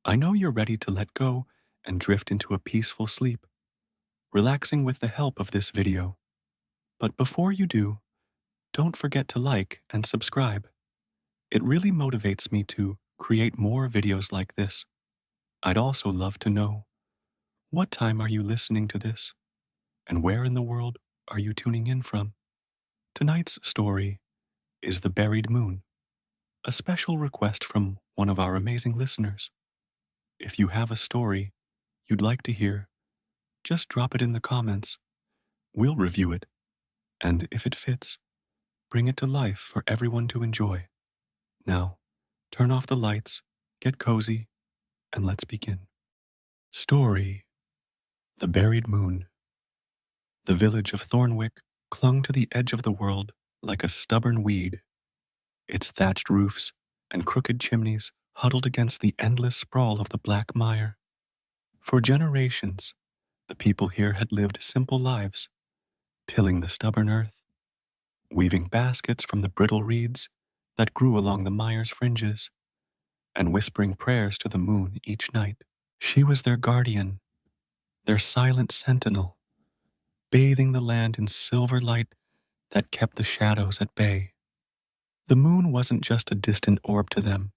I know you're ready to let go and drift into a peaceful sleep, relaxing with the help of this video. But before you do, don't forget to like and subscribe. It really motivates me to create more videos like this. I'd also love to know, what time are you listening to this? And where in the world are you tuning in from? Tonight's story is The Buried Moon, a special request from one of our amazing listeners. If you have a story you'd like to hear, just drop it in the comments. We'll review it, and if it fits, bring it to life for everyone to enjoy. Now, turn off the lights, get cozy, and let's begin. Story: The Buried Moon. The village of Thornwick clung to the edge of the world like a stubborn weed. Its thatched roofs and crooked chimneys huddled against the endless sprawl of the Black Mire. For generations, the people here had lived simple lives, tilling the stubborn earth, weaving baskets from the brittle reeds that grew along the mire's fringes, and whispering prayers to the moon each night. She was their guardian, their silent sentinel, bathing the land in silver light that kept the shadows at bay. The moon wasn't just a distant orb to them.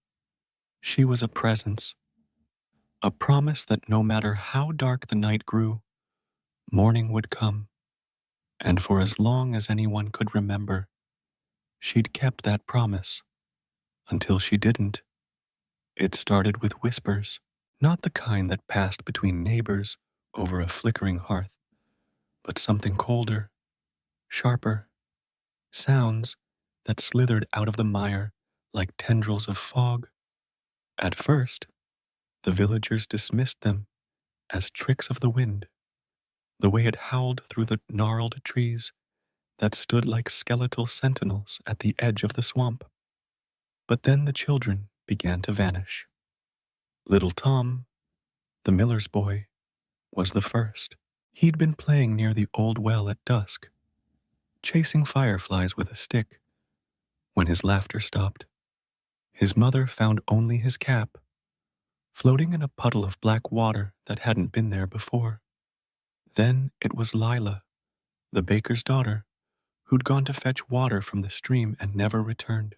She was a presence, a promise that no matter how dark the night grew, morning would come. And for as long as anyone could remember, she'd kept that promise, until she didn't. It started with whispers, not the kind that passed between neighbors over a flickering hearth, but something colder, sharper, sounds that slithered out of the mire like tendrils of fog. At first, the villagers dismissed them as tricks of the wind, the way it howled through the gnarled trees that stood like skeletal sentinels at the edge of the swamp. But then the children began to vanish. Little Tom, the miller's boy, was the first. He'd been playing near the old well at dusk, chasing fireflies with a stick, when his laughter stopped. His mother found only his cap, floating in a puddle of black water that hadn't been there before. Then it was Lila, the baker's daughter, who'd gone to fetch water from the stream and never returned.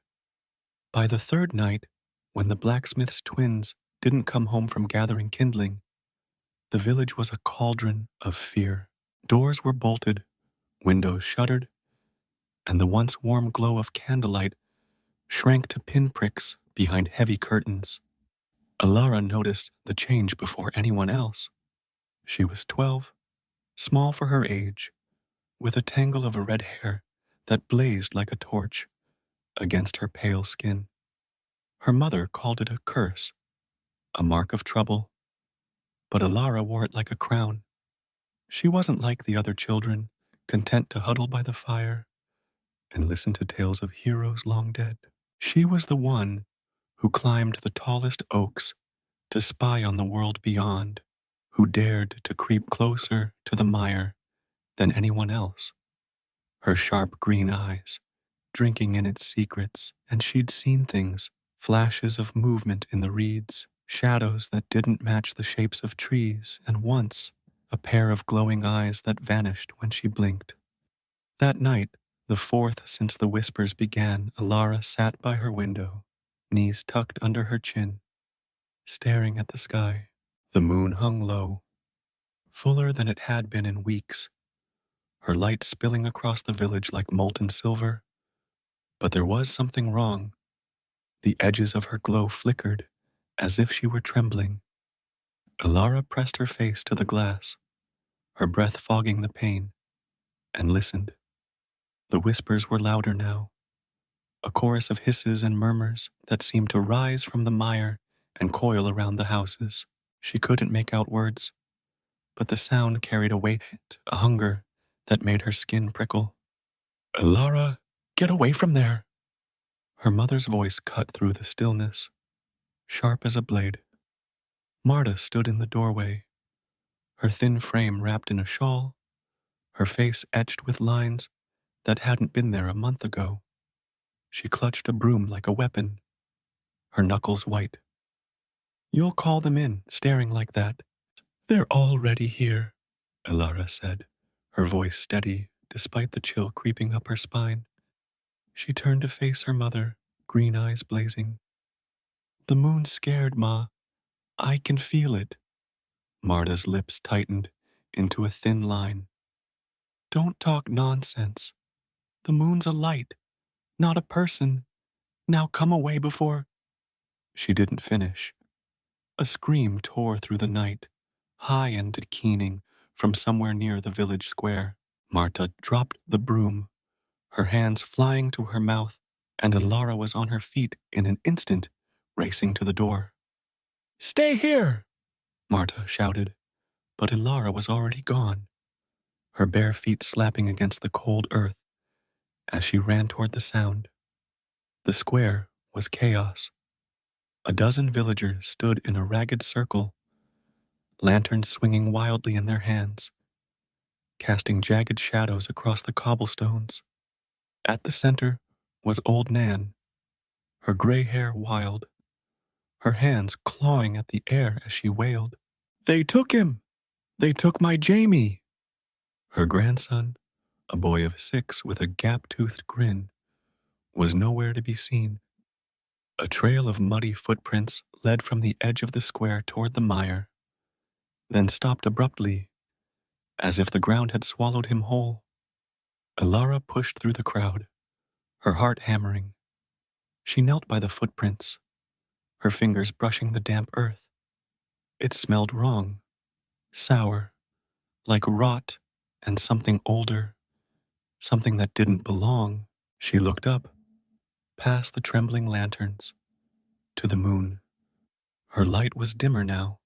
By the third night, when the blacksmith's twins didn't come home from gathering kindling, the village was a cauldron of fear. Doors were bolted, windows shuttered, and the once warm glow of candlelight shrank to pinpricks behind heavy curtains. Alara noticed the change before anyone else. She was 12, small for her age, with a tangle of red hair that blazed like a torch against her pale skin. Her mother called it a curse, a mark of trouble, but Alara wore it like a crown. She wasn't like the other children, content to huddle by the fire and listen to tales of heroes long dead. She was the one who climbed the tallest oaks to spy on the world beyond, who dared to creep closer to the mire than anyone else. Her sharp green eyes drinking in its secrets, and she'd seen things, flashes of movement in the reeds, shadows that didn't match the shapes of trees, and once, a pair of glowing eyes that vanished when she blinked. That night, the fourth since the whispers began, Alara sat by her window, knees tucked under her chin, staring at the sky. The moon hung low, fuller than it had been in weeks, her light spilling across the village like molten silver. But there was something wrong. The edges of her glow flickered, as if she were trembling. Alara pressed her face to the glass, her breath fogging the pain, and listened. The whispers were louder now, a chorus of hisses and murmurs that seemed to rise from the mire and coil around the houses. She couldn't make out words, but the sound carried a weight, a hunger that made her skin prickle. "Alara, get away from there!" Her mother's voice cut through the stillness, sharp as a blade. Marta stood in the doorway, her thin frame wrapped in a shawl, her face etched with lines that hadn't been there a month ago. She clutched a broom like a weapon, her knuckles white. You'll call them in, staring like that. They're already here, Elara said, her voice steady despite the chill creeping up her spine. She turned to face her mother, green eyes blazing. The moon's scared, Ma. I can feel it. Marta's lips tightened into a thin line. Don't talk nonsense. The moon's a light, not a person. Now come away before. She didn't finish. A scream tore through the night, high and keening from somewhere near the village square. Marta dropped the broom, her hands flying to her mouth, and Alara was on her feet in an instant, racing to the door. Stay here! Marta shouted, but Ilara was already gone, her bare feet slapping against the cold earth as she ran toward the sound. The square was chaos. A dozen villagers stood in a ragged circle, lanterns swinging wildly in their hands, casting jagged shadows across the cobblestones. At the center was old Nan, her gray hair wild, her hands clawing at the air as she wailed. They took him! They took my Jamie! Her grandson, a boy of 6 with a gap-toothed grin, was nowhere to be seen. A trail of muddy footprints led from the edge of the square toward the mire, then stopped abruptly, as if the ground had swallowed him whole. Alara pushed through the crowd, her heart hammering. She knelt by the footprints, her fingers brushing the damp earth. It smelled wrong, sour, like rot and something older, something that didn't belong. She looked up, past the trembling lanterns, to the moon. Her light was dimmer now,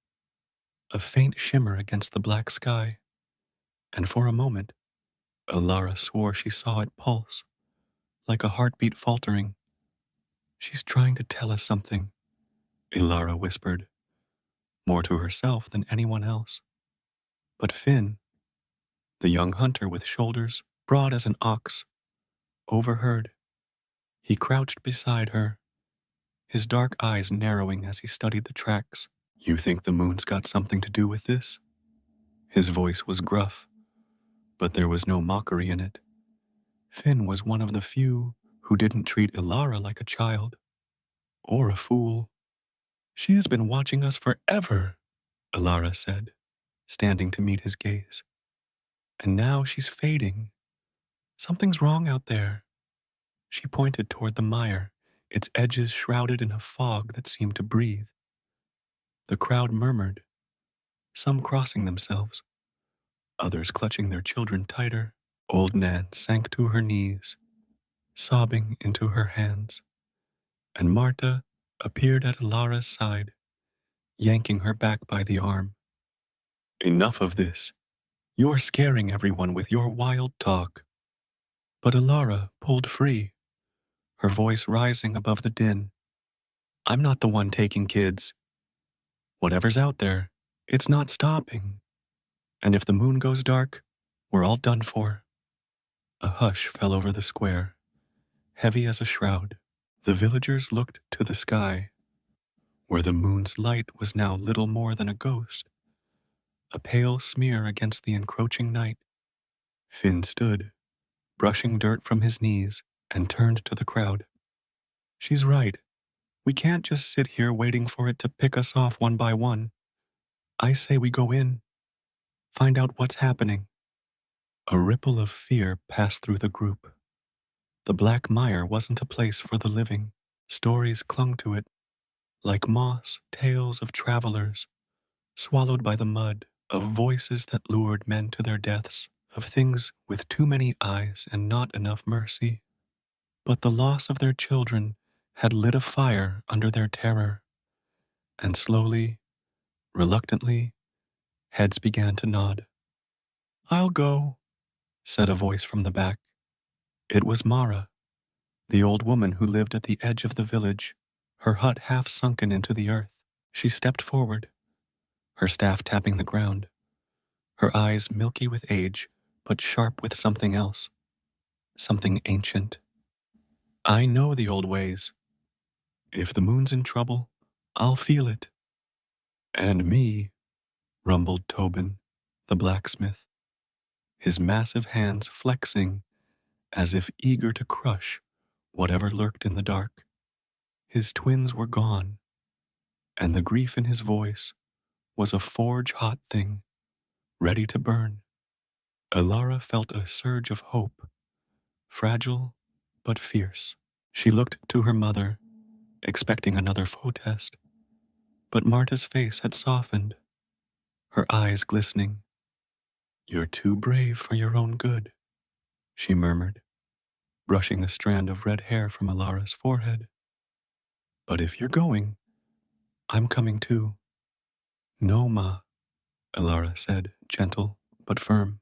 a faint shimmer against the black sky, and for a moment, Alara swore she saw it pulse, like a heartbeat faltering. She's trying to tell us something, Ilara whispered, more to herself than anyone else. But Finn, the young hunter with shoulders broad as an ox, overheard. He crouched beside her, his dark eyes narrowing as he studied the tracks. You think the moon's got something to do with this? His voice was gruff, but there was no mockery in it. Finn was one of the few who didn't treat Ilara like a child, or a fool. She has been watching us forever, Ilara said, standing to meet his gaze. And now she's fading. Something's wrong out there. She pointed toward the mire, its edges shrouded in a fog that seemed to breathe. The crowd murmured, some crossing themselves, others clutching their children tighter. Old Nan sank to her knees, sobbing into her hands, and Marta appeared at Alara's side, yanking her back by the arm. Enough of this. You're scaring everyone with your wild talk. But Alara pulled free, her voice rising above the din. I'm not the one taking kids. Whatever's out there, it's not stopping. And if the moon goes dark, we're all done for. A hush fell over the square, heavy as a shroud. The villagers looked to the sky, where the moon's light was now little more than a ghost, a pale smear against the encroaching night. Finn stood, brushing dirt from his knees, and turned to the crowd. She's right. We can't just sit here waiting for it to pick us off one by one. I say we go in, find out what's happening. A ripple of fear passed through the group. The black mire wasn't a place for the living. Stories clung to it, like moss, tales of travelers, swallowed by the mud, of voices that lured men to their deaths, of things with too many eyes and not enough mercy. But the loss of their children had lit a fire under their terror, and slowly, reluctantly, heads began to nod. I'll go, said a voice from the back. It was Mara, the old woman who lived at the edge of the village, her hut half sunken into the earth. She stepped forward, her staff tapping the ground, her eyes milky with age, but sharp with something else, something ancient. I know the old ways. If the moon's in trouble, I'll feel it. And me, rumbled Tobin, the blacksmith, his massive hands flexing as if eager to crush whatever lurked in the dark. His twins were gone, and the grief in his voice was a forge-hot thing, ready to burn. Alara felt a surge of hope, fragile but fierce. She looked to her mother, expecting another protest, but Marta's face had softened, her eyes glistening. "You're too brave for your own good," she murmured, brushing a strand of red hair from Alara's forehead. "But if you're going, I'm coming too." "No, Ma," Alara said, gentle but firm.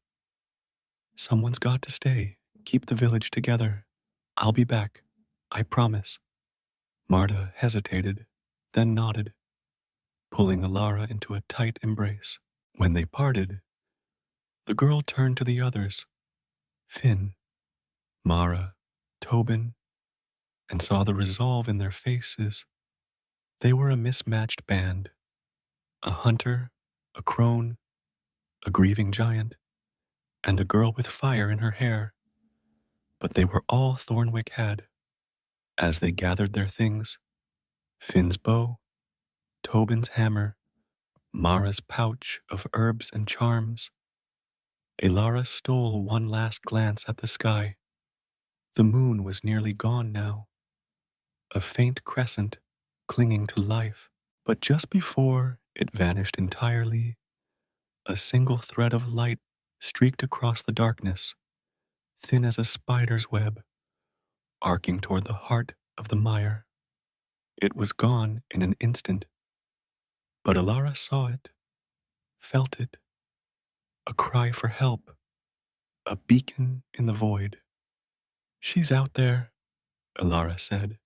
"Someone's got to stay. Keep the village together. I'll be back. I promise." Marta hesitated, then nodded, pulling Alara into a tight embrace. When they parted, the girl turned to the others, Finn, Mara, Tobin, and saw the resolve in their faces. They were a mismatched band, a hunter, a crone, a grieving giant, and a girl with fire in her hair. But they were all Thornwick had. As they gathered their things, Finn's bow, Tobin's hammer, Mara's pouch of herbs and charms, Alara stole one last glance at the sky. The moon was nearly gone now, a faint crescent clinging to life. But just before it vanished entirely, a single thread of light streaked across the darkness, thin as a spider's web, arcing toward the heart of the mire. It was gone in an instant, but Alara saw it, felt it, a cry for help, a beacon in the void. "She's out there," Alara said,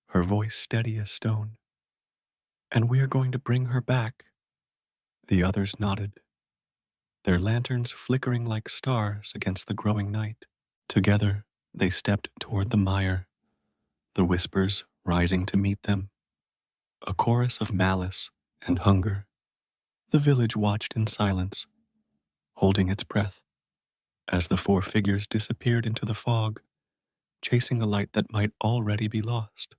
her voice steady as stone. "And we're going to bring her back." The others nodded, their lanterns flickering like stars against the growing night. Together, they stepped toward the mire, the whispers rising to meet them, a chorus of malice and hunger. The village watched in silence, holding its breath, as the four figures disappeared into the fog, chasing a light that might already be lost.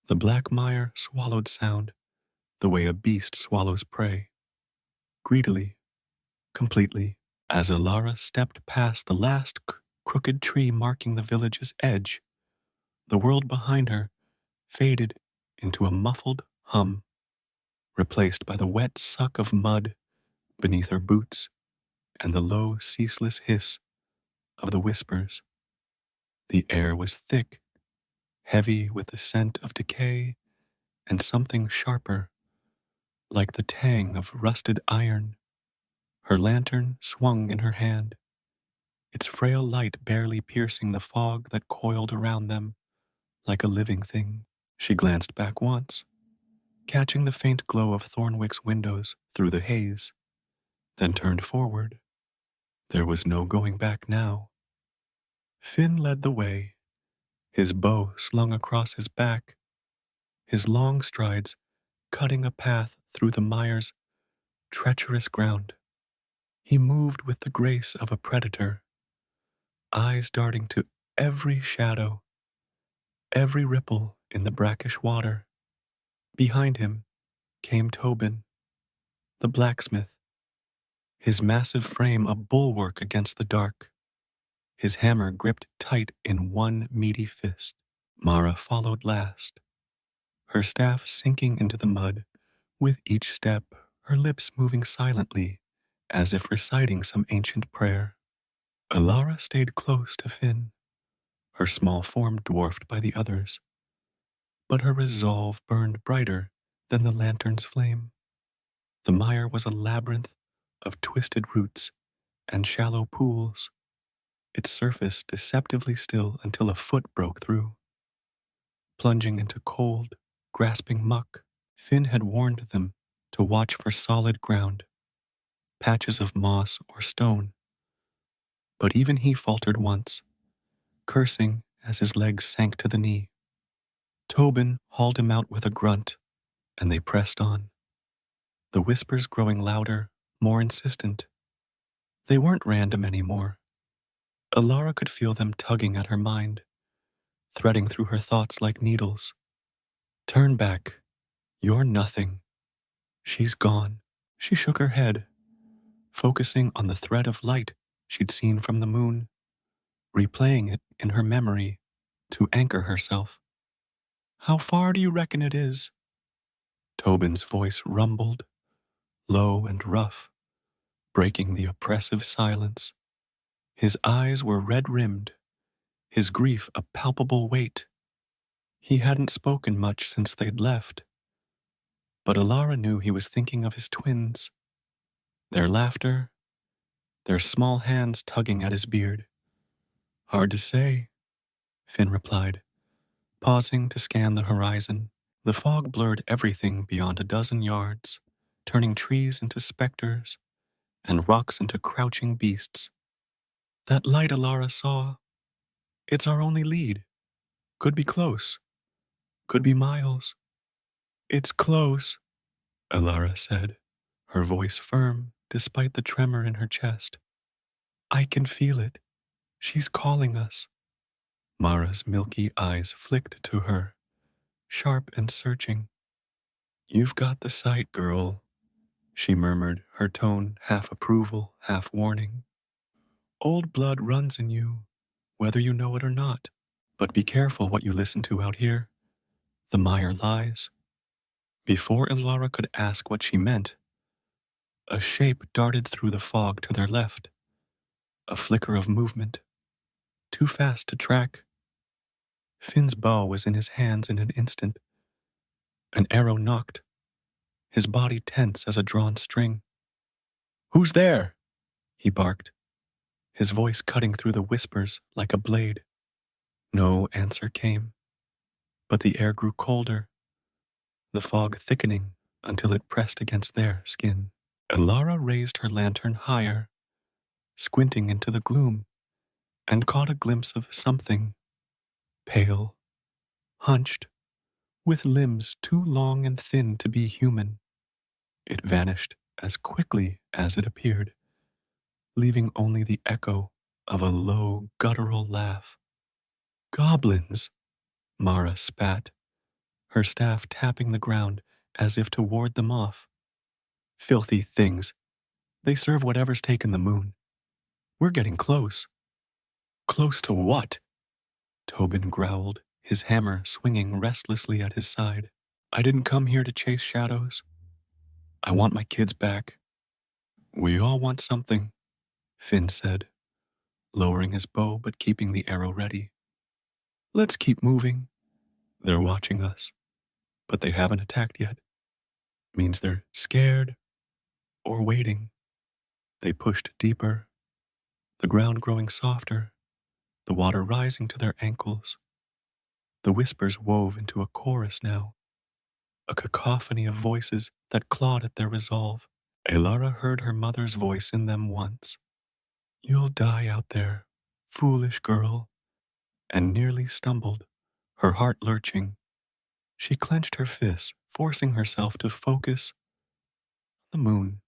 The black mire swallowed sound, the way a beast swallows prey, greedily, completely. As Alara stepped past the last crooked tree marking the village's edge, the world behind her faded into a muffled hum, replaced by the wet suck of mud beneath her boots and the low, ceaseless hiss of the whispers. The air was thick, heavy with the scent of decay and something sharper, like the tang of rusted iron. Her lantern swung in her hand, its frail light barely piercing the fog that coiled around them like a living thing. She glanced back once, catching the faint glow of Thornwick's windows through the haze, then turned forward. There was no going back now. Finn led the way, his bow slung across his back, his long strides cutting a path through the mire's treacherous ground. He moved with the grace of a predator, eyes darting to every shadow, every ripple in the brackish water. Behind him came Tobin, the blacksmith, his massive frame a bulwark against the dark, his hammer gripped tight in one meaty fist. Mara followed last, her staff sinking into the mud with each step, her lips moving silently as if reciting some ancient prayer. Alara stayed close to Finn, her small form dwarfed by the others, but her resolve burned brighter than the lantern's flame. The mire was a labyrinth of twisted roots and shallow pools, its surface deceptively still until a foot broke through. Plunging into cold, grasping muck, Finn had warned them to watch for solid ground, patches of moss or stone. But even he faltered once, cursing as his legs sank to the knee. Tobin hauled him out with a grunt, and they pressed on. the whispers growing louder, more insistent. They weren't random anymore. Alara could feel them tugging at her mind, threading through her thoughts like needles. Turn back. You're nothing. She's gone. She shook her head, focusing on the thread of light she'd seen from the moon, replaying it in her memory to anchor herself. How far do you reckon it is? Tobin's voice rumbled, low and rough, breaking the oppressive silence. His eyes were red-rimmed, his grief a palpable weight. He hadn't spoken much since they'd left, but Alara knew he was thinking of his twins, their laughter, their small hands tugging at his beard. Hard to say, Finn replied, pausing to scan the horizon. The fog blurred everything beyond a dozen yards, turning trees into specters and rocks into crouching beasts. That light Alara saw, it's our only lead. Could be close. Could be miles. It's close, Alara said, her voice firm despite the tremor in her chest. I can feel it. She's calling us. Mara's milky eyes flicked to her, sharp and searching. You've got the sight, girl, she murmured, her tone half approval, half warning. Old blood runs in you, whether you know it or not. But be careful what you listen to out here. The mire lies. Before Ilara could ask what she meant, a shape darted through the fog to their left, a flicker of movement, too fast to track. Finn's bow was in his hands in an instant. An arrow knocked, his body tense as a drawn string. Who's there? He barked, his voice cutting through the whispers like a blade. No answer came, but the air grew colder, the fog thickening until it pressed against their skin. Ilara raised her lantern higher, squinting into the gloom, and caught a glimpse of something, pale, hunched, with limbs too long and thin to be human. It vanished as quickly as it appeared, leaving only the echo of a low, guttural laugh. Goblins, Mara spat, her staff tapping the ground as if to ward them off. Filthy things. They serve whatever's taken the moon. We're getting close. Close to what? Tobin growled, his hammer swinging restlessly at his side. I didn't come here to chase shadows. I want my kids back. We all want something, Finn said, lowering his bow but keeping the arrow ready. Let's keep moving. They're watching us, but they haven't attacked yet. Means they're scared or waiting. They pushed deeper, the ground growing softer, the water rising to their ankles. The whispers wove into a chorus now, a cacophony of voices that clawed at their resolve. Elara heard her mother's voice in them once. You'll die out there, foolish girl, and nearly stumbled, her heart lurching. She clenched her fists, forcing herself to focus on the moon,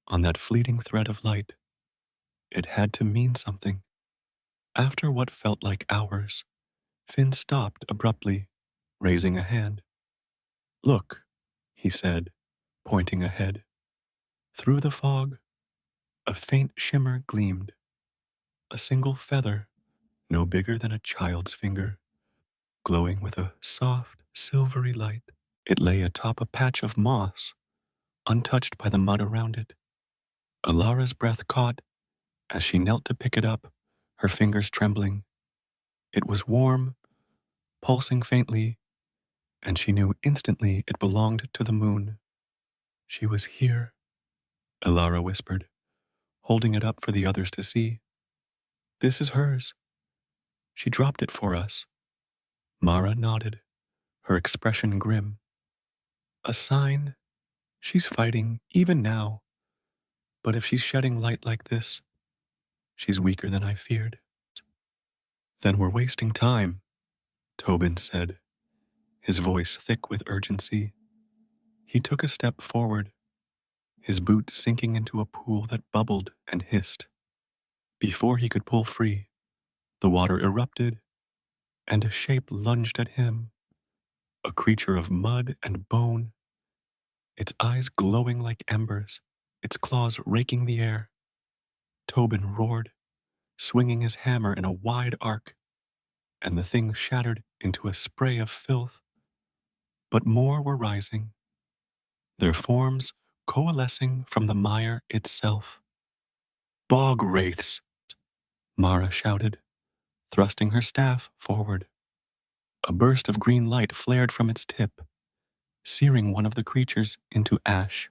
on that fleeting thread of light. It had to mean something. After what felt like hours, Finn stopped abruptly, raising a hand. Look, he said, pointing ahead. Through the fog, a faint shimmer gleamed. A single feather, no bigger than a child's finger, glowing with a soft, silvery light. It lay atop a patch of moss, untouched by the mud around it. Alara's breath caught as she knelt to pick it up, her fingers trembling. It was warm, pulsing faintly, and she knew instantly it belonged to the moon. She was here, Alara whispered, holding it up for the others to see. This is hers. She dropped it for us. Mara nodded, her expression grim. A sign. She's fighting, even now. But if she's shedding light like this, she's weaker than I feared. Then we're wasting time, Tobin said, his voice thick with urgency. He took a step forward, his boot sinking into a pool that bubbled and hissed. Before he could pull free, the water erupted, and a shape lunged at him, a creature of mud and bone, its eyes glowing like embers, its claws raking the air. Tobin roared, swinging his hammer in a wide arc, and the thing shattered into a spray of filth. But more were rising, their forms coalescing from the mire itself. Bog wraiths, Mara shouted, thrusting her staff forward. A burst of green light flared from its tip, searing one of the creatures into ash.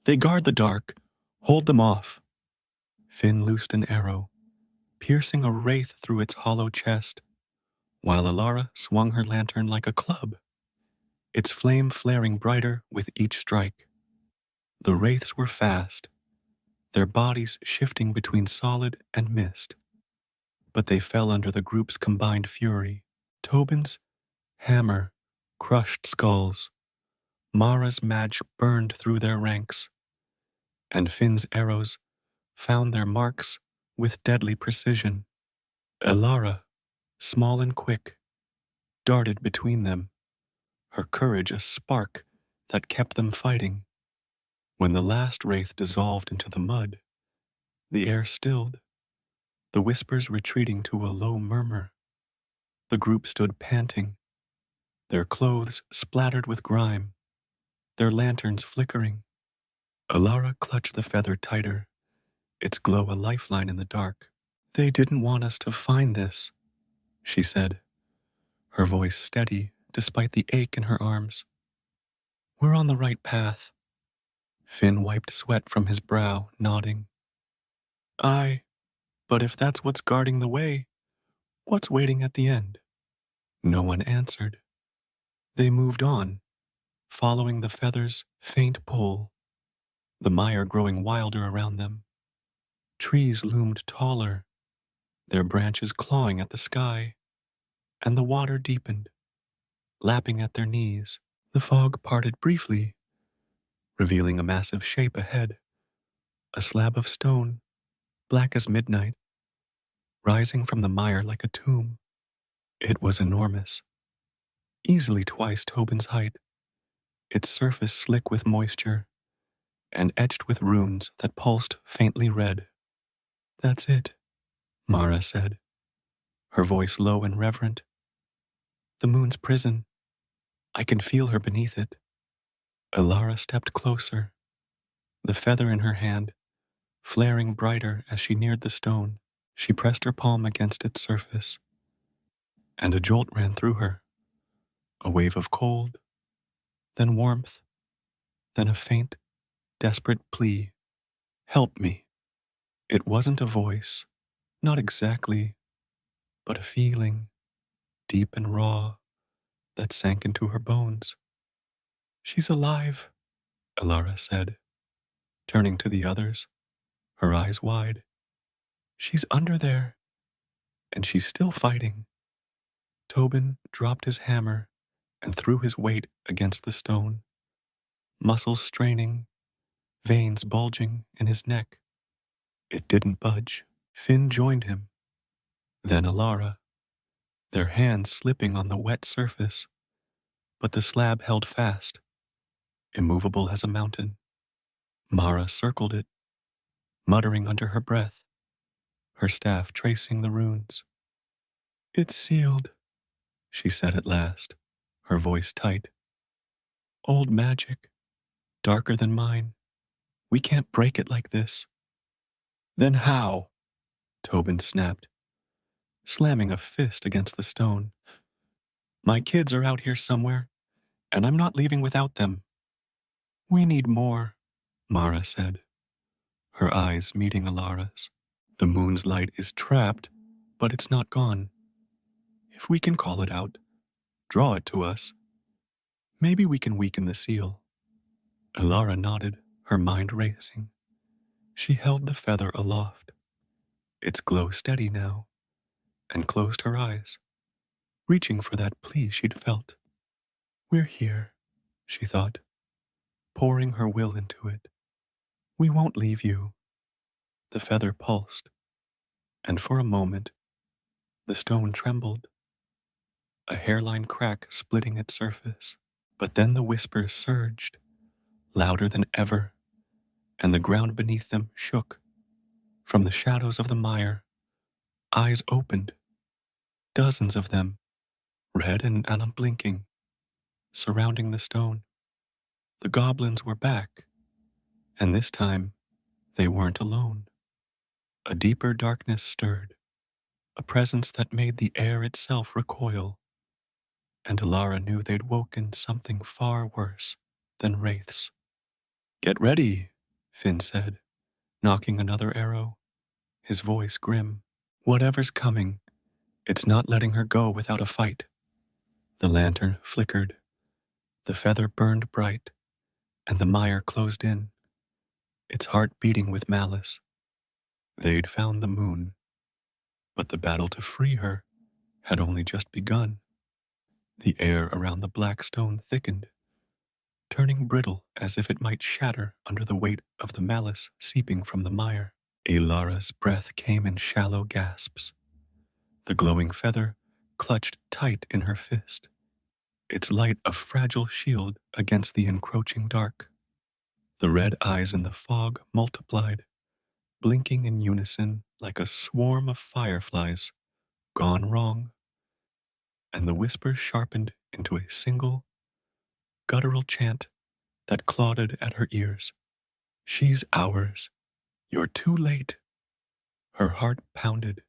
They guard the dark. Hold them off. Finn loosed an arrow, piercing a wraith through its hollow chest, while Alara swung her lantern like a club, its flame flaring brighter with each strike. The wraiths were fast, their bodies shifting between solid and mist, but they fell under the group's combined fury. Tobin's hammer crushed skulls, Mara's magic burned through their ranks, and Finn's arrows found their marks with deadly precision. Alara, small and quick, darted between them, her courage a spark that kept them fighting. When the last wraith dissolved into the mud, the air stilled, the whispers retreating to a low murmur. The group stood panting, their clothes splattered with grime, their lanterns flickering. Alara clutched the feather tighter, its glow a lifeline in the dark. They didn't want us to find this, she said, her voice steady despite the ache in her arms. We're on the right path. Finn wiped sweat from his brow, nodding. Aye, but if that's what's guarding the way, what's waiting at the end? No one answered. They moved on, following the feather's faint pull, the mire growing wilder around them. Trees loomed taller, their branches clawing at the sky, and the water deepened, lapping at their knees. The fog parted briefly, revealing a massive shape ahead, a slab of stone, black as midnight, rising from the mire like a tomb. It was enormous, easily twice Tobin's height, its surface slick with moisture and etched with runes that pulsed faintly red. That's it, Mara said, her voice low and reverent. The moon's prison. I can feel her beneath it. Alara stepped closer, the feather in her hand, flaring brighter as she neared the stone. She pressed her palm against its surface, and a jolt ran through her, a wave of cold, then warmth, then a faint, desperate plea. Help me. It wasn't a voice, not exactly, but a feeling, deep and raw, that sank into her bones. She's alive, Alara said, turning to the others, her eyes wide. She's under there, and she's still fighting. Tobin dropped his hammer and threw his weight against the stone, muscles straining, veins bulging in his neck. It didn't budge. Finn joined him, then Alara, their hands slipping on the wet surface, but the slab held fast, immovable as a mountain. Mara circled it, muttering under her breath, her staff tracing the runes. It's sealed, she said at last, her voice tight. Old magic, darker than mine. We can't break it like this. Then how? Tobin snapped, slamming a fist against the stone. My kids are out here somewhere, and I'm not leaving without them. We need more, Mara said, her eyes meeting Alara's. The moon's light is trapped, but it's not gone. If we can call it out, draw it to us, maybe we can weaken the seal. Alara nodded, her mind racing. She held the feather aloft, its glow steady now, and closed her eyes, reaching for that plea she'd felt. We're here, she thought, pouring her will into it. We won't leave you. The feather pulsed, and for a moment, the stone trembled, a hairline crack splitting its surface. But then the whispers surged, louder than ever, and the ground beneath them shook. From the shadows of the mire, eyes opened, dozens of them, red and unblinking, surrounding the stone. The goblins were back, and this time they weren't alone. A deeper darkness stirred, a presence that made the air itself recoil, and Alara knew they'd woken something far worse than wraiths. Get ready, Finn said, knocking another arrow, his voice grim. Whatever's coming, it's not letting her go without a fight. The lantern flickered, the feather burned bright, and the mire closed in, its heart beating with malice. They'd found the moon, but the battle to free her had only just begun. The air around the black stone thickened, turning brittle as if it might shatter under the weight of the malice seeping from the mire. Alara's breath came in shallow gasps. The glowing feather clutched tight in her fist, its light a fragile shield against the encroaching dark. The red eyes in the fog multiplied, blinking in unison like a swarm of fireflies gone wrong, and the whispers sharpened into a single, guttural chant that clawed at her ears. She's ours. You're too late. Her heart pounded,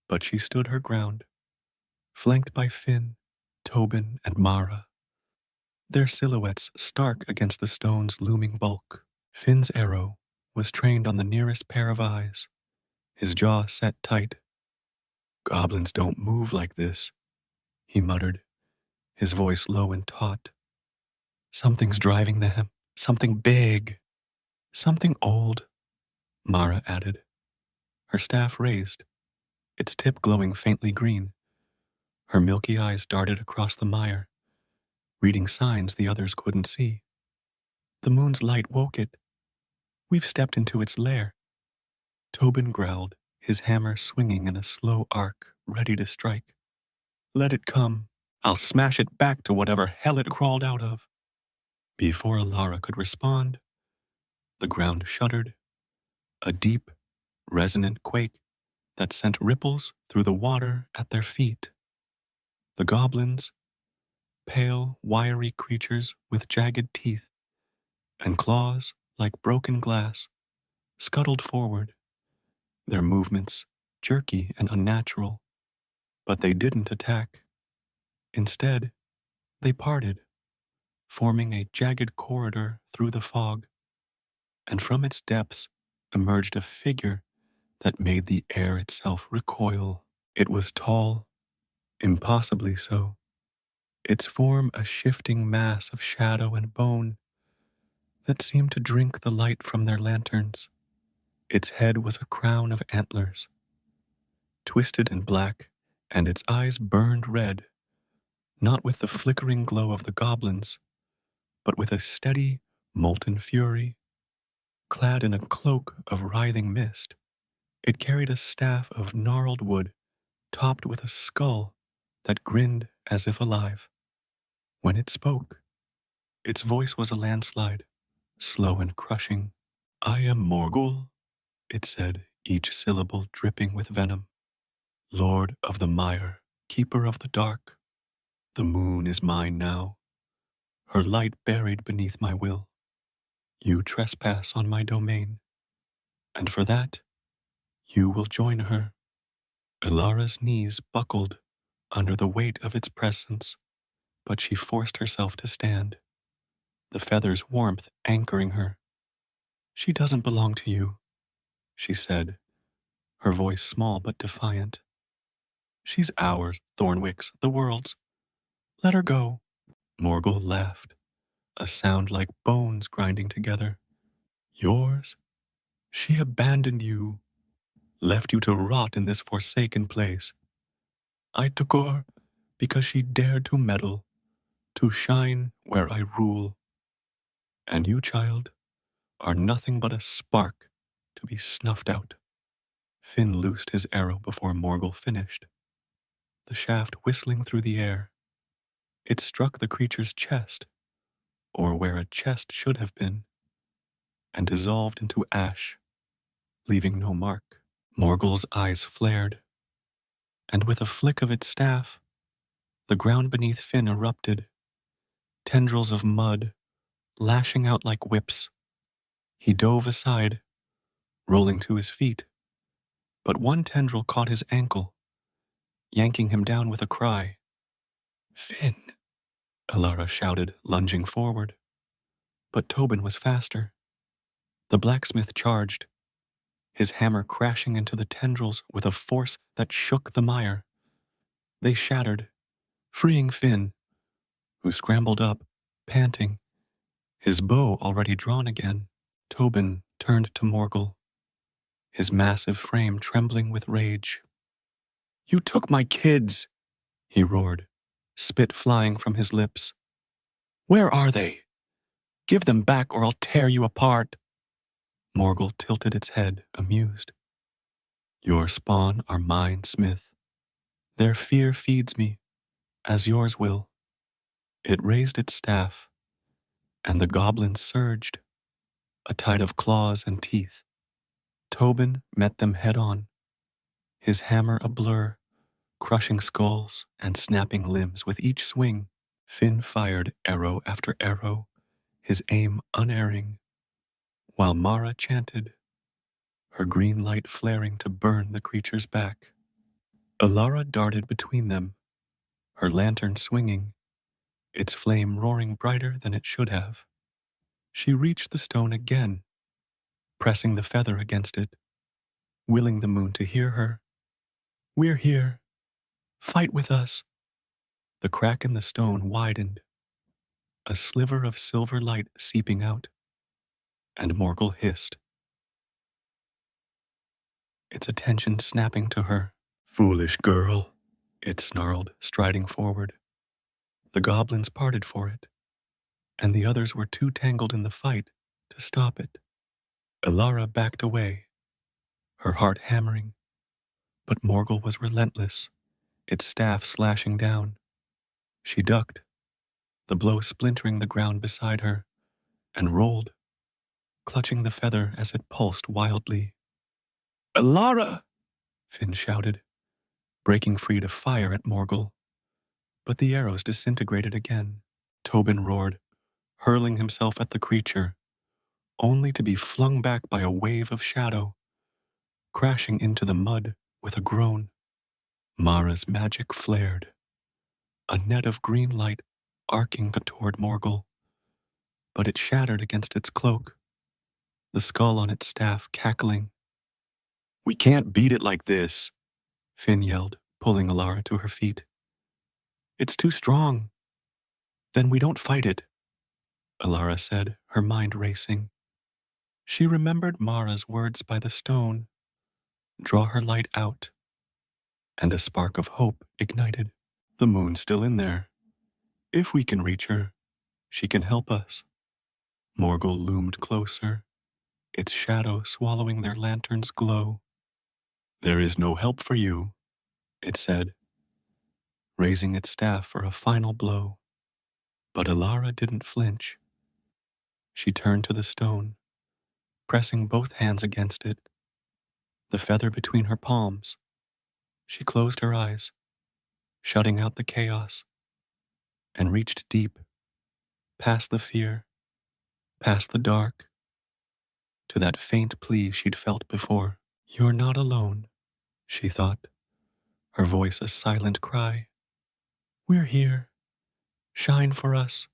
but she stood her ground, flanked by Finn, Tobin, and Mara, their silhouettes stark against the stone's looming bulk. Finn's arrow was trained on the nearest pair of eyes, his jaw set tight. Goblins don't move like this, he muttered, his voice low and taut. Something's driving them, something big, something old, Mara added, her staff raised, its tip glowing faintly green. Her milky eyes darted across the mire, reading signs the others couldn't see. The moon's light woke it. We've stepped into its lair. Tobin growled, his hammer swinging in a slow arc, ready to strike. Let it come. I'll smash it back to whatever hell it crawled out of. Before Alara could respond, the ground shuddered, a deep, resonant quake that sent ripples through the water at their feet. The goblins, pale, wiry creatures with jagged teeth and claws like broken glass, scuttled forward, their movements jerky and unnatural. But they didn't attack. Instead, they parted, forming a jagged corridor through the fog, and from its depths emerged a figure that made the air itself recoil. It was tall, impossibly so, its form a shifting mass of shadow and bone that seemed to drink the light from their lanterns. Its head was a crown of antlers, twisted and black, and its eyes burned red, not with the flickering glow of the goblins, but with a steady, molten fury. Clad in a cloak of writhing mist, it carried a staff of gnarled wood topped with a skull that grinned as if alive. When it spoke, its voice was a landslide, slow and crushing. I am Morgul, it said, each syllable dripping with venom. Lord of the mire, keeper of the dark. The moon is mine now, her light buried beneath my will. You trespass on my domain, and for that, you will join her. Ilara's knees buckled under the weight of its presence, but she forced herself to stand, the feather's warmth anchoring her. She doesn't belong to you, she said, her voice small but defiant. She's ours, Thornwick's, the world's. Let her go. Morgul laughed, a sound like bones grinding together. Yours? She abandoned you, left you to rot in this forsaken place. I took her because she dared to meddle, to shine where I rule. And you, child, are nothing but a spark to be snuffed out. Finn loosed his arrow before Morgul finished, the shaft whistling through the air. It struck the creature's chest, or where a chest should have been, and dissolved into ash, leaving no mark. Morgul's eyes flared, and with a flick of its staff, the ground beneath Finn erupted, tendrils of mud lashing out like whips. He dove aside, rolling to his feet, but one tendril caught his ankle, yanking him down with a cry. Finn, Alara shouted, lunging forward. But Tobin was faster. The blacksmith charged, his hammer crashing into the tendrils with a force that shook the mire. They shattered, freeing Finn, who scrambled up, panting, his bow already drawn again. Tobin turned to Morgul, his massive frame trembling with rage. You took my kids, he roared, spit flying from his lips. Where are they? Give them back or I'll tear you apart. Morgul tilted its head, amused. Your spawn are mine, Smith. Their fear feeds me, as yours will. It raised its staff, and the goblins surged, a tide of claws and teeth. Tobin met them head on, his hammer a blur, crushing skulls and snapping limbs with each swing. Finn fired arrow after arrow, his aim unerring, while Mara chanted, her green light flaring to burn the creature's back. Alara darted between them, her lantern swinging, its flame roaring brighter than it should have. She reached the stone again, pressing the feather against it, willing the moon to hear her. We're here. Fight with us. The crack in the stone widened, a sliver of silver light seeping out, and Morgul hissed, its attention snapping to her. Foolish girl, it snarled, striding forward. The goblins parted for it, and the others were too tangled in the fight to stop it. Alara backed away, her heart hammering, but Morgul was relentless, its staff slashing down. She ducked, the blow splintering the ground beside her, and rolled, clutching the feather as it pulsed wildly. Alara! Finn shouted, breaking free to fire at Morgul. But the arrows disintegrated again. Tobin roared, hurling himself at the creature, only to be flung back by a wave of shadow, crashing into the mud with a groan. Mara's magic flared, a net of green light arcing toward Morgul, but it shattered against its cloak, the skull on its staff cackling. We can't beat it like this, Finn yelled, pulling Alara to her feet. It's too strong. Then we don't fight it, Alara said, her mind racing. She remembered Mara's words by the stone, draw her light out, and a spark of hope ignited. The moon's still in there. If we can reach her, she can help us. Morgul loomed closer, its shadow swallowing their lantern's glow. There is no help for you, it said, raising its staff for a final blow. But Alara didn't flinch. She turned to the stone, pressing both hands against it, the feather between her palms. She closed her eyes, shutting out the chaos, and reached deep, past the fear, past the dark, to that faint plea she'd felt before. You're not alone, she thought, her voice a silent cry. We're here. Shine for us.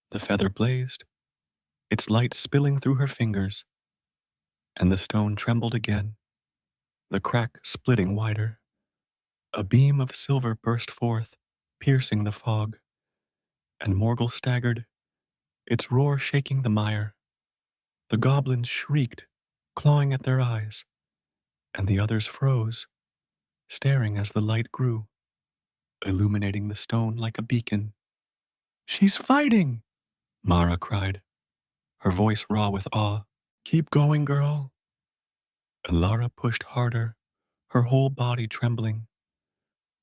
The feather blazed, its light spilling through her fingers, and the stone trembled again, the crack splitting wider. A beam of silver burst forth, piercing the fog, and Morgul staggered, its roar shaking the mire. The goblins shrieked, clawing at their eyes, and the others froze, staring as the light grew, illuminating the stone like a beacon. She's fighting! Mara cried, her voice raw with awe. "Keep going, girl." Elara pushed harder, her whole body trembling,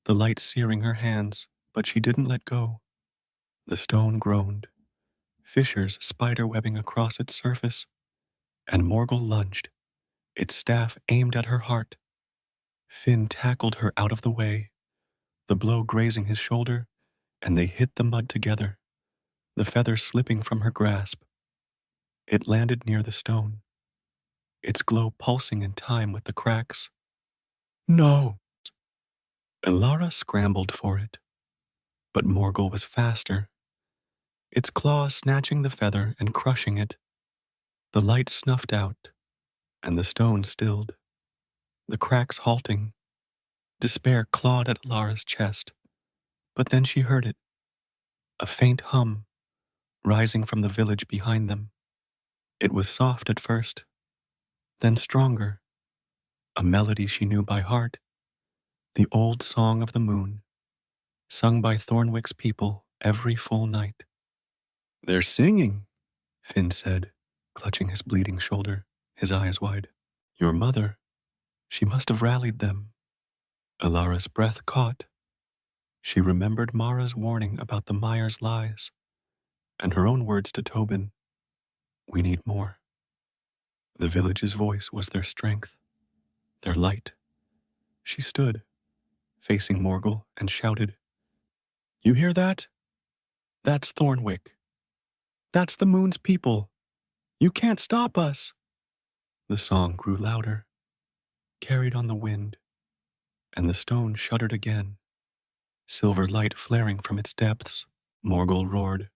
the light searing her hands, but she didn't let go. The stone groaned, fissures spider-webbing across its surface, and Morgul lunged, its staff aimed at her heart. Finn tackled her out of the way, the blow grazing his shoulder, and they hit the mud together, the feather slipping from her grasp. It landed near the stone, its glow pulsing in time with the cracks. "No!" Elara scrambled for it, but Morgul was faster, its claws snatching the feather and crushing it. The light snuffed out, and the stone stilled, the cracks halting. Despair clawed at Elara's chest, but then she heard it, a faint hum, rising from the village behind them. It was soft at first, then stronger, a melody she knew by heart, the old song of the moon, sung by Thornwick's people every full night. "They're singing," Finn said, clutching his bleeding shoulder, his eyes wide. "Your mother, she must have rallied them." Elara's breath caught. She remembered Mara's warning about the Myers' lies, and her own words to Tobin, "We need more." The village's voice was their strength, their light. She stood, facing Morgul, and shouted, "You hear that? That's Thornwick. That's the moon's people. You can't stop us." The song grew louder, carried on the wind, and the stone shuddered again, silver light flaring from its depths. Morgul roared,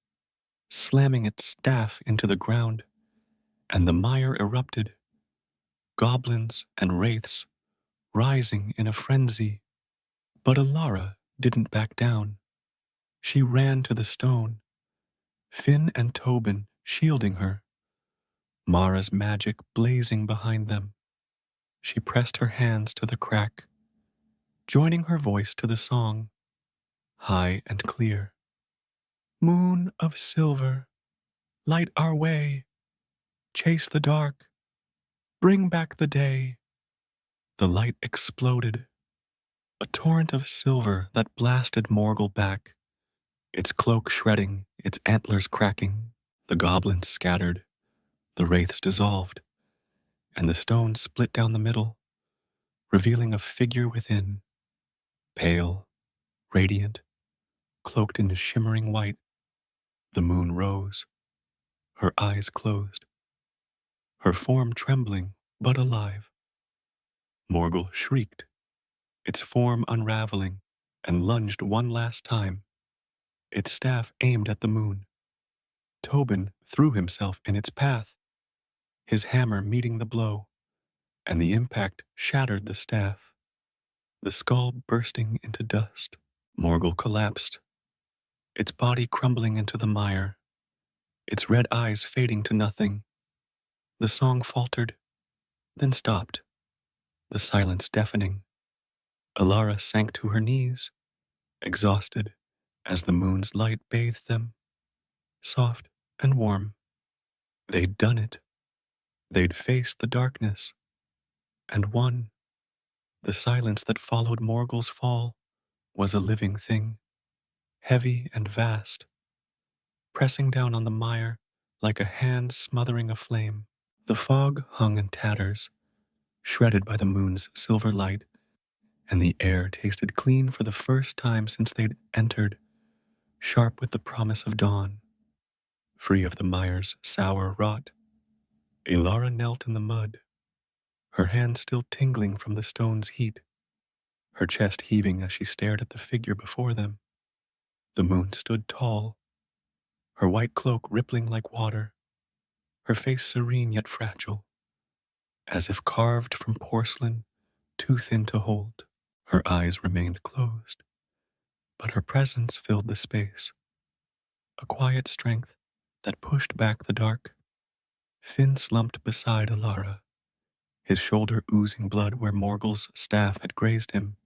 slamming its staff into the ground, and the mire erupted, goblins and wraiths rising in a frenzy. But Elara didn't back down. She ran to the stone, Finn and Tobin shielding her, Mara's magic blazing behind them. She pressed her hands to the crack, joining her voice to the song, high and clear. "Moon of silver, light our way, chase the dark, bring back the day." The light exploded, a torrent of silver that blasted Morgul back, its cloak shredding, its antlers cracking. The goblins scattered, the wraiths dissolved, and the stone split down the middle, revealing a figure within, pale, radiant, cloaked in shimmering white. The moon rose, her eyes closed, her form trembling but alive. Morgul shrieked, its form unraveling, and lunged one last time, its staff aimed at the moon. Tobin threw himself in its path, his hammer meeting the blow, and the impact shattered the staff, the skull bursting into dust. Morgul collapsed, its body crumbling into the mire, its red eyes fading to nothing. The song faltered, then stopped, the silence deafening. Elara sank to her knees, exhausted, as the moon's light bathed them, soft and warm. They'd done it. They'd faced the darkness, and won. The silence that followed Morgul's fall was a living thing, heavy and vast, pressing down on the mire like a hand smothering a flame. The fog hung in tatters, shredded by the moon's silver light, and the air tasted clean for the first time since they'd entered, sharp with the promise of dawn. Free of the mire's sour rot, Elara knelt in the mud, her hands still tingling from the stone's heat, her chest heaving as she stared at the figure before them. The moon stood tall, her white cloak rippling like water, her face serene yet fragile, as if carved from porcelain too thin to hold. Her eyes remained closed, but her presence filled the space, a quiet strength that pushed back the dark. Finn slumped beside Elara, his shoulder oozing blood where Morgul's staff had grazed him,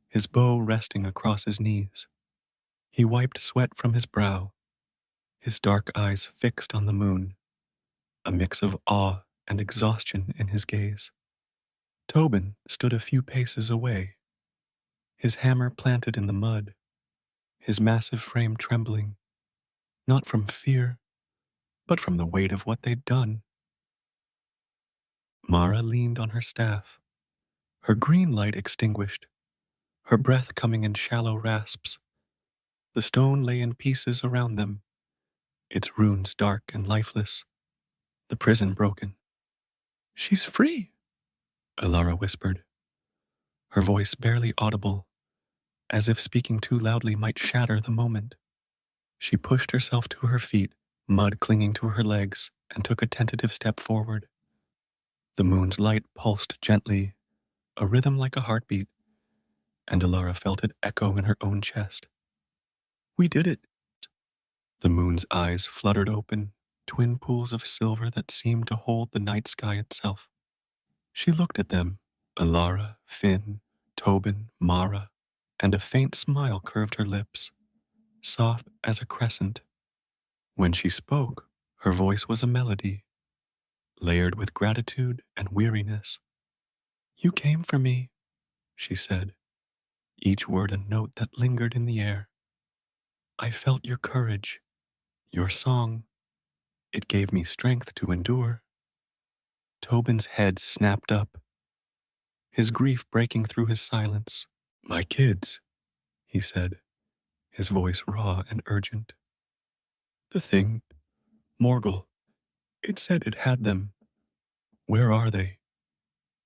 his bow resting across his knees. He wiped sweat from his brow, his dark eyes fixed on the moon, a mix of awe and exhaustion in his gaze. Tobin stood a few paces away, his hammer planted in the mud, his massive frame trembling, not from fear, but from the weight of what they'd done. Mara leaned on her staff, her green light extinguished, her breath coming in shallow rasps. The stone lay in pieces around them, its runes dark and lifeless, the prison broken. She's free, Elara whispered, her voice barely audible, as if speaking too loudly might shatter the moment. She pushed herself to her feet, mud clinging to her legs, and took a tentative step forward. The moon's light pulsed gently, a rhythm like a heartbeat, and Elara felt it echo in her own chest. We did it. The moon's eyes fluttered open, twin pools of silver that seemed to hold the night sky itself. She looked at them, Elara, Finn, Tobin, Mara, and a faint smile curved her lips, soft as a crescent. When she spoke, her voice was a melody, layered with gratitude and weariness. You came for me, she said, each word a note that lingered in the air. I felt your courage, your song. It gave me strength to endure. Tobin's head snapped up, his grief breaking through his silence. My kids, he said, his voice raw and urgent. The thing, Morgul, it said it had them. Where are they?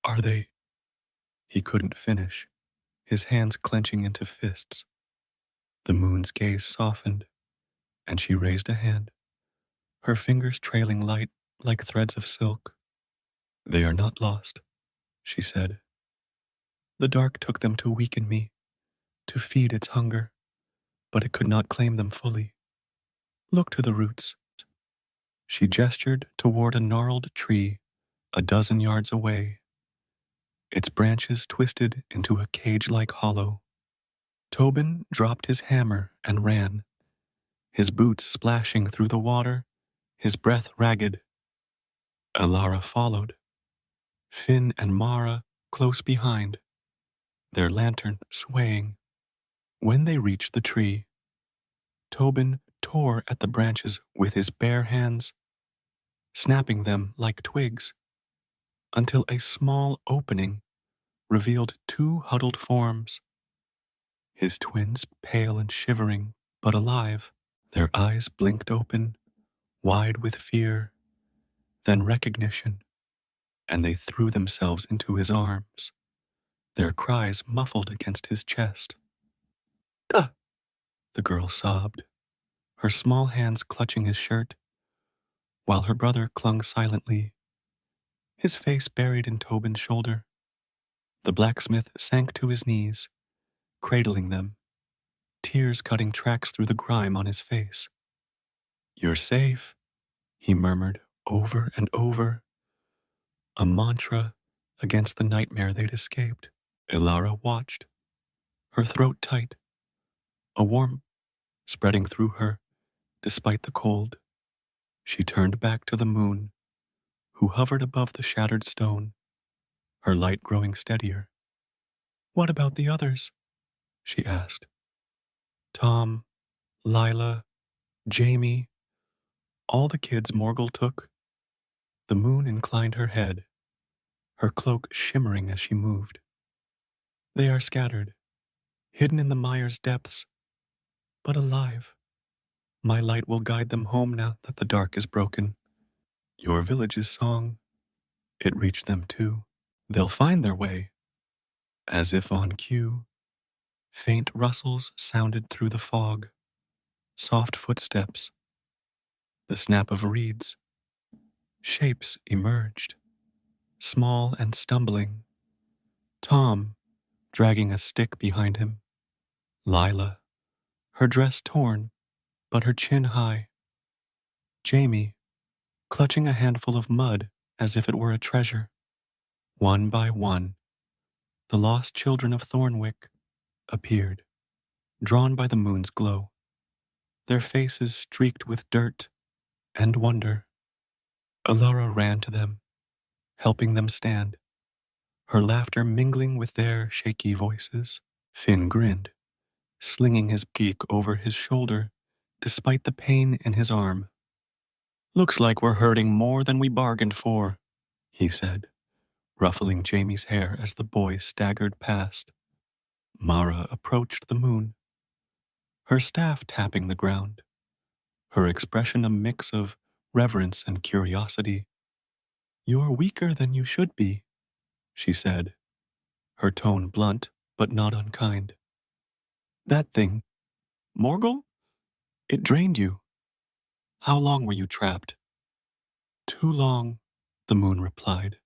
Are they? He couldn't finish, his hands clenching into fists. The moon's gaze softened, and she raised a hand, her fingers trailing light like threads of silk. They are not lost, she said. The dark took them to weaken me, to feed its hunger, but it could not claim them fully. Look to the roots. She gestured toward a gnarled tree a dozen yards away, its branches twisted into a cage-like hollow. Tobin dropped his hammer and ran, his boots splashing through the water, his breath ragged. Elara followed, Finn and Mara close behind, their lantern swaying. When they reached the tree, Tobin tore at the branches with his bare hands, snapping them like twigs, until a small opening revealed two huddled forms, his twins pale and shivering, but alive. Their eyes blinked open, wide with fear, then recognition, and they threw themselves into his arms, their cries muffled against his chest. Duh! The girl sobbed, her small hands clutching his shirt, while her brother clung silently, his face buried in Tobin's shoulder. The blacksmith sank to his knees, cradling them, tears cutting tracks through the grime on his face. You're safe, he murmured over and over, a mantra against the nightmare they'd escaped. Elara watched, her throat tight, a warmth spreading through her despite the cold. She turned back to the moon, who hovered above the shattered stone, her light growing steadier. What about the others? She asked. Tom, Lila, Jamie, all the kids Morgul took. The moon inclined her head, her cloak shimmering as she moved. They are scattered, hidden in the mire's depths, but alive. My light will guide them home now that the dark is broken. Your village's song, it reached them too. They'll find their way. As if on cue, faint rustles sounded through the fog, soft footsteps, the snap of reeds. Shapes emerged, small and stumbling. Tom, dragging a stick behind him. Lila, her dress torn, but her chin high. Jamie, clutching a handful of mud as if it were a treasure. One by one, the lost children of Thornwick appeared, drawn by the moon's glow, their faces streaked with dirt and wonder. Alara ran to them, helping them stand, her laughter mingling with their shaky voices. Finn grinned, slinging his geek over his shoulder despite the pain in his arm. "Looks like we're hurting more than we bargained for," he said, ruffling Jamie's hair as the boy staggered past. Mara approached the moon, her staff tapping the ground, her expression a mix of reverence and curiosity. "You're weaker than you should be," she said, her tone blunt but not unkind. "That thing, Morgul? It drained you. How long were you trapped?" "Too long," the moon replied,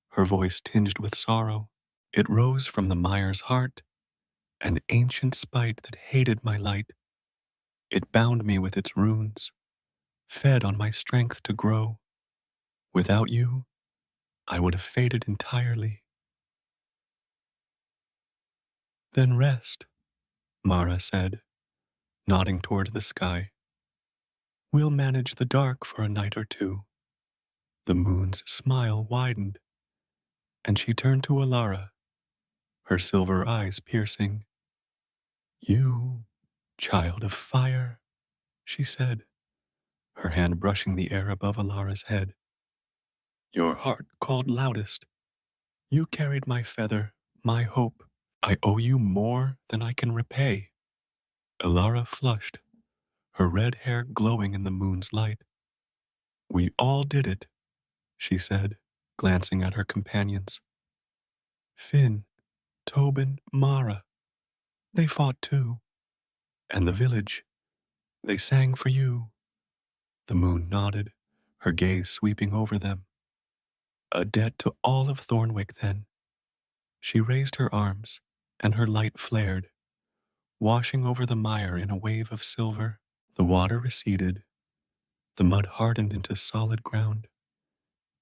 her voice tinged with sorrow. "It rose from the mire's heart, an ancient spite that hated my light. It bound me with its runes, fed on my strength to grow. Without you, I would have faded entirely." "Then rest," Mara said, nodding toward the sky. "We'll manage the dark for a night or two." The moon's smile widened, and she turned to Alara, her silver eyes piercing. "You, child of fire," she said, her hand brushing the air above Alara's head. "Your heart called loudest. You carried my feather, my hope. I owe you more than I can repay." Alara flushed, her red hair glowing in the moon's light. "We all did it," she said, glancing at her companions. "Finn, Tobin, Mara, they fought too. And the village, they sang for you." The moon nodded, her gaze sweeping over them. "A debt to all of Thornwick, then." She raised her arms, and her light flared, washing over the mire in a wave of silver. The water receded, the mud hardened into solid ground,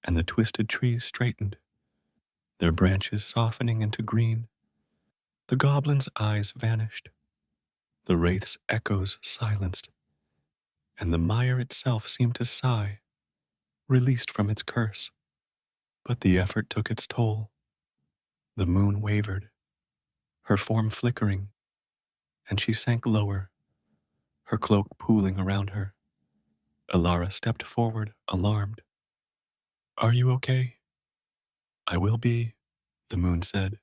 and the twisted trees straightened, their branches softening into green. The goblin's eyes vanished, the wraith's echoes silenced, and the mire itself seemed to sigh, released from its curse. But the effort took its toll. The moon wavered, her form flickering, and she sank lower, her cloak pooling around her. Alara stepped forward, alarmed. "Are you okay?" "I will be," the moon said,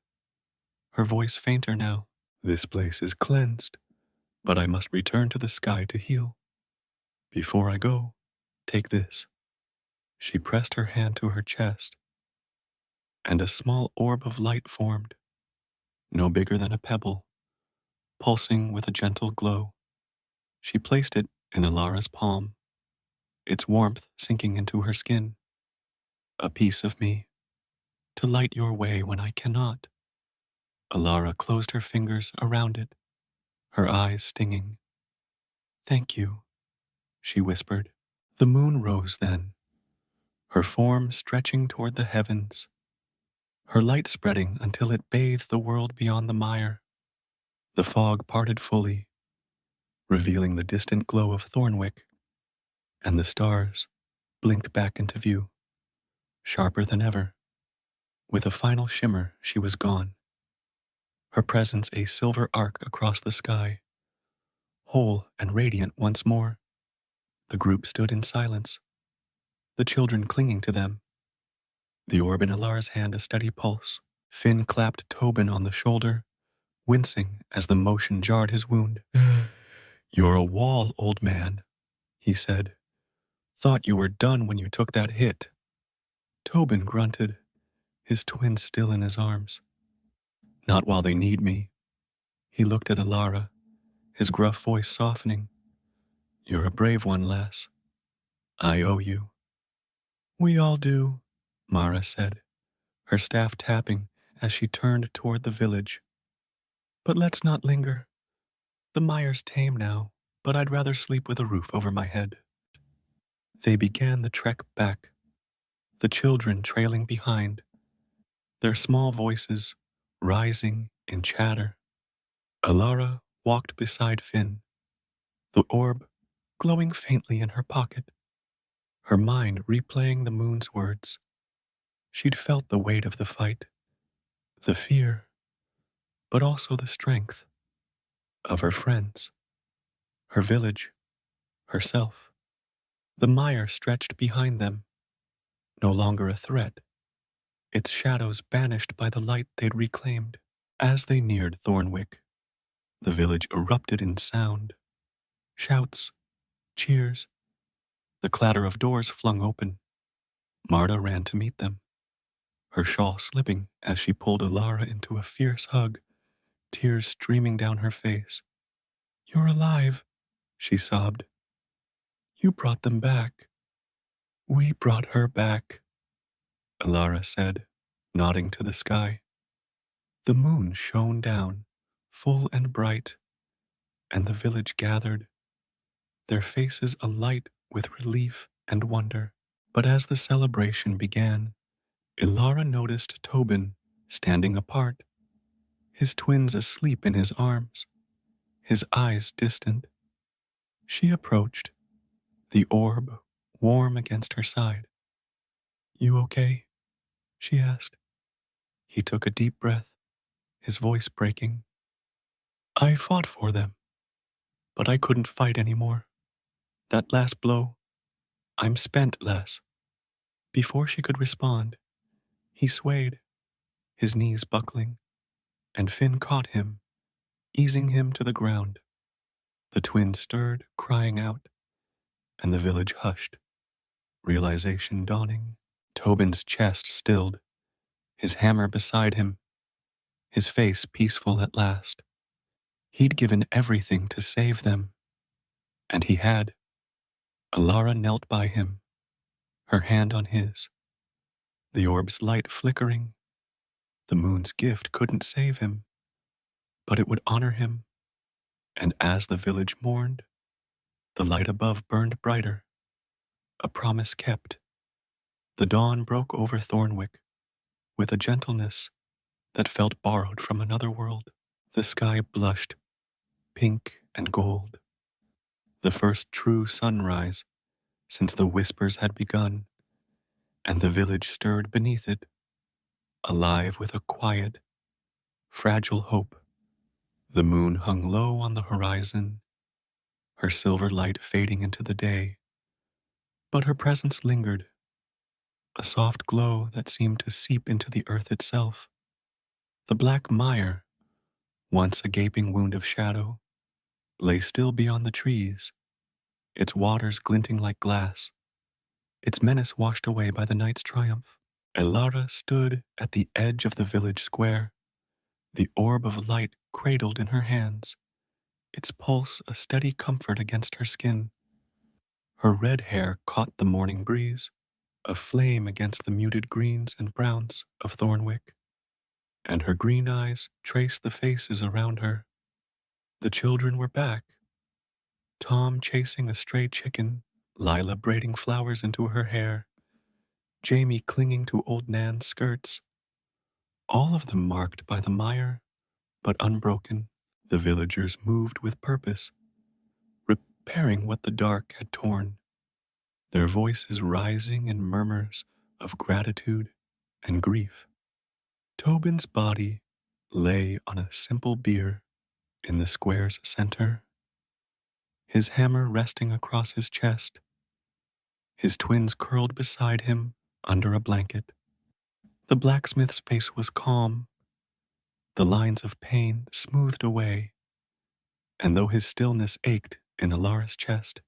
her voice fainter now. "This place is cleansed, but I must return to the sky to heal. Before I go, take this." She pressed her hand to her chest, and a small orb of light formed, no bigger than a pebble, pulsing with a gentle glow. She placed it in Alara's palm, its warmth sinking into her skin. "A piece of me, to light your way when I cannot." Alara closed her fingers around it, her eyes stinging. "Thank you," she whispered. The moon rose then, her form stretching toward the heavens, her light spreading until it bathed the world beyond the mire. The fog parted fully, revealing the distant glow of Thornwick, and the stars blinked back into view, sharper than ever. With a final shimmer, she was gone, her presence a silver arc across the sky, whole and radiant once more. The group stood in silence, the children clinging to them, the orb in Alara's hand a steady pulse. Finn clapped Tobin on the shoulder, wincing as the motion jarred his wound. "You're a wall, old man," he said. "Thought you were done when you took that hit." Tobin grunted, his twin still in his arms. "Not while they need me." He looked at Alara, his gruff voice softening. "You're a brave one, lass. I owe you." "We all do," Mara said, her staff tapping as she turned toward the village. "But let's not linger. The mire's tame now, but I'd rather sleep with a roof over my head." They began the trek back, the children trailing behind, their small voices rising in chatter. Alara walked beside Finn, the orb glowing faintly in her pocket. her mind replaying the moon's words. She'd felt the weight of the fight, the fear, but also the strength of her friends, her village, herself. The mire stretched behind them, no longer a threat, its shadows banished by the light they'd reclaimed. As they neared Thornwick, the village erupted in sound. Shouts, cheers, the clatter of doors flung open. Marta ran to meet them, her shawl slipping as she pulled Alara into a fierce hug, tears streaming down her face. "You're alive," she sobbed. "You brought them back." "We brought her back," Alara said, nodding to the sky. The moon shone down, full and bright, and the village gathered, their faces alight with relief and wonder. But as the celebration began, Ilara noticed Tobin standing apart, his twins asleep in his arms, his eyes distant. She approached, the orb warm against her side. "You okay?" she asked. He took a deep breath, his voice breaking. "I fought for them, but I couldn't fight anymore. That last blow, I'm spent, Les." Before she could respond, he swayed, his knees buckling, and Finn caught him, easing him to the ground. The twins stirred, crying out, and the village hushed, realization dawning. Tobin's chest stilled, his hammer beside him, his face peaceful at last. He'd given everything to save them, and he had. Alara knelt by him, her hand on his, the orb's light flickering. The moon's gift couldn't save him, but it would honor him. And as the village mourned, the light above burned brighter, a promise kept. The dawn broke over Thornwick with a gentleness that felt borrowed from another world. The sky blushed, pink and gold, the first true sunrise since the whispers had begun, and the village stirred beneath it, alive with a quiet, fragile hope. The moon hung low on the horizon, her silver light fading into the day, but her presence lingered, a soft glow that seemed to seep into the earth itself. The black mire, once a gaping wound of shadow, lay still beyond the trees, its waters glinting like glass, its menace washed away by the night's triumph. Elara stood at the edge of the village square, the orb of light cradled in her hands, its pulse a steady comfort against her skin. Her red hair caught the morning breeze, a flame against the muted greens and browns of Thornwick, and her green eyes traced the faces around her. The children were back, Tom chasing a stray chicken, Lila braiding flowers into her hair, Jamie clinging to old Nan's skirts, all of them marked by the mire, but unbroken. The villagers moved with purpose, repairing what the dark had torn, their voices rising in murmurs of gratitude and grief. Tobin's body lay on a simple bier in the square's center, his hammer resting across his chest, his twins curled beside him under a blanket. The blacksmith's face was calm, the lines of pain smoothed away, and though his stillness ached in Alara's chest,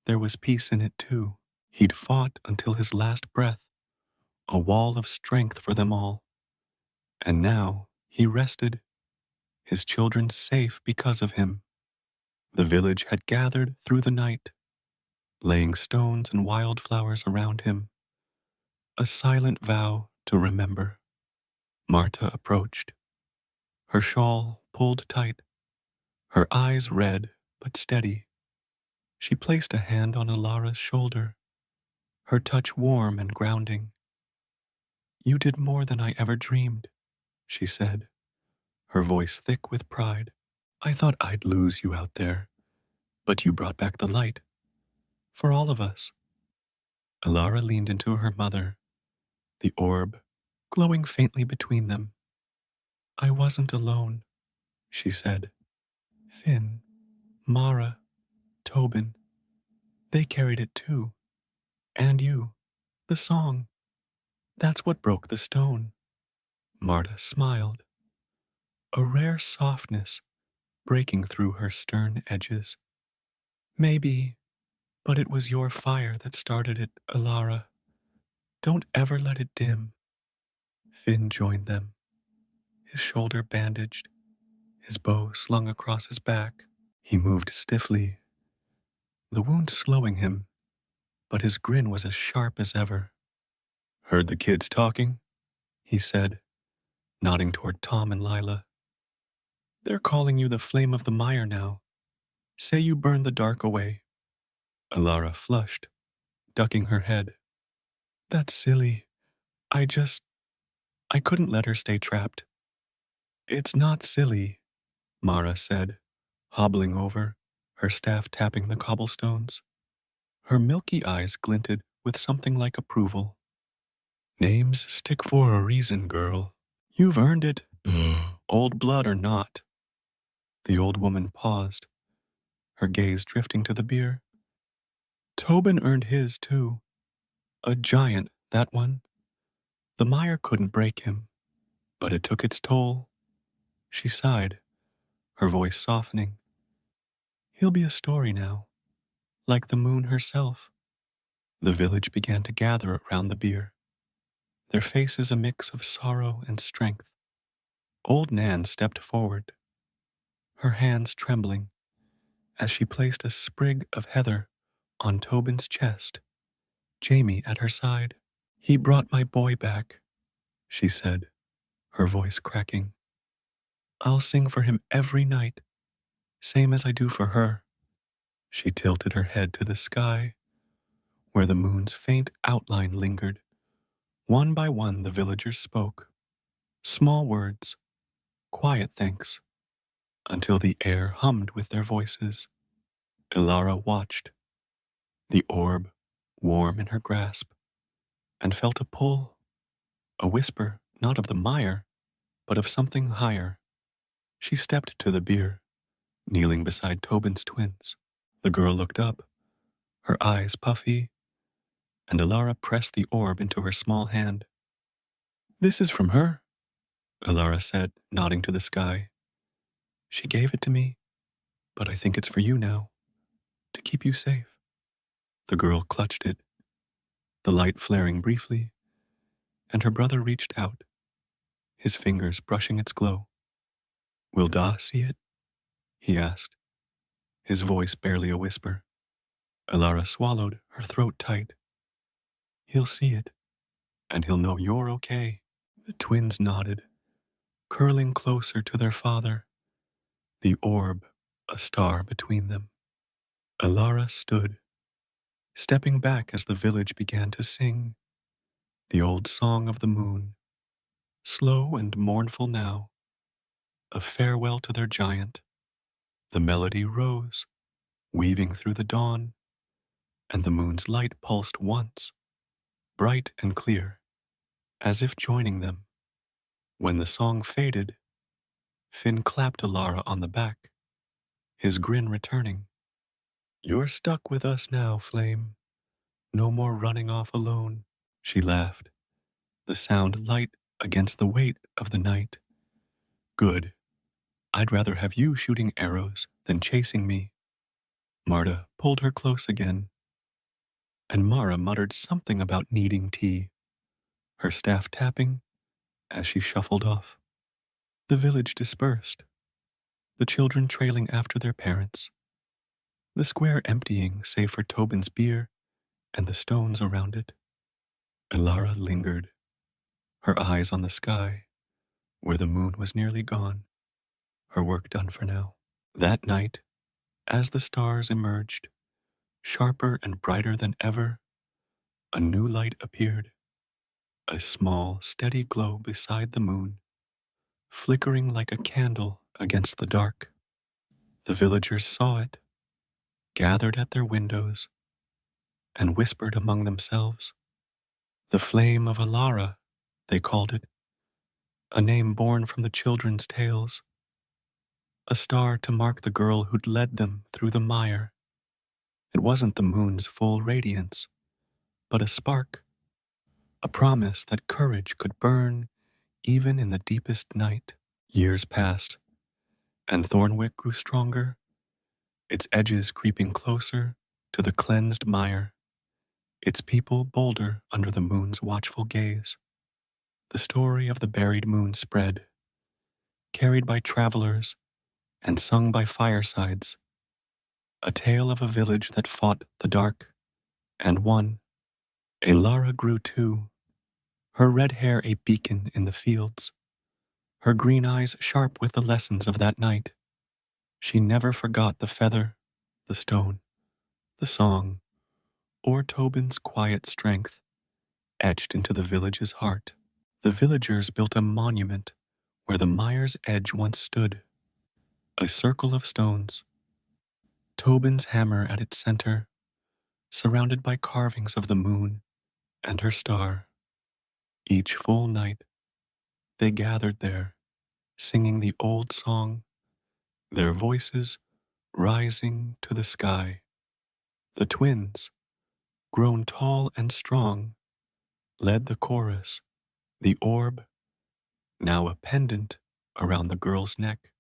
there was peace in it too. He'd fought until his last breath, a wall of strength for them all, and now he rested, his children safe because of him. The village had gathered through the night, laying stones and wildflowers around him, a silent vow to remember. Marta approached, her shawl pulled tight, her eyes red but steady. She placed a hand on Alara's shoulder, her touch warm and grounding. "You did more than I ever dreamed," she said, her voice thick with pride. "I thought I'd lose you out there, but you brought back the light. For all of us." Alara leaned into her mother, the orb glowing faintly between them. I wasn't alone, she said. Finn, Mara, Tobin, they carried it too. And you, the song. That's what broke the stone. Marta smiled, a rare softness breaking through her stern edges. Maybe, but it was your fire that started it, Alara. Don't ever let it dim. Finn joined them, his shoulder bandaged, his bow slung across his back. He moved stiffly, the wound slowing him, but his grin was as sharp as ever. Heard the kids talking? He said, nodding toward Tom and Lila. They're calling you the flame of the mire now. Say you burn the dark away. Alara flushed, ducking her head. That's silly. I couldn't let her stay trapped. It's not silly, Mara said, hobbling over, her staff tapping the cobblestones. Her milky eyes glinted with something like approval. Names stick for a reason, girl. You've earned it, old blood or not. The old woman paused, her gaze drifting to the beer. Tobin earned his, too. A giant, that one. The mire couldn't break him, but it took its toll. She sighed, her voice softening. He'll be a story now, like the moon herself. The village began to gather around the bier, their faces a mix of sorrow and strength. Old Nan stepped forward, her hands trembling, as she placed a sprig of heather on Tobin's chest, Jamie at her side. He brought my boy back, she said, her voice cracking. I'll sing for him every night, same as I do for her. She tilted her head to the sky, where the moon's faint outline lingered. One by one the villagers spoke, small words, quiet thanks, until the air hummed with their voices. Ilara watched, the orb warm in her grasp, and felt a pull, a whisper not of the mire, but of something higher. She stepped to the bier, kneeling beside Tobin's twins. The girl looked up, her eyes puffy, and Ilara pressed the orb into her small hand. This is from her, Ilara said, nodding to the sky. She gave it to me, but I think it's for you now, to keep you safe. The girl clutched it, the light flaring briefly, and her brother reached out, his fingers brushing its glow. Will Da see it? He asked, his voice barely a whisper. Ilara swallowed, her throat tight. He'll see it, and he'll know you're okay. The twins nodded, curling closer to their father, the orb a star between them. Ilara stood, stepping back as the village began to sing, the old song of the moon, slow and mournful now, a farewell to their giant. The melody rose, weaving through the dawn, and the moon's light pulsed once, bright and clear, as if joining them. When the song faded, Finn clapped Ilara on the back, his grin returning. You're stuck with us now, Flame. No more running off alone. She laughed, the sound light against the weight of the night. Good. I'd rather have you shooting arrows than chasing me. Marta pulled her close again, and Mara muttered something about needing tea, her staff tapping as she shuffled off. The village dispersed, the children trailing after their parents, the square emptying save for Tobin's beer and the stones around it. Ilara lingered, her eyes on the sky, where the moon was nearly gone, her work done for now. That night, as the stars emerged, sharper and brighter than ever, a new light appeared, a small, steady glow beside the moon, flickering like a candle against the dark. The villagers saw it, gathered at their windows, and whispered among themselves. The flame of Alara, they called it, a name born from the children's tales, a star to mark the girl who'd led them through the mire. It wasn't the moon's full radiance, but a spark, a promise that courage could burn even in the deepest night. Years passed, and Thornwick grew stronger, its edges creeping closer to the cleansed mire, its people bolder under the moon's watchful gaze. The story of the buried moon spread, carried by travelers and sung by firesides, a tale of a village that fought the dark and won. Alara grew too, her red hair a beacon in the fields, her green eyes sharp with the lessons of that night. She never forgot the feather, the stone, the song, or Tobin's quiet strength etched into the village's heart. The villagers built a monument where the mire's edge once stood, a circle of stones, Tobin's hammer at its center, surrounded by carvings of the moon and her star. Each full night, they gathered there, singing the old song, their voices rising to the sky. The twins, grown tall and strong, led the chorus, the orb, now a pendant around the girl's neck,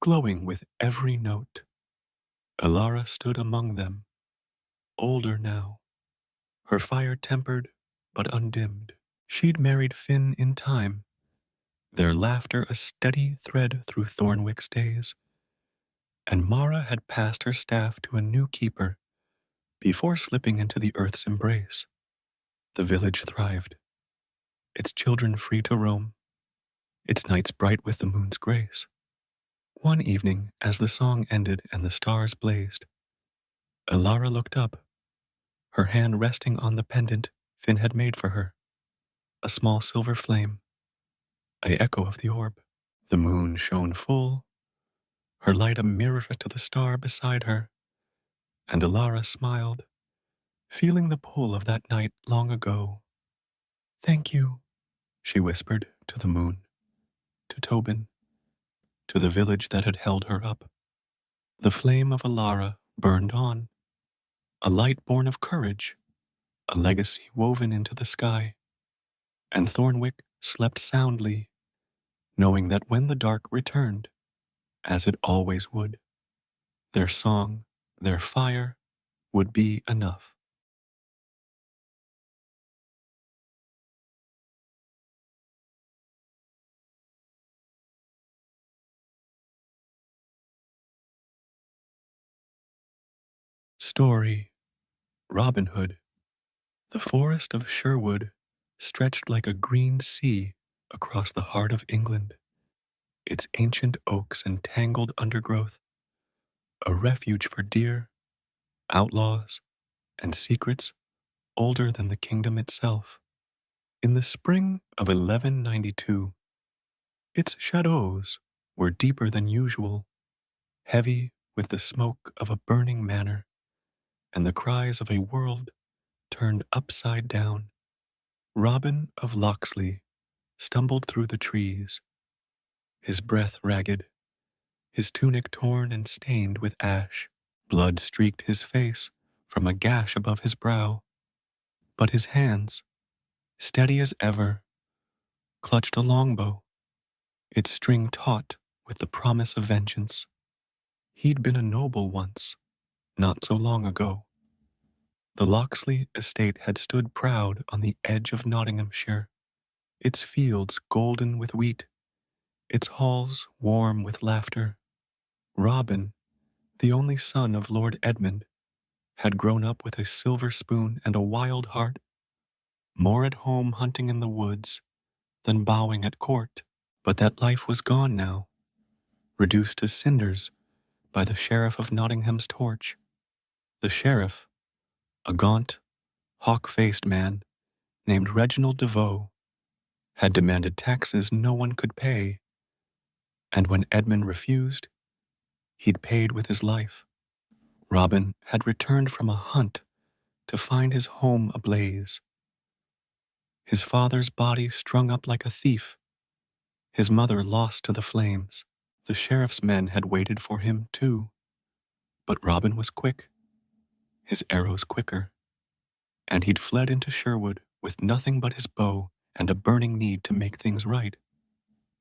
glowing with every note. Alara stood among them, older now, her fire tempered but undimmed. She'd married Finn in time, their laughter a steady thread through Thornwick's days, and Mara had passed her staff to a new keeper before slipping into the earth's embrace. The village thrived, its children free to roam, its nights bright with the moon's grace. One evening, as the song ended and the stars blazed, Alara looked up, her hand resting on the pendant Finn had made for her, a small silver flame, a echo of the orb. The moon shone full, her light a mirror to the star beside her, and Alara smiled, feeling the pull of that night long ago. "Thank you," she whispered to the moon, to Tobin, to the village that had held her up. The flame of Alara burned on, a light born of courage, a legacy woven into the sky, and Thornwick slept soundly, knowing that when the dark returned, as it always would, their song, their fire, would be enough. Story: Robin Hood. The forest of Sherwood stretched like a green sea across the heart of England, its ancient oaks and tangled undergrowth, a refuge for deer, outlaws, and secrets older than the kingdom itself. In the spring of 1192, its shadows were deeper than usual, heavy with the smoke of a burning manor and the cries of a world turned upside down. Robin of Locksley stumbled through the trees, his breath ragged, his tunic torn and stained with ash. Blood streaked his face from a gash above his brow, but his hands, steady as ever, clutched a longbow, its string taut with the promise of vengeance. He'd been a noble once, not so long ago. The Locksley estate had stood proud on the edge of Nottinghamshire, its fields golden with wheat, its halls warm with laughter. Robin, the only son of Lord Edmund, had grown up with a silver spoon and a wild heart, more at home hunting in the woods than bowing at court. But that life was gone now, reduced to cinders by the sheriff of Nottingham's torch. The sheriff, a gaunt, hawk-faced man named Reginald DeVoe, had demanded taxes no one could pay, and when Edmund refused, he'd paid with his life. Robin had returned from a hunt to find his home ablaze. His father's body strung up like a thief, his mother lost to the flames. The sheriff's men had waited for him too, but Robin was quick, his arrows quicker, and he'd fled into Sherwood with nothing but his bow and a burning need to make things right.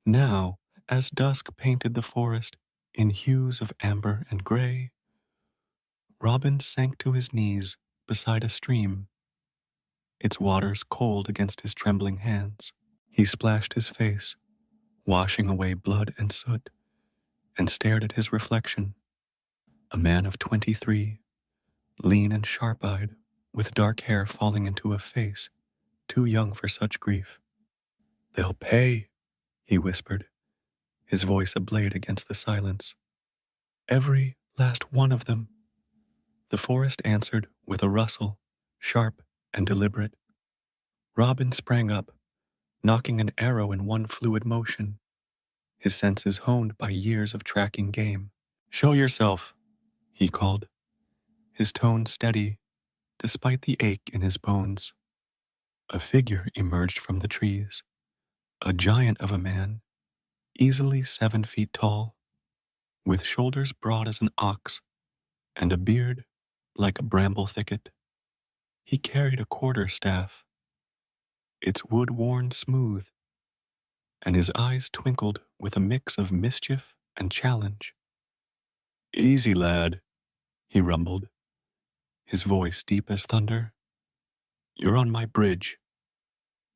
Now, as dusk painted the forest in hues of amber and gray, Robin sank to his knees beside a stream, its waters cold against his trembling hands. He splashed his face, washing away blood and soot, and stared at his reflection. A man of 23, lean and sharp-eyed, with dark hair falling into a face too young for such grief. "They'll pay," he whispered, his voice ablaze against the silence. "Every last one of them." The forest answered with a rustle, sharp and deliberate. Robin sprang up, knocking an arrow in one fluid motion, his senses honed by years of tracking game. "Show yourself," he called, his tone steady despite the ache in his bones. A figure emerged from the trees, a giant of a man, easily 7 feet tall, with shoulders broad as an ox and a beard like a bramble thicket. He carried a quarterstaff, its wood worn smooth, and his eyes twinkled with a mix of mischief and challenge. "Easy, lad," he rumbled, his voice deep as thunder. "You're on my bridge."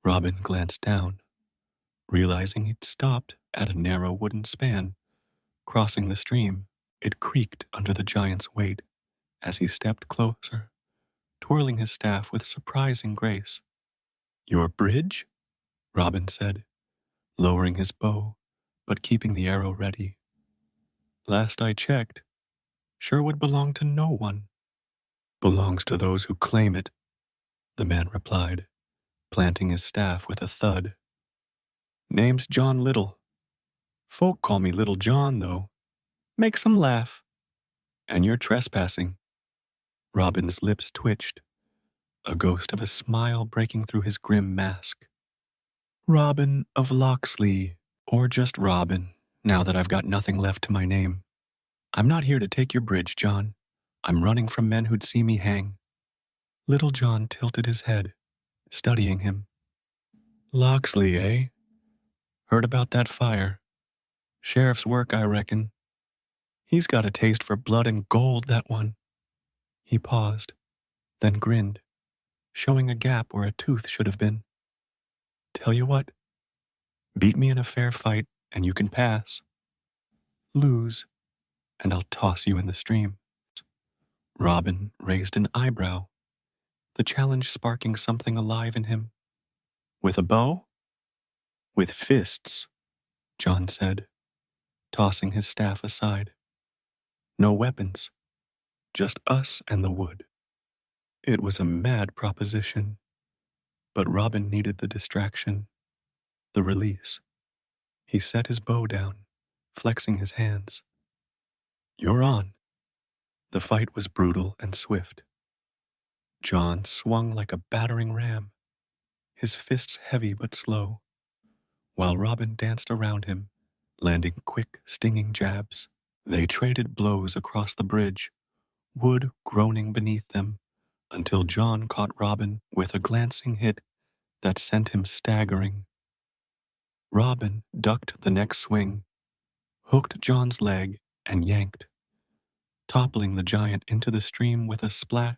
Robin glanced down, realizing he'd stopped at a narrow wooden span, crossing the stream. It creaked under the giant's weight as he stepped closer, twirling his staff with surprising grace. "Your bridge?" Robin said, lowering his bow, but keeping the arrow ready. "Last I checked, Sherwood belonged to no one." "Belongs to those who claim it," the man replied, planting his staff with a thud. "Name's John Little. Folk call me Little John, though. Makes 'em laugh. And you're trespassing." Robin's lips twitched, a ghost of a smile breaking through his grim mask. "Robin of Locksley, or just Robin, now that I've got nothing left to my name. I'm not here to take your bridge, John. I'm running from men who'd see me hang." Little John tilted his head, studying him. "Locksley, eh? Heard about that fire. Sheriff's work, I reckon. He's got a taste for blood and gold, that one." He paused, then grinned, showing a gap where a tooth should have been. "Tell you what, beat me in a fair fight and you can pass. Lose, and I'll toss you in the stream." Robin raised an eyebrow, the challenge sparking something alive in him. "With a bow?" "With fists," John said, tossing his staff aside. "No weapons, just us and the wood." It was a mad proposition, but Robin needed the distraction, the release. He set his bow down, flexing his hands. "You're on." The fight was brutal and swift. John swung like a battering ram, his fists heavy but slow, while Robin danced around him, landing quick, stinging jabs. They traded blows across the bridge, wood groaning beneath them, until John caught Robin with a glancing hit that sent him staggering. Robin ducked the next swing, hooked John's leg, and yanked, toppling the giant into the stream with a splat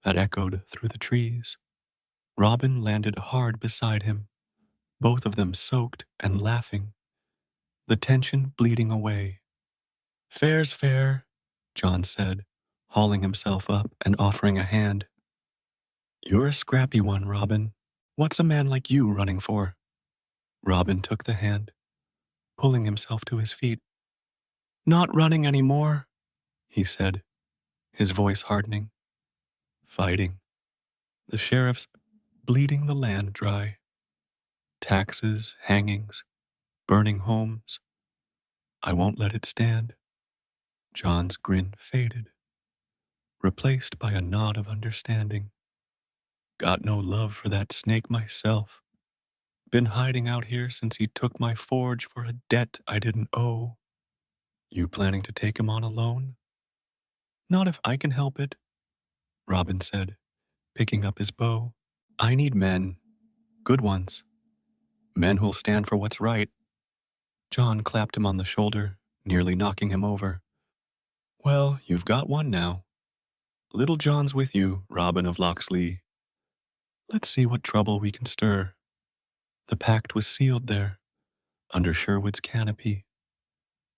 that echoed through the trees. Robin landed hard beside him, both of them soaked and laughing, the tension bleeding away. "Fair's fair," John said, hauling himself up and offering a hand. "You're a scrappy one, Robin. What's a man like you running for?" Robin took the hand, pulling himself to his feet. "Not running anymore," he said, his voice hardening. "Fighting. The sheriff's bleeding the land dry. Taxes, hangings, burning homes. I won't let it stand." John's grin faded. replaced by a nod of understanding. Got no love for that snake myself. Been hiding out here since he took my forge for a debt I didn't owe. You planning to take him on alone? Not if I can help it, Robin said, picking up his bow. I need men, good ones, men who'll stand for what's right. John clapped him on the shoulder, nearly knocking him over. Well, you've got one now. Little John's with you, Robin of Locksley. Let's see what trouble we can stir. The pact was sealed there, under Sherwood's canopy.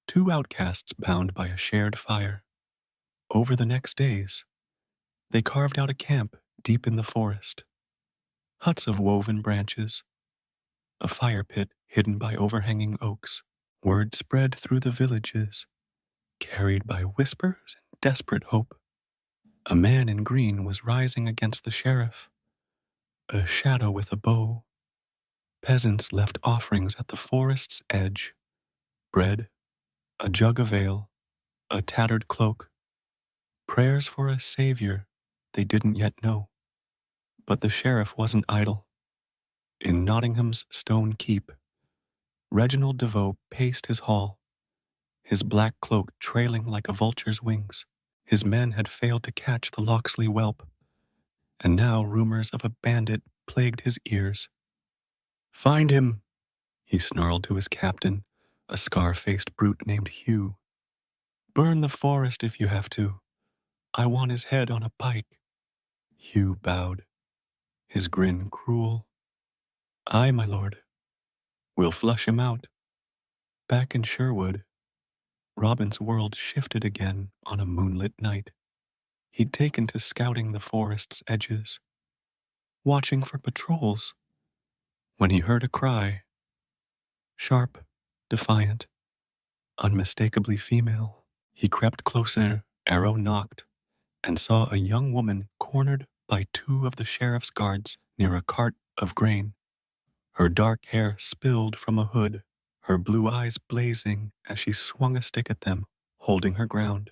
Two outcasts bound by a shared fire. Over the next days, they carved out a camp deep in the forest. Huts of woven branches, a fire pit hidden by overhanging oaks. Word spread through the villages, carried by whispers and desperate hope. A man in green was rising against the sheriff, a shadow with a bow. Peasants left offerings at the forest's edge, bread, a jug of ale, a tattered cloak, prayers for a savior they didn't yet know. But the sheriff wasn't idle. In Nottingham's stone keep, Reginald DeVoe paced his hall, his black cloak trailing like a vulture's wings. His men had failed to catch the Locksley whelp, and now rumors of a bandit plagued his ears. Find him, he snarled to his captain, a scar-faced brute named Hugh. Burn the forest if you have to. I want his head on a pike. Hugh bowed, his grin cruel. Aye, my lord. We'll flush him out. Back in Sherwood, Robin's world shifted again on a moonlit night. He'd taken to scouting the forest's edges, watching for patrols, when he heard a cry. Sharp, defiant, unmistakably female. He crept closer, arrow nocked, and saw a young woman cornered by two of the sheriff's guards near a cart of grain. Her dark hair spilled from a hood, her blue eyes blazing as she swung a stick at them, holding her ground.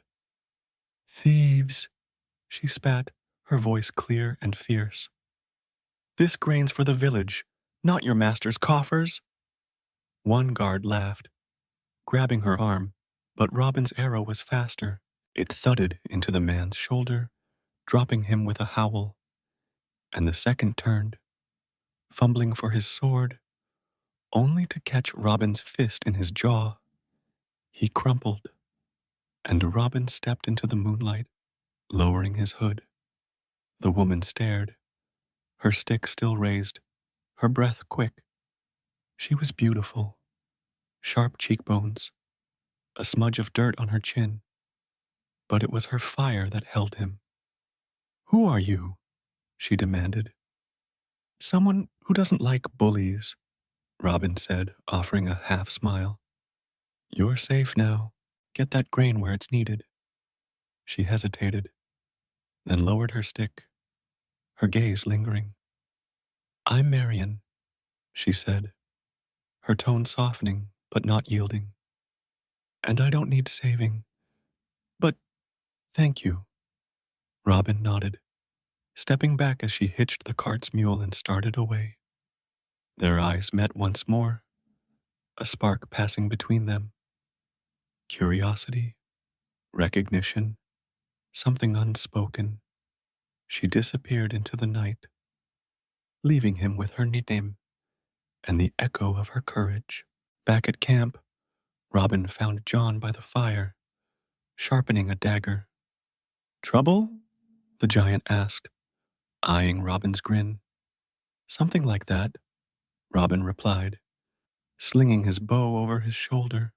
Thieves, she spat, her voice clear and fierce. This grain's for the village, not your master's coffers. One guard laughed, grabbing her arm, but Robin's arrow was faster. It thudded into the man's shoulder, dropping him with a howl, and the second turned, fumbling for his sword, only to catch Robin's fist in his jaw. He crumpled, and Robin stepped into the moonlight, lowering his hood. The woman stared, her stick still raised, her breath quick. She was beautiful, sharp cheekbones, a smudge of dirt on her chin, but it was her fire that held him. Who are you? She demanded. Someone who doesn't like bullies, Robin said, offering a half smile. You're safe now. Get that grain where it's needed. She hesitated, then lowered her stick, her gaze lingering. I'm Marion, she said, her tone softening but not yielding. And I don't need saving. But thank you. Robin nodded, stepping back as she hitched the cart's mule and started away. Their eyes met once more, a spark passing between them. Curiosity, recognition, something unspoken. She disappeared into the night, leaving him with her name and the echo of her courage. Back at camp, Robin found John by the fire, sharpening a dagger. Trouble? The giant asked, eyeing Robin's grin. Something like that, Robin replied, slinging his bow over his shoulder.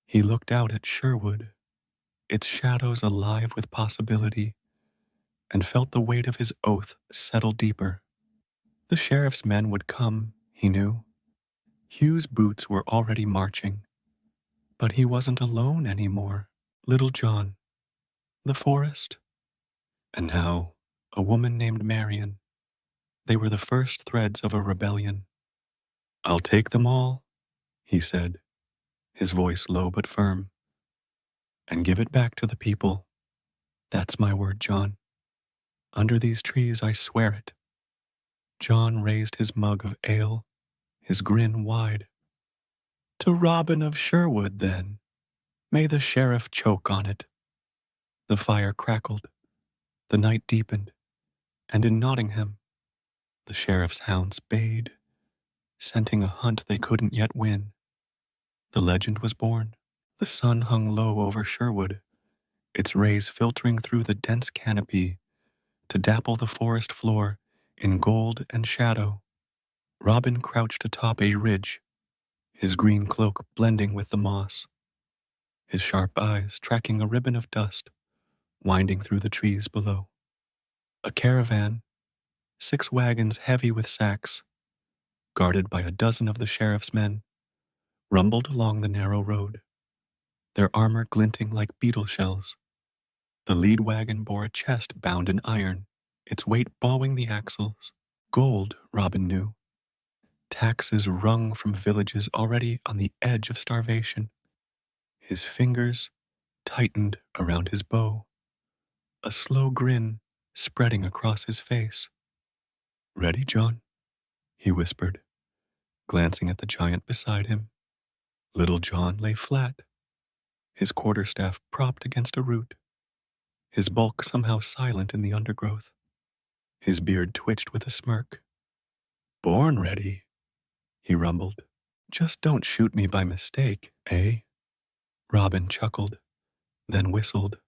He looked out at Sherwood, its shadows alive with possibility, and felt the weight of his oath settle deeper. The sheriff's men would come, he knew. Hugh's boots were already marching, but he wasn't alone anymore. Little John, the forest, and now a woman named Marion. They were the first threads of a rebellion. I'll take them all, he said, his voice low but firm, and give it back to the people. That's my word, John. Under these trees, I swear it. John raised his mug of ale, his grin wide. To Robin of Sherwood, then, may the sheriff choke on it. The fire crackled, the night deepened, and in Nottingham, the sheriff's hounds bayed, scenting a hunt they couldn't yet win. The legend was born. The sun hung low over Sherwood, its rays filtering through the dense canopy to dapple the forest floor in gold and shadow. Robin crouched atop a ridge, his green cloak blending with the moss, his sharp eyes tracking a ribbon of dust winding through the trees below. A caravan, 6 wagons heavy with sacks, guarded by a dozen of the sheriff's men, rumbled along the narrow road, their armor glinting like beetle shells. The lead wagon bore a chest bound in iron, its weight bowing the axles. Gold, Robin knew. Taxes wrung from villages already on the edge of starvation. His fingers tightened around his bow, a slow grin spreading across his face. Ready, John? He whispered, glancing at the giant beside him. Little John lay flat, his quarterstaff propped against a root, his bulk somehow silent in the undergrowth. His beard twitched with a smirk. Born ready, he rumbled. Just don't shoot me by mistake, eh? Robin chuckled, then whistled,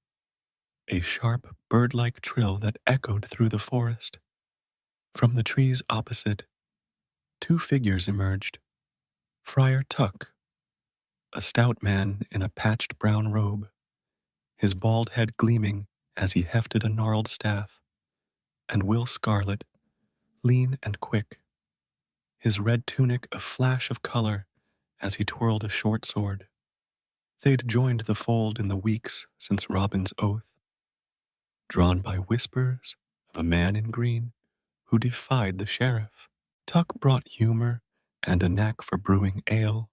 a sharp, bird-like trill that echoed through the forest. From the trees opposite, 2 figures emerged. Friar Tuck, a stout man in a patched brown robe, his bald head gleaming as he hefted a gnarled staff, and Will Scarlet, lean and quick, his red tunic a flash of color as he twirled a short sword. They'd joined the fold in the weeks since Robin's oath, drawn by whispers of a man in green who defied the sheriff. Tuck brought humor and a knack for brewing ale,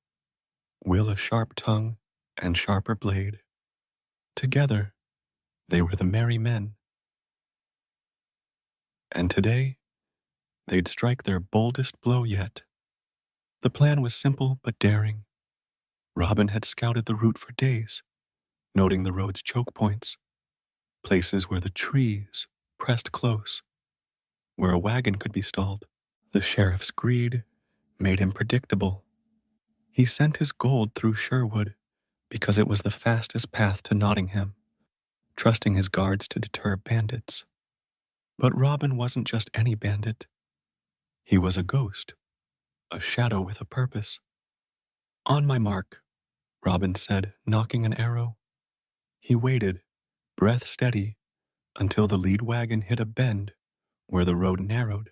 Will a sharp tongue and sharper blade. Together, they were the merry men. And today, they'd strike their boldest blow yet. The plan was simple but daring. Robin had scouted the route for days, noting the road's choke points, places where the trees pressed close, where a wagon could be stalled. The sheriff's greed made him predictable. He sent his gold through Sherwood because it was the fastest path to Nottingham, trusting his guards to deter bandits. But Robin wasn't just any bandit. He was a ghost, a shadow with a purpose. On my mark, Robin said, knocking an arrow. He waited, breath steady, until the lead wagon hit a bend where the road narrowed,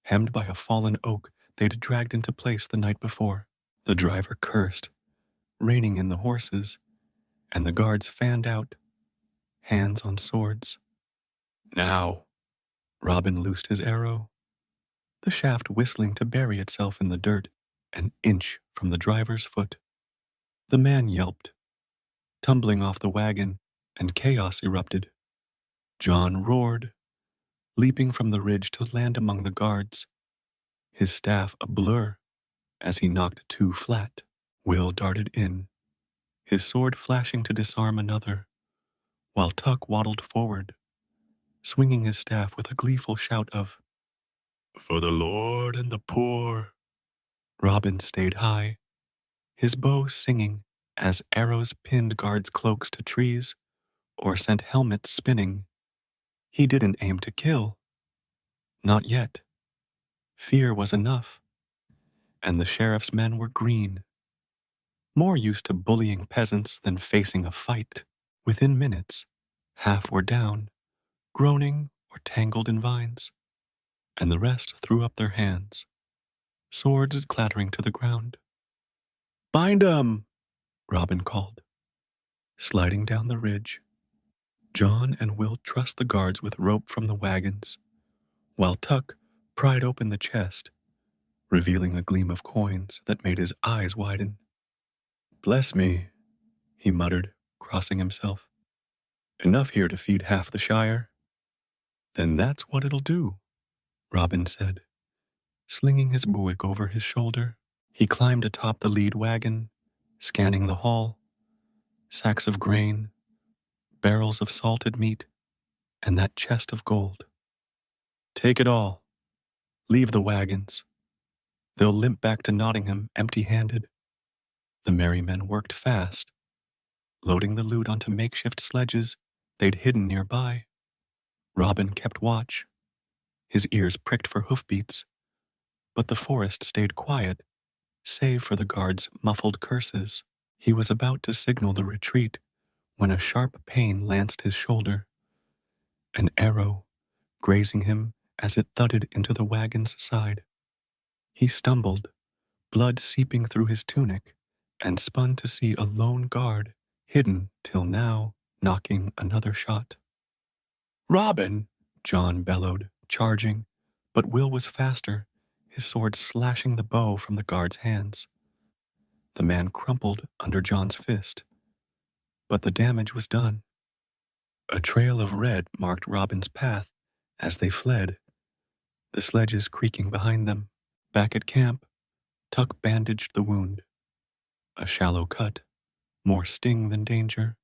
hemmed by a fallen oak they'd dragged into place the night before. The driver cursed, reining in the horses, and the guards fanned out, hands on swords. Now, Robin loosed his arrow, the shaft whistling to bury itself in the dirt an inch from the driver's foot. The man yelped, tumbling off the wagon, and chaos erupted. John roared, leaping from the ridge to land among the guards, his staff a blur as he knocked 2 flat. Will darted in, his sword flashing to disarm another, while Tuck waddled forward, swinging his staff with a gleeful shout of, "For the Lord and the poor." Robin stayed high, his bow singing as arrows pinned guards' cloaks to trees or sent helmets spinning. He didn't aim to kill. Not yet. Fear was enough. And the sheriff's men were green, more used to bullying peasants than facing a fight. Within minutes, half were down, groaning or tangled in vines, and the rest threw up their hands, swords clattering to the ground. "Bind 'em!" Robin called. Sliding down the ridge, John and Will trussed the guards with rope from the wagons, while Tuck pried open the chest, revealing a gleam of coins that made his eyes widen. "Bless me," he muttered, crossing himself. Enough here to feed half the shire. Then that's what it'll do, Robin said, slinging his buick over his shoulder. He climbed atop the lead wagon, scanning the haul, sacks of grain, barrels of salted meat, and that chest of gold. Take it all. Leave the wagons. They'll limp back to Nottingham empty-handed. The merry men worked fast, loading the loot onto makeshift sledges they'd hidden nearby. Robin kept watch, his ears pricked for hoofbeats, but the forest stayed quiet, save for the guards' muffled curses. He was about to signal the retreat when a sharp pain lanced his shoulder, an arrow grazing him as it thudded into the wagon's side. He stumbled, blood seeping through his tunic, and spun to see a lone guard, hidden till now, knocking another shot. Robin! John bellowed, charging, but Will was faster, his sword slashing the bow from the guard's hands. The man crumpled under John's fist, but the damage was done. A trail of red marked Robin's path as they fled, the sledges creaking behind them. Back at camp, Tuck bandaged the wound. A shallow cut, more sting than danger,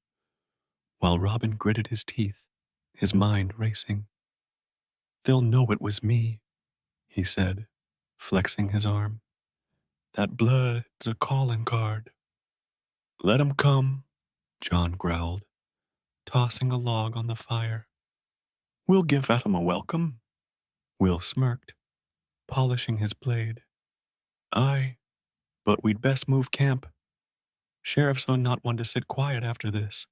while Robin gritted his teeth, his mind racing. They'll know it was me, he said, flexing his arm. That blood's a calling card. Let 'em come, John growled, tossing a log on the fire. We'll give at 'em a welcome. Will smirked, polishing his blade. Aye, but we'd best move camp. Sheriff's not one to sit quiet after this.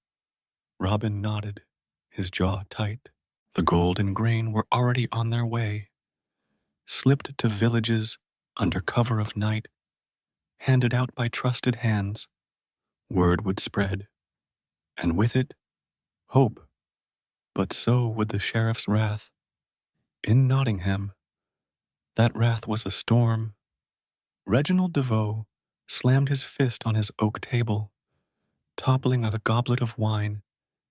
Robin nodded, his jaw tight. The gold and grain were already on their way, slipped to villages under cover of night, handed out by trusted hands. Word would spread, and with it, hope. But so would the sheriff's wrath. In Nottingham, that wrath was a storm. Reginald DeVoe slammed his fist on his oak table, toppling a goblet of wine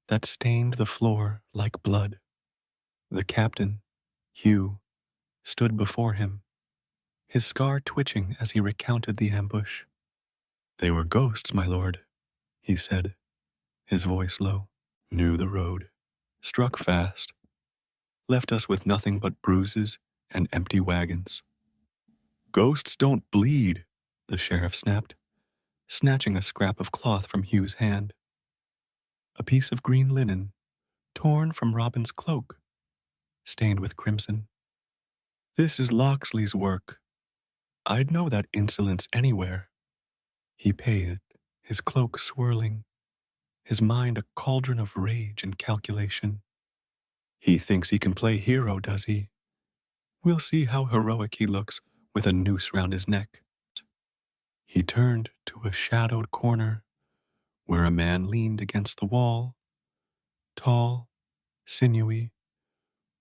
that stained the floor like blood. The captain, Hugh, stood before him, his scar twitching as he recounted the ambush. They were ghosts, my lord, he said, his voice low. Knew the road, struck fast, left us with nothing but bruises and empty wagons. Ghosts don't bleed, the sheriff snapped, snatching a scrap of cloth from Hugh's hand. A piece of green linen, torn from Robin's cloak, stained with crimson. This is Locksley's work. I'd know that insolence anywhere. He paid, his cloak swirling, his mind a cauldron of rage and calculation. He thinks he can play hero, does he? We'll see how heroic he looks with a noose round his neck. He turned to a shadowed corner where a man leaned against the wall, tall, sinewy,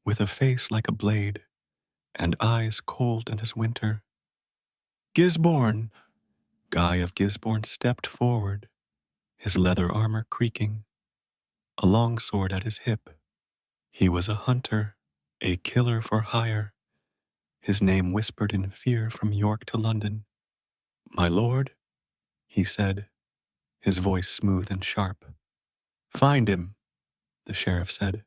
with a face like a blade and eyes cold and as winter. Gisborne! Guy of Gisborne stepped forward, his leather armor creaking, a long sword at his hip. He was a hunter, a killer for hire, his name whispered in fear from York to London. My lord, he said, his voice smooth and sharp. Find him, the sheriff said,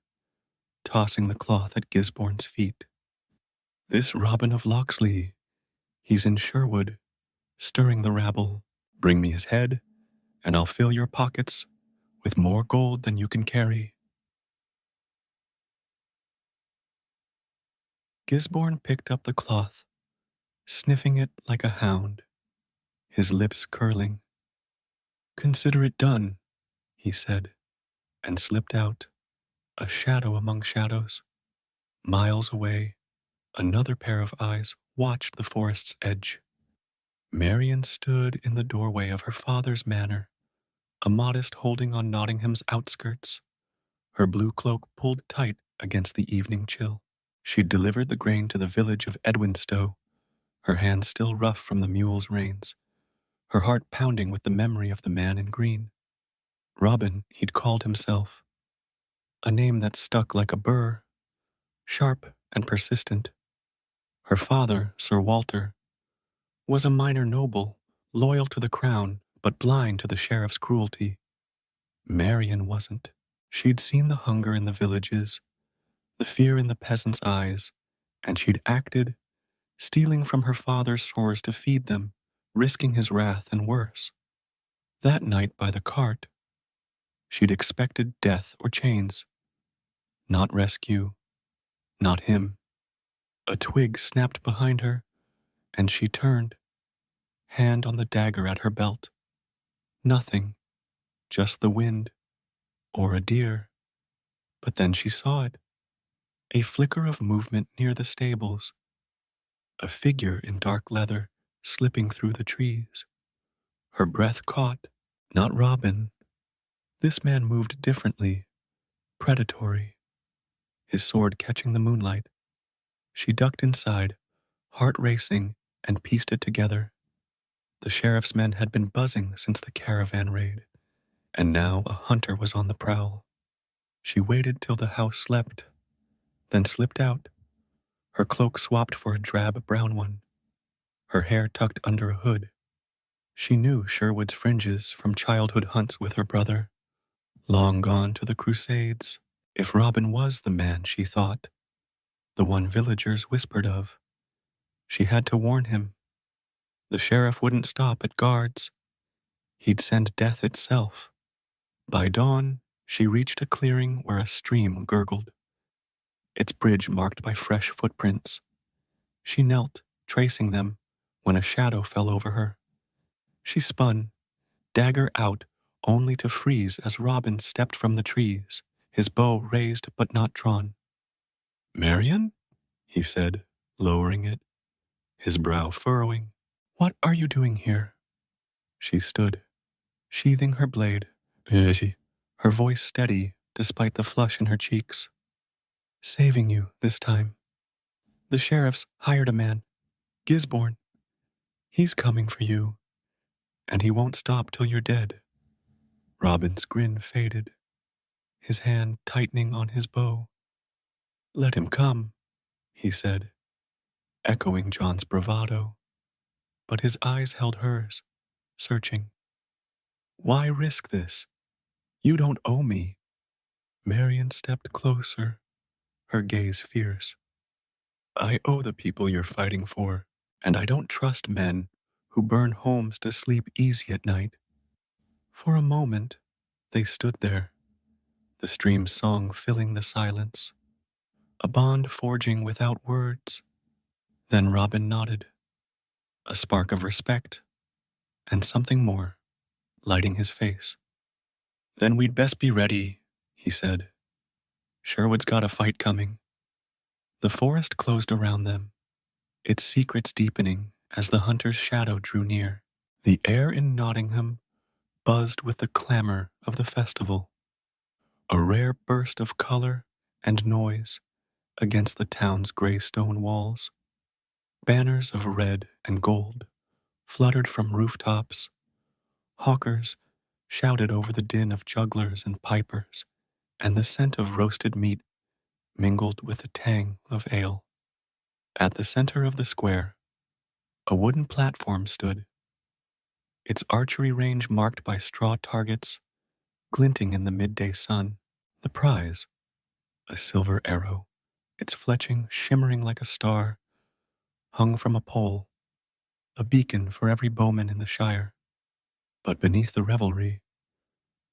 tossing the cloth at Gisborne's feet. This Robin of Locksley, he's in Sherwood, stirring the rabble. Bring me his head, and I'll fill your pockets with more gold than you can carry. Gisborne picked up the cloth, sniffing it like a hound, his lips curling. Consider it done, he said, and slipped out, a shadow among shadows. Miles away, another pair of eyes watched the forest's edge. Marian stood in the doorway of her father's manor, a modest holding on Nottingham's outskirts, her blue cloak pulled tight against the evening chill. She'd delivered the grain to the village of Edwinstowe, her hands still rough from the mule's reins, her heart pounding with the memory of the man in green. Robin, he'd called himself. a name that stuck like a burr, sharp and persistent. Her father, Sir Walter, was a minor noble, loyal to the crown, but blind to the sheriff's cruelty. Marian wasn't. She'd seen the hunger in the villages, the fear in the peasants' eyes, and she'd acted, stealing from her father's stores to feed them, risking his wrath and worse. That night by the cart, she'd expected death or chains, not rescue, not him. A twig snapped behind her, and she turned, hand on the dagger at her belt. Nothing, just the wind, or a deer. But then she saw it, a flicker of movement near the stables, a figure in dark leather slipping through the trees. Her breath caught, not Robin. This man moved differently, predatory, his sword catching the moonlight. She ducked inside, heart racing, and pieced it together. The sheriff's men had been buzzing since the caravan raid, and now a hunter was on the prowl. She waited till the house slept, then slipped out, her cloak swapped for a drab brown one, her hair tucked under a hood. She knew Sherwood's fringes from childhood hunts with her brother, long gone to the Crusades. If Robin was the man she thought, the one villagers whispered of, she had to warn him. The sheriff wouldn't stop at guards. He'd send death itself. By dawn, she reached a clearing where a stream gurgled, its bridge marked by fresh footprints. She knelt, tracing them, when a shadow fell over her. She spun, dagger out, only to freeze as Robin stepped from the trees, his bow raised but not drawn. "Marian?" he said, lowering it, his brow furrowing. "What are you doing here?" She stood, sheathing her blade, her voice steady despite the flush in her cheeks. "Saving you this time. The sheriff's hired a man, Gisborne. He's coming for you, and he won't stop till you're dead." Robin's grin faded, his hand tightening on his bow. "Let him come," he said, echoing John's bravado, but his eyes held hers, searching. "Why risk this? You don't owe me." Marian stepped closer, her gaze fierce. "I owe the people you're fighting for, and I don't trust men who burn homes to sleep easy at night." For a moment, they stood there, the stream's song filling the silence, a bond forging without words. Then Robin nodded, a spark of respect, and something more, lighting his face. "Then we'd best be ready," he said. "Sherwood's got a fight coming." The forest closed around them, its secrets deepening as the hunter's shadow drew near. The air in Nottingham buzzed with the clamor of the festival, a rare burst of color and noise against the town's gray stone walls. Banners of red and gold fluttered from rooftops. Hawkers shouted over the din of jugglers and pipers, and the scent of roasted meat mingled with the tang of ale. At the center of the square, a wooden platform stood, its archery range marked by straw targets glinting in the midday sun. The prize, a silver arrow, its fletching shimmering like a star, hung from a pole, a beacon for every bowman in the shire. But beneath the revelry,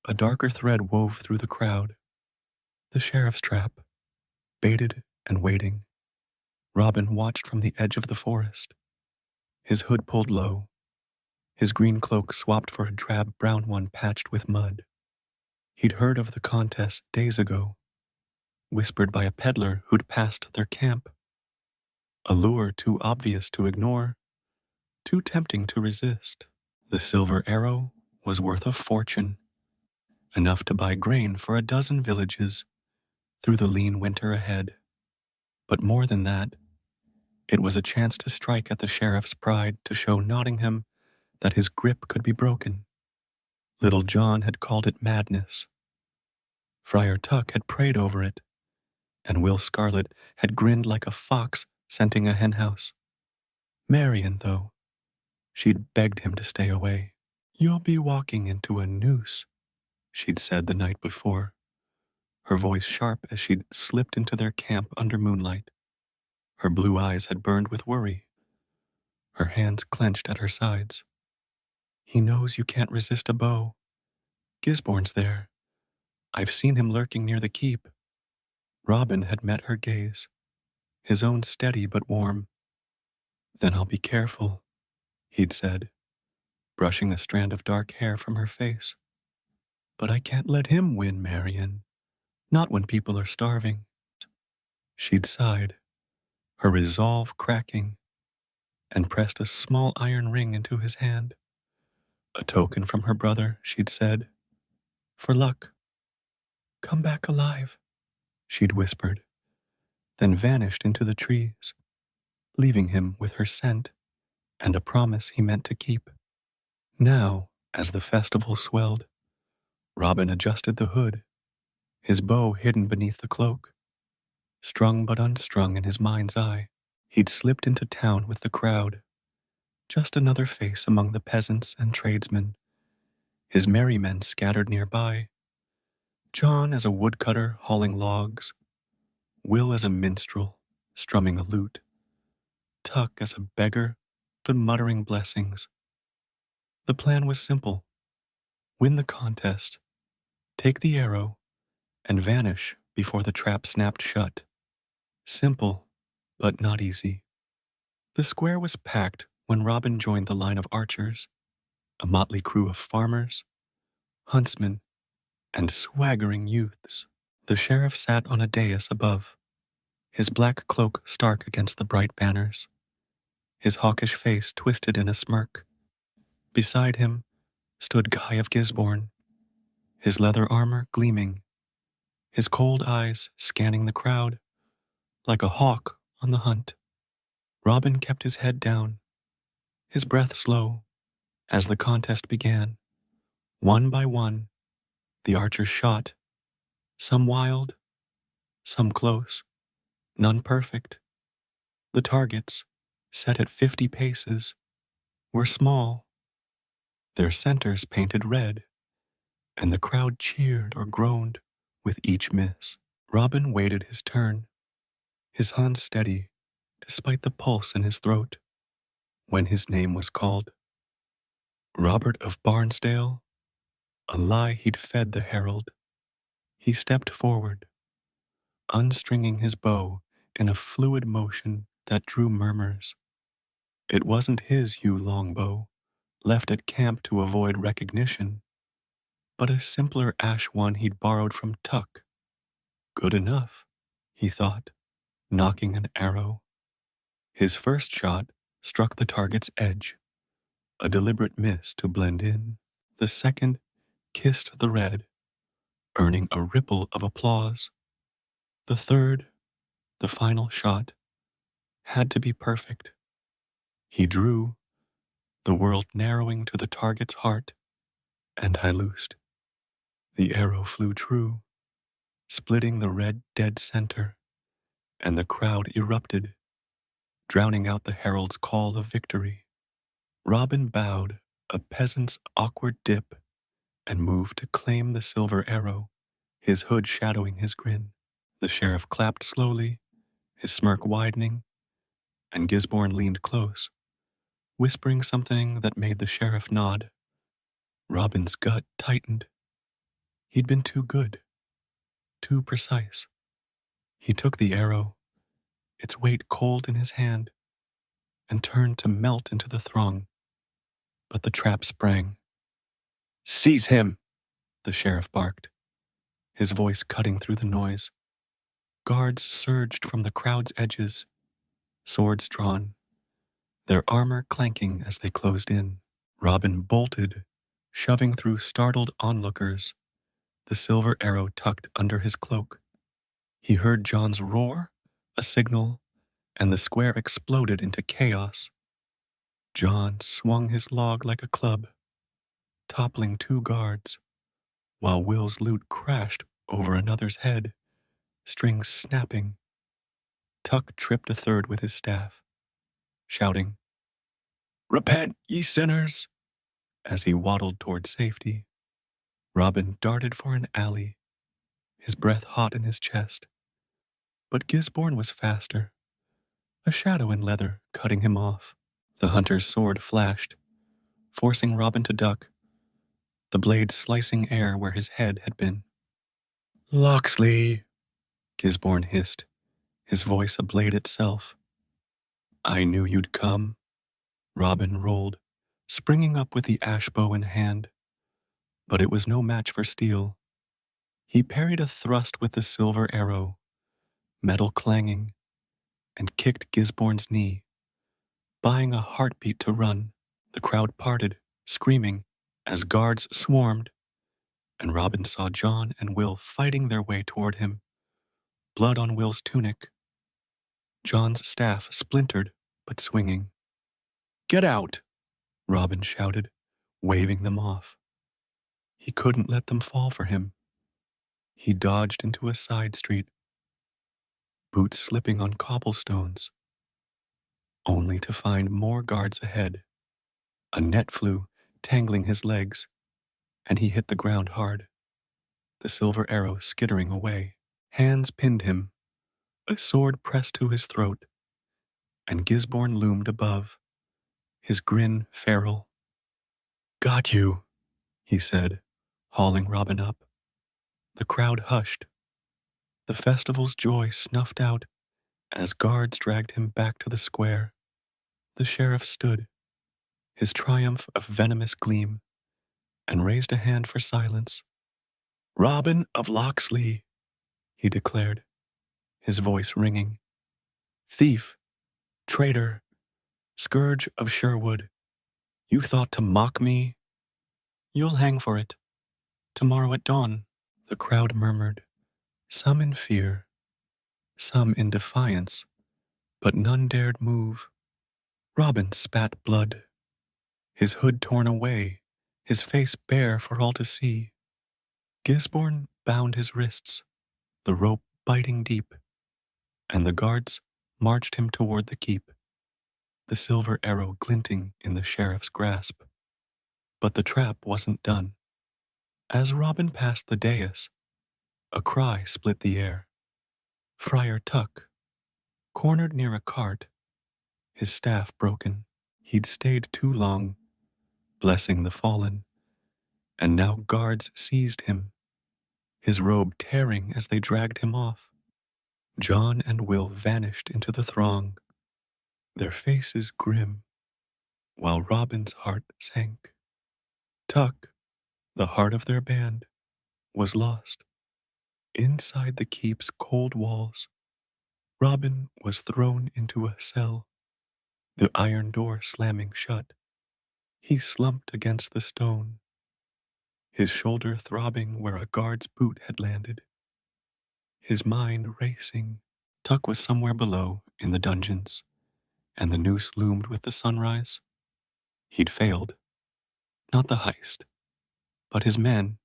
a darker thread wove through the crowd. The sheriff's trap, baited and waiting. Robin watched from the edge of the forest, his hood pulled low, his green cloak swapped for a drab brown one patched with mud. He'd heard of the contest days ago, whispered by a peddler who'd passed their camp. A lure too obvious to ignore, too tempting to resist. The silver arrow was worth a fortune, enough to buy grain for a dozen villages through the lean winter ahead. But more than that, it was a chance to strike at the sheriff's pride, to show Nottingham that his grip could be broken. Little John had called it madness. Friar Tuck had prayed over it, and Will Scarlet had grinned like a fox scenting a henhouse. Marian, though, she'd begged him to stay away. "You'll be walking into a noose," she'd said the night before, her voice sharp as she'd slipped into their camp under moonlight. Her blue eyes had burned with worry, her hands clenched at her sides. "He knows you can't resist a bow. Gisborne's there. I've seen him lurking near the keep." Robin had met her gaze, his own steady but warm. "Then I'll be careful," he'd said, brushing a strand of dark hair from her face. "But I can't let him win, Marian. Not when people are starving." She'd sighed, her resolve cracking, and pressed a small iron ring into his hand. "A token from her brother," she'd said. "For luck." "Come back alive," she'd whispered, then vanished into the trees, leaving him with her scent and a promise he meant to keep. Now, as the festival swelled, Robin adjusted the hood, his bow hidden beneath the cloak. Strung but unstrung in his mind's eye, he'd slipped into town with the crowd, just another face among the peasants and tradesmen, his merry men scattered nearby. John as a woodcutter hauling logs, Will as a minstrel strumming a lute, Tuck as a beggar but muttering blessings. The plan was simple: win the contest, take the arrow, and vanish before the trap snapped shut. Simple, but not easy. The square was packed when Robin joined the line of archers, a motley crew of farmers, huntsmen, and swaggering youths. The sheriff sat on a dais above, his black cloak stark against the bright banners, his hawkish face twisted in a smirk. Beside him stood Guy of Gisborne, his leather armor gleaming, his cold eyes scanning the crowd like a hawk on the hunt. Robin kept his head down, his breath slow, as the contest began. One by one, the archers shot, some wild, some close, none perfect. The targets, set at 50 paces, were small, their centers painted red, and the crowd cheered or groaned with each miss. Robin waited his turn, his hand steady despite the pulse in his throat. When his name was called, Robert of Barnesdale, a lie he'd fed the herald, he stepped forward, unstringing his bow in a fluid motion that drew murmurs. It wasn't his yew longbow, left at camp to avoid recognition, but a simpler ash one he'd borrowed from Tuck. Good enough, he thought, nocking an arrow. His first shot struck the target's edge, a deliberate miss to blend in. The second kissed the red, earning a ripple of applause. The third, the final shot, had to be perfect. He drew, the world narrowing to the target's heart, and I loosed. The arrow flew true, splitting the red dead center, and the crowd erupted, drowning out the herald's call of victory. Robin bowed a peasant's awkward dip and moved to claim the silver arrow, his hood shadowing his grin. The sheriff clapped slowly, his smirk widening, and Gisborne leaned close, whispering something that made the sheriff nod. Robin's gut tightened. He'd been too good, too precise. He took the arrow, its weight cold in his hand, and turned to melt into the throng. But the trap sprang. "Seize him!" the sheriff barked, his voice cutting through the noise. Guards surged from the crowd's edges, swords drawn, their armor clanking as they closed in. Robin bolted, shoving through startled onlookers, the silver arrow tucked under his cloak. He heard John's roar, a signal, and the square exploded into chaos. John swung his log like a club, toppling two guards, while Will's lute crashed over another's head, strings snapping. Tuck tripped a third with his staff, shouting, "Repent, ye sinners!" As he waddled toward safety, Robin darted for an alley, his breath hot in his chest. But Gisborne was faster, a shadow in leather cutting him off. The hunter's sword flashed, forcing Robin to duck, the blade slicing air where his head had been. "Locksley!" Gisborne hissed, his voice a blade itself. "I knew you'd come." Robin rolled, springing up with the ash bow in hand. But it was no match for steel. He parried a thrust with the silver arrow, metal clanging, and kicked Gisborne's knee, buying a heartbeat to run. The crowd parted, screaming, as guards swarmed, and Robin saw John and Will fighting their way toward him, blood on Will's tunic. John's staff splintered, but swinging. "Get out!" Robin shouted, waving them off. He couldn't let them fall for him. He dodged into a side street, boots slipping on cobblestones, only to find more guards ahead. A net flew, tangling his legs, and he hit the ground hard, the silver arrow skittering away. Hands pinned him, a sword pressed to his throat, and Gisborne loomed above, his grin feral. "Got you," he said, hauling Robin up. The crowd hushed. The festival's joy snuffed out as guards dragged him back to the square. The sheriff stood, his triumph a venomous gleam, and raised a hand for silence. "Robin of Locksley," he declared, his voice ringing. "Thief, traitor, scourge of Sherwood, you thought to mock me? You'll hang for it, tomorrow at dawn." The crowd murmured, some in fear, some in defiance, but none dared move. Robin spat blood, his hood torn away, his face bare for all to see. Gisborne bound his wrists, the rope biting deep, and the guards marched him toward the keep, the silver arrow glinting in the sheriff's grasp. But the trap wasn't done. As Robin passed the dais, a cry split the air. Friar Tuck, cornered near a cart, his staff broken. He'd stayed too long, blessing the fallen, and now guards seized him, his robe tearing as they dragged him off. John and Will vanished into the throng, their faces grim, while Robin's heart sank. Tuck, the heart of their band, was lost. Inside the keep's cold walls, Robin was thrown into a cell, the iron door slamming shut. He slumped against the stone, his shoulder throbbing where a guard's boot had landed, his mind racing. Tuck was somewhere below in the dungeons, and the noose loomed with the sunrise. He'd failed. Not the heist, but his men,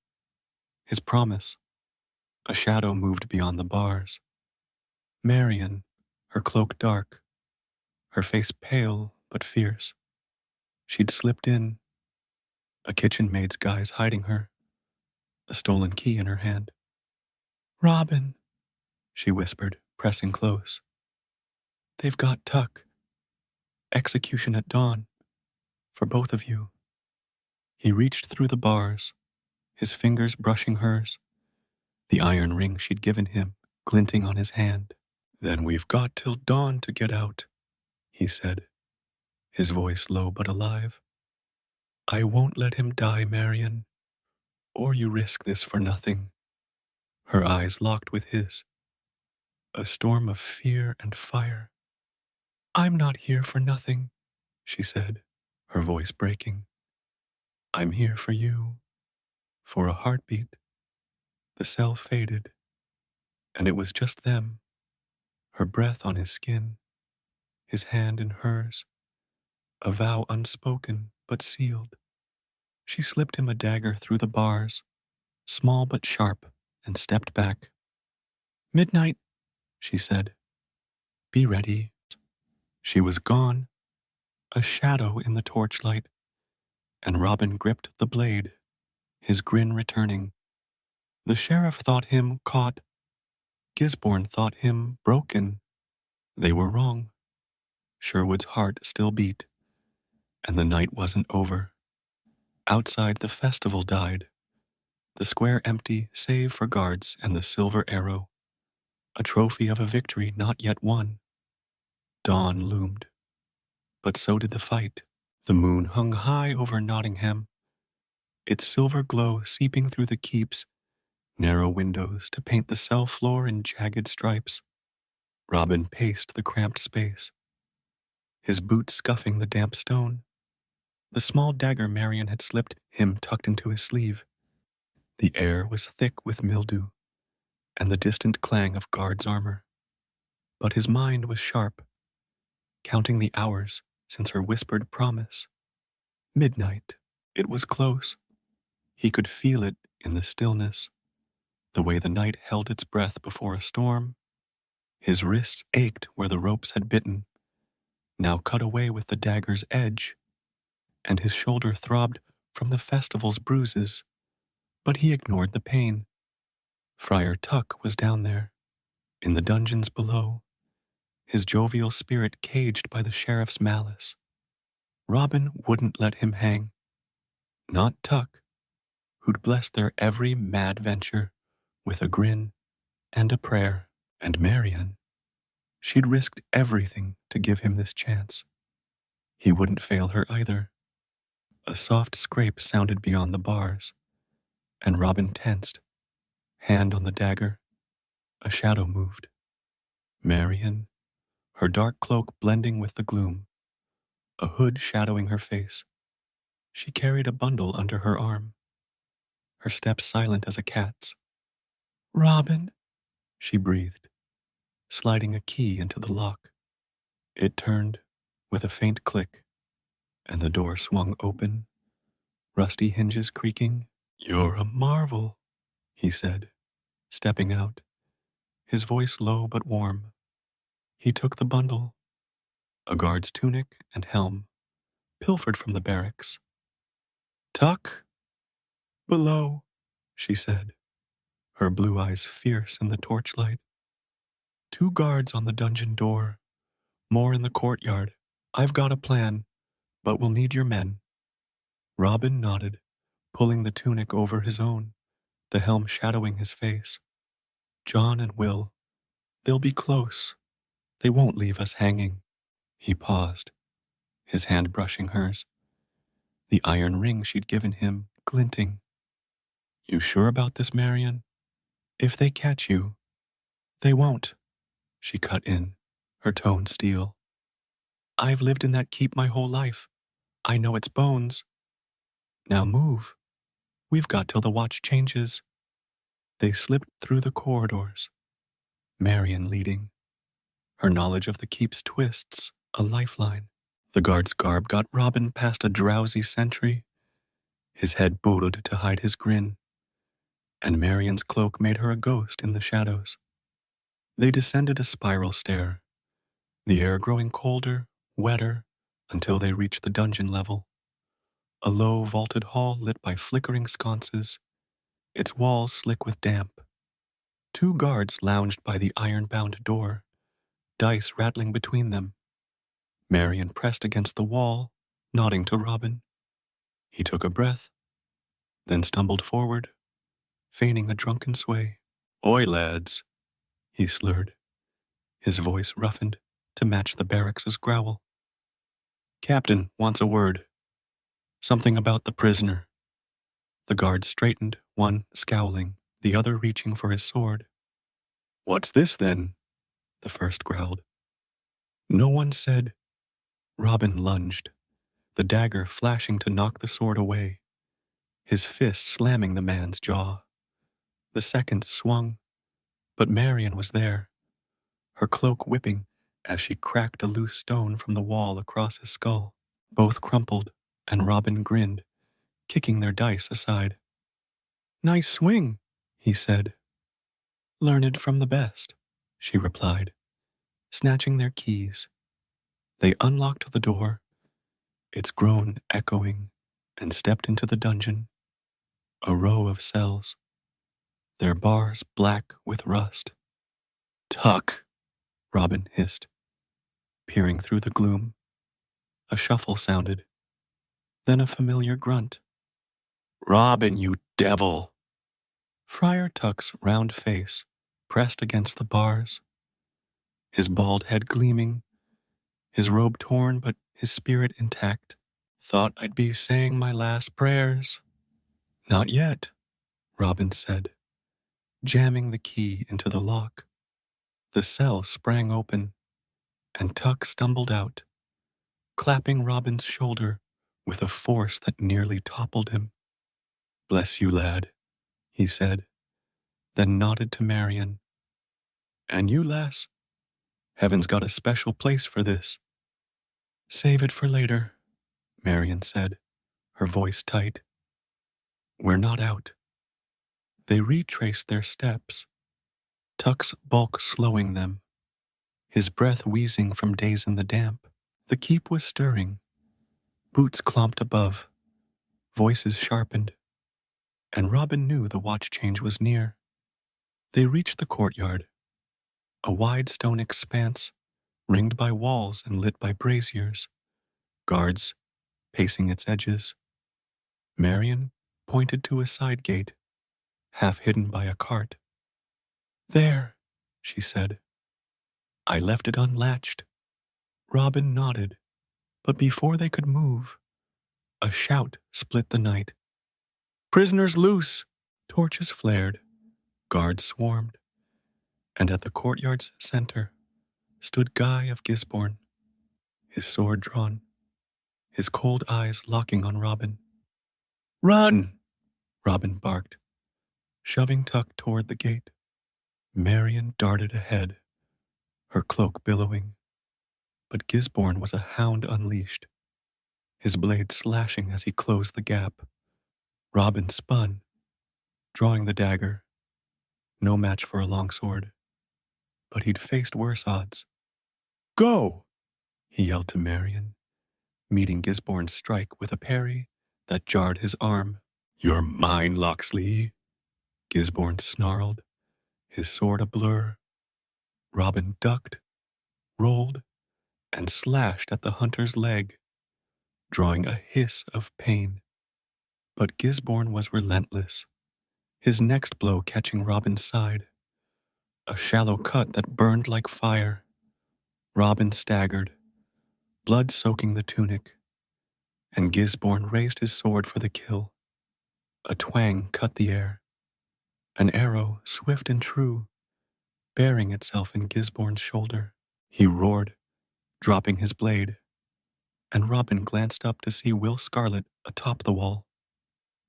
his promise. A shadow moved beyond the bars. Marian, her cloak dark, her face pale but fierce. She'd slipped in, a kitchen maid's guise hiding her, a stolen key in her hand. "Robin," she whispered, pressing close. "They've got Tuck. Execution at dawn, for both of you." He reached through the bars, his fingers brushing hers, the iron ring she'd given him glinting on his hand. "Then we've got till dawn to get out," he said, his voice low but alive. "I won't let him die, Marian, or you risk this for nothing." Her eyes locked with his, a storm of fear and fire. "I'm not here for nothing," she said, her voice breaking. "I'm here for you." For a heartbeat, the cell faded, and it was just them, her breath on his skin, his hand in hers, a vow unspoken but sealed. She slipped him a dagger through the bars, small but sharp, and stepped back. "Midnight," she said. "Be ready." She was gone, a shadow in the torchlight, and Robin gripped the blade, his grin returning. The sheriff thought him caught. Gisborne thought him broken. They were wrong. Sherwood's heart still beat, and the night wasn't over. Outside, the festival died, the square empty save for guards and the silver arrow, a trophy of a victory not yet won. Dawn loomed, but so did the fight. The moon hung high over Nottingham, its silver glow seeping through the keep's narrow windows to paint the cell floor in jagged stripes. Robin paced the cramped space, his boots scuffing the damp stone. The small dagger Marian had slipped him tucked into his sleeve. The air was thick with mildew and the distant clang of guards' armor. But his mind was sharp, counting the hours since her whispered promise. Midnight. It was close. He could feel it in the stillness, the way the night held its breath before a storm. His wrists ached where the ropes had bitten, now cut away with the dagger's edge, and his shoulder throbbed from the festival's bruises. But he ignored the pain. Friar Tuck was down there, in the dungeons below, his jovial spirit caged by the sheriff's malice. Robin wouldn't let him hang. Not Tuck, who'd blessed their every mad venture with a grin and a prayer. And Marian, she'd risked everything to give him this chance. He wouldn't fail her either. A soft scrape sounded beyond the bars, and Robin tensed, hand on the dagger. A shadow moved. Marian, her dark cloak blending with the gloom, a hood shadowing her face. She carried a bundle under her arm, her step silent as a cat's. "Robin," she breathed, sliding a key into the lock. It turned with a faint click, and the door swung open, rusty hinges creaking. "You're a marvel," he said, stepping out, his voice low but warm. He took the bundle, a guard's tunic and helm, pilfered from the barracks. "Tuck?" "Below," she said, her blue eyes fierce in the torchlight. "2 guards on the dungeon door, more in the courtyard. I've got a plan, but we'll need your men." Robin nodded, pulling the tunic over his own, the helm shadowing his face. "John and Will, they'll be close. They won't leave us hanging." He paused, his hand brushing hers, the iron ring she'd given him glinting. "You sure about this, Marian? If they catch you, they won't," she cut in, her tone steel. "I've lived in that keep my whole life. I know its bones. Now move. We've got till the watch changes." They slipped through the corridors, Marian leading, her knowledge of the keep's twists a lifeline. The guard's garb got Robin past a drowsy sentry, his head bowed to hide his grin, and Marian's cloak made her a ghost in the shadows. They descended a spiral stair, the air growing colder, wetter, until they reached the dungeon level. A low vaulted hall lit by flickering sconces, its walls slick with damp. 2 guards lounged by the iron-bound door, dice rattling between them. Marian pressed against the wall, nodding to Robin. He took a breath, then stumbled forward, feigning a drunken sway. "Oi, lads," he slurred, his voice roughened to match the barracks' growl. "Captain wants a word. Something about the prisoner." The guards straightened, one scowling, the other reaching for his sword. "What's this, then?" the first growled. No one said. Robin lunged, the dagger flashing to knock the sword away, his fist slamming the man's jaw. The second swung, but Marian was there, her cloak whipping as she cracked a loose stone from the wall across his skull. Both crumpled, and Robin grinned, kicking their dice aside. "Nice swing," he said, Learned from the best, she replied, snatching their keys. They unlocked the door, its groan echoing, and stepped into the dungeon, a row of cells, their bars black with rust. Tuck, Robin hissed, peering through the gloom. A shuffle sounded, then a familiar grunt. Robin, you devil! Friar Tuck's round face pressed against the bars, his bald head gleaming, his robe torn but his spirit intact. Thought I'd be saying my last prayers. Not yet, Robin said, jamming the key into the lock. The cell sprang open, and Tuck stumbled out, clapping Robin's shoulder with a force that nearly toppled him. Bless you, lad, he said, then nodded to Marian. And you, lass? Heaven's got a special place for this. Save it for later, Marian said, her voice tight. We're not out. They retraced their steps, Tuck's bulk slowing them, his breath wheezing from days in the damp. The keep was stirring, boots clomped above, voices sharpened, and Robin knew the watch change was near. They reached the courtyard, a wide stone expanse ringed by walls and lit by braziers, guards pacing its edges. Marian pointed to a side gate, half hidden by a cart. There, she said. I left it unlatched. Robin nodded, but before they could move, a shout split the night. Prisoners loose! Torches flared, guards swarmed, and at the courtyard's center stood Guy of Gisborne, his sword drawn, his cold eyes locking on Robin. Run! Robin barked, shoving Tuck toward the gate. Marian darted ahead, her cloak billowing, but Gisborne was a hound unleashed, his blade slashing as he closed the gap. Robin spun, drawing the dagger, no match for a longsword, but he'd faced worse odds. Go! He yelled to Marian, meeting Gisborne's strike with a parry that jarred his arm. You're mine, Locksley, Gisborne snarled, his sword a blur. Robin ducked, rolled, and slashed at the hunter's leg, drawing a hiss of pain. But Gisborne was relentless, his next blow catching Robin's side, a shallow cut that burned like fire. Robin staggered, blood soaking the tunic, and Gisborne raised his sword for the kill. A twang cut the air, an arrow swift and true, bearing itself in Gisborne's shoulder. He roared, dropping his blade, and Robin glanced up to see Will Scarlet atop the wall,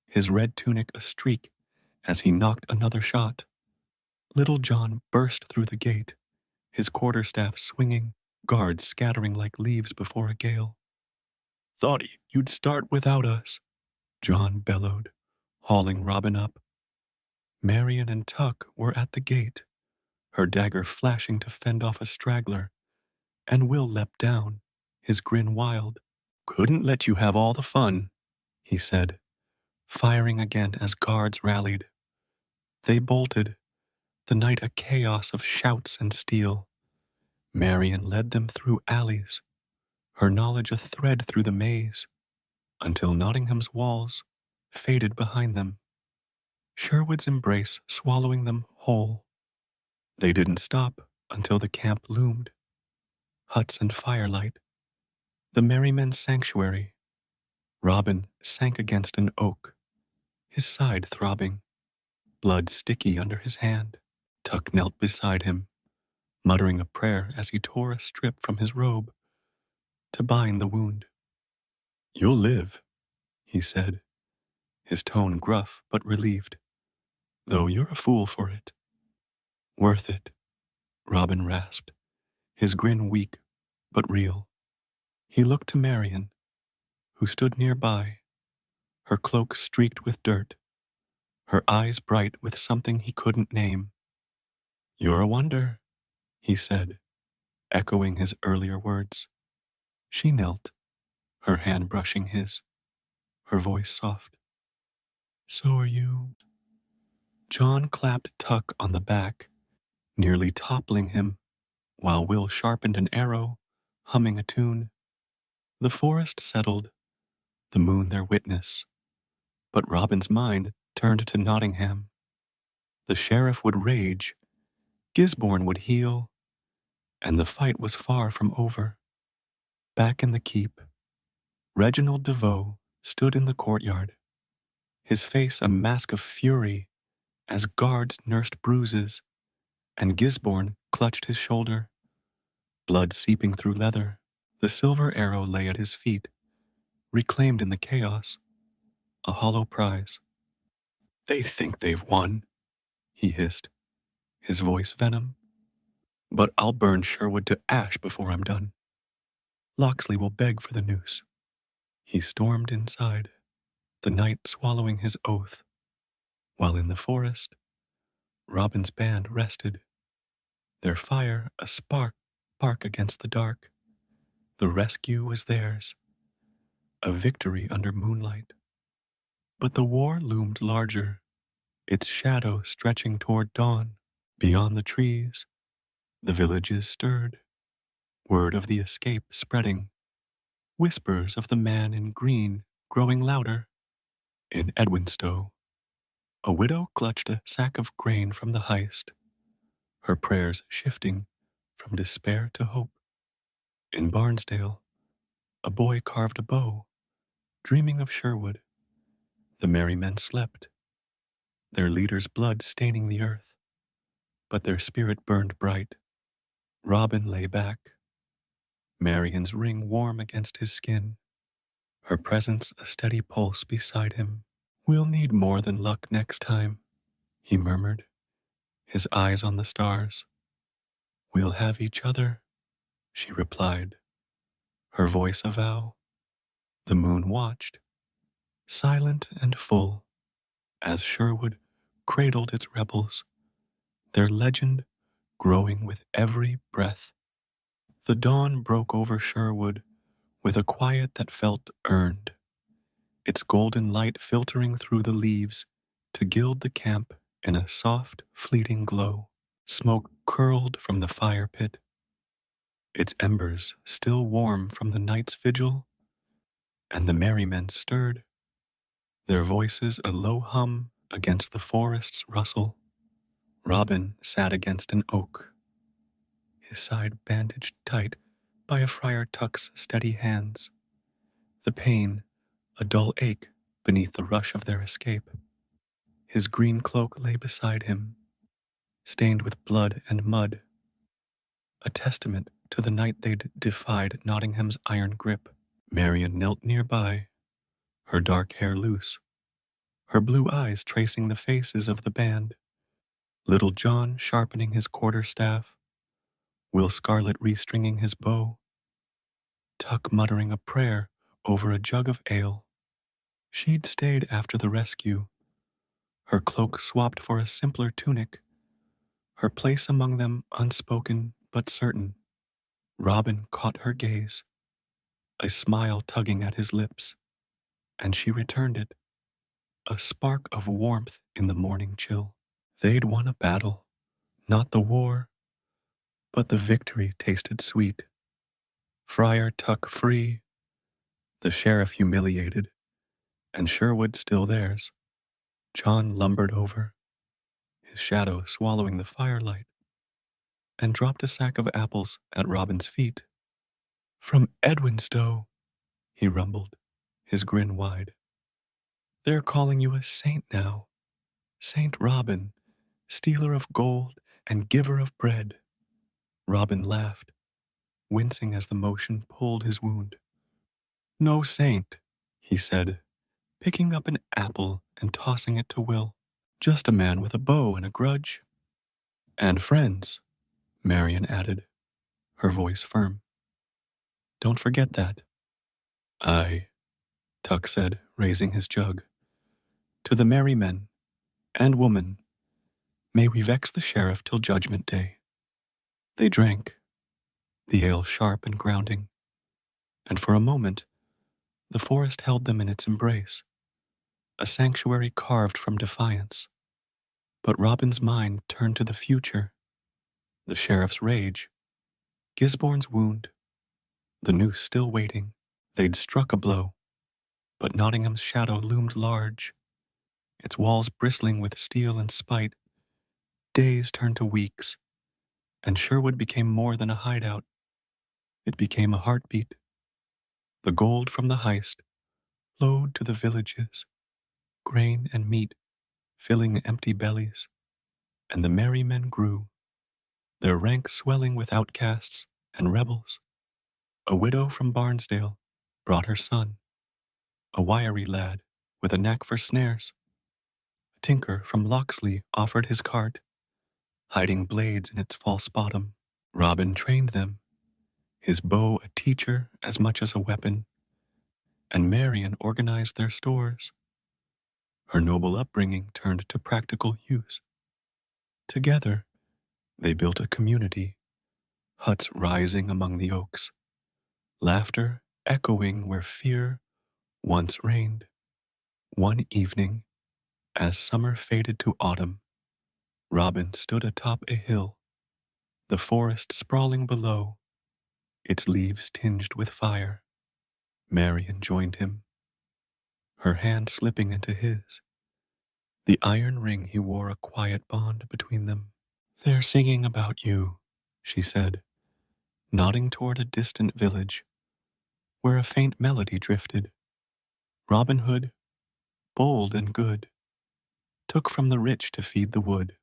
his red tunic a streak as he knocked another shot. Little John burst through the gate, his quarterstaff swinging, guards scattering like leaves before a gale. Thought you'd start without us, John bellowed, hauling Robin up. Marian and Tuck were at the gate, her dagger flashing to fend off a straggler, and Will leapt down, his grin wild. Couldn't let you have all the fun, he said, firing again as guards rallied. They bolted, the night a chaos of shouts and steel. Marian led them through alleys, her knowledge a thread through the maze, until Nottingham's walls faded behind them, Sherwood's embrace swallowing them whole. They didn't stop until the camp loomed, huts and firelight, the merry men's sanctuary. Robin sank against an oak, his side throbbing, blood sticky under his hand. Tuck knelt beside him, muttering a prayer as he tore a strip from his robe to bind the wound. You'll live, he said, his tone gruff but relieved, though you're a fool for it. Worth it, Robin rasped, his grin weak but real. He looked to Marian, who stood nearby, her cloak streaked with dirt, her eyes bright with something he couldn't name. You're a wonder, he said, echoing his earlier words. She knelt, her hand brushing his, her voice soft. So are you. John clapped Tuck on the back, nearly toppling him, while Will sharpened an arrow, humming a tune. The forest settled, the moon their witness, but Robin's mind turned to Nottingham. The sheriff would rage, Gisborne would heal, and the fight was far from over. Back in the keep, Reginald DeVoe stood in the courtyard, his face a mask of fury as guards nursed bruises, and Gisborne clutched his shoulder, blood seeping through leather. The silver arrow lay at his feet, reclaimed in the chaos, a hollow prize. They think they've won, he hissed, his voice venom. But I'll burn Sherwood to ash before I'm done. Locksley will beg for the noose. He stormed inside, the night swallowing his oath, while in the forest, Robin's band rested, their fire a spark against the dark. The rescue was theirs, a victory under moonlight. But the war loomed larger, its shadow stretching toward dawn. Beyond the trees, the villages stirred, word of the escape spreading, whispers of the man in green growing louder. In Edwinstowe, a widow clutched a sack of grain from the heist, her prayers shifting from despair to hope. In Barnesdale, a boy carved a bow, dreaming of Sherwood. The merry men slept, their leader's blood staining the earth, but their spirit burned bright. Robin lay back, Marion's ring warm against his skin, her presence a steady pulse beside him. We'll need more than luck next time, he murmured, his eyes on the stars. We'll have each other, she replied, her voice a vow. The moon watched, silent and full, as Sherwood cradled its rebels, their legend growing with every breath. The dawn broke over Sherwood with a quiet that felt earned, its golden light filtering through the leaves to gild the camp in a soft, fleeting glow. Smoke curled from the fire pit, its embers still warm from the night's vigil, and the merry men stirred, their voices a low hum against the forest's rustle. Robin sat against an oak, his side bandaged tight by a Friar Tuck's steady hands, the pain a dull ache beneath the rush of their escape. His green cloak lay beside him, stained with blood and mud, a testament to the night they'd defied Nottingham's iron grip. Marion knelt nearby, her dark hair loose, her blue eyes tracing the faces of the band. Little John sharpening his quarterstaff, Will Scarlet restringing his bow, Tuck muttering a prayer over a jug of ale. She'd stayed after the rescue, her cloak swapped for a simpler tunic, her place among them unspoken but certain. Robin caught her gaze, a smile tugging at his lips, and she returned it, a spark of warmth in the morning chill. They'd won a battle, not the war, but the victory tasted sweet. Friar Tuck free, the sheriff humiliated, and Sherwood still theirs. John lumbered over, his shadow swallowing the firelight, and dropped a sack of apples at Robin's feet. From Edwinstowe, he rumbled, his grin wide. They're calling you a saint now, Saint Robin, stealer of gold and giver of bread. Robin laughed, wincing as the motion pulled his wound. No saint, he said, picking up an apple and tossing it to Will. Just a man with a bow and a grudge. And friends, Marion added, her voice firm. Don't forget that. Aye, Tuck said, raising his jug. To the merry men and woman, May we vex the sheriff till judgment day. They drank, the ale sharp and grounding, and for a moment the forest held them in its embrace, a sanctuary carved from defiance. But Robin's mind turned to the future, the sheriff's rage, Gisborne's wound, the noose still waiting. They'd struck a blow, but Nottingham's shadow loomed large, its walls bristling with steel and spite. Days turned to weeks, and Sherwood became more than a hideout. It became a heartbeat. The gold from the heist flowed to the villages, grain and meat filling empty bellies, and the merry men grew, their ranks swelling with outcasts and rebels. A widow from Barnesdale brought her son, a wiry lad with a knack for snares. A tinker from Locksley offered his cart, hiding blades in its false bottom. Robin trained them, his bow a teacher as much as a weapon, and Marian organized their stores. Her noble upbringing turned to practical use. Together, they built a community, huts rising among the oaks, laughter echoing where fear once reigned. One evening, as summer faded to autumn, Robin stood atop a hill, the forest sprawling below, its leaves tinged with fire. Marian joined him, her hand slipping into his, the iron ring he wore a quiet bond between them. "They're singing about you," she said, nodding toward a distant village, where a faint melody drifted. Robin Hood, bold and good, took from the rich to feed the wood.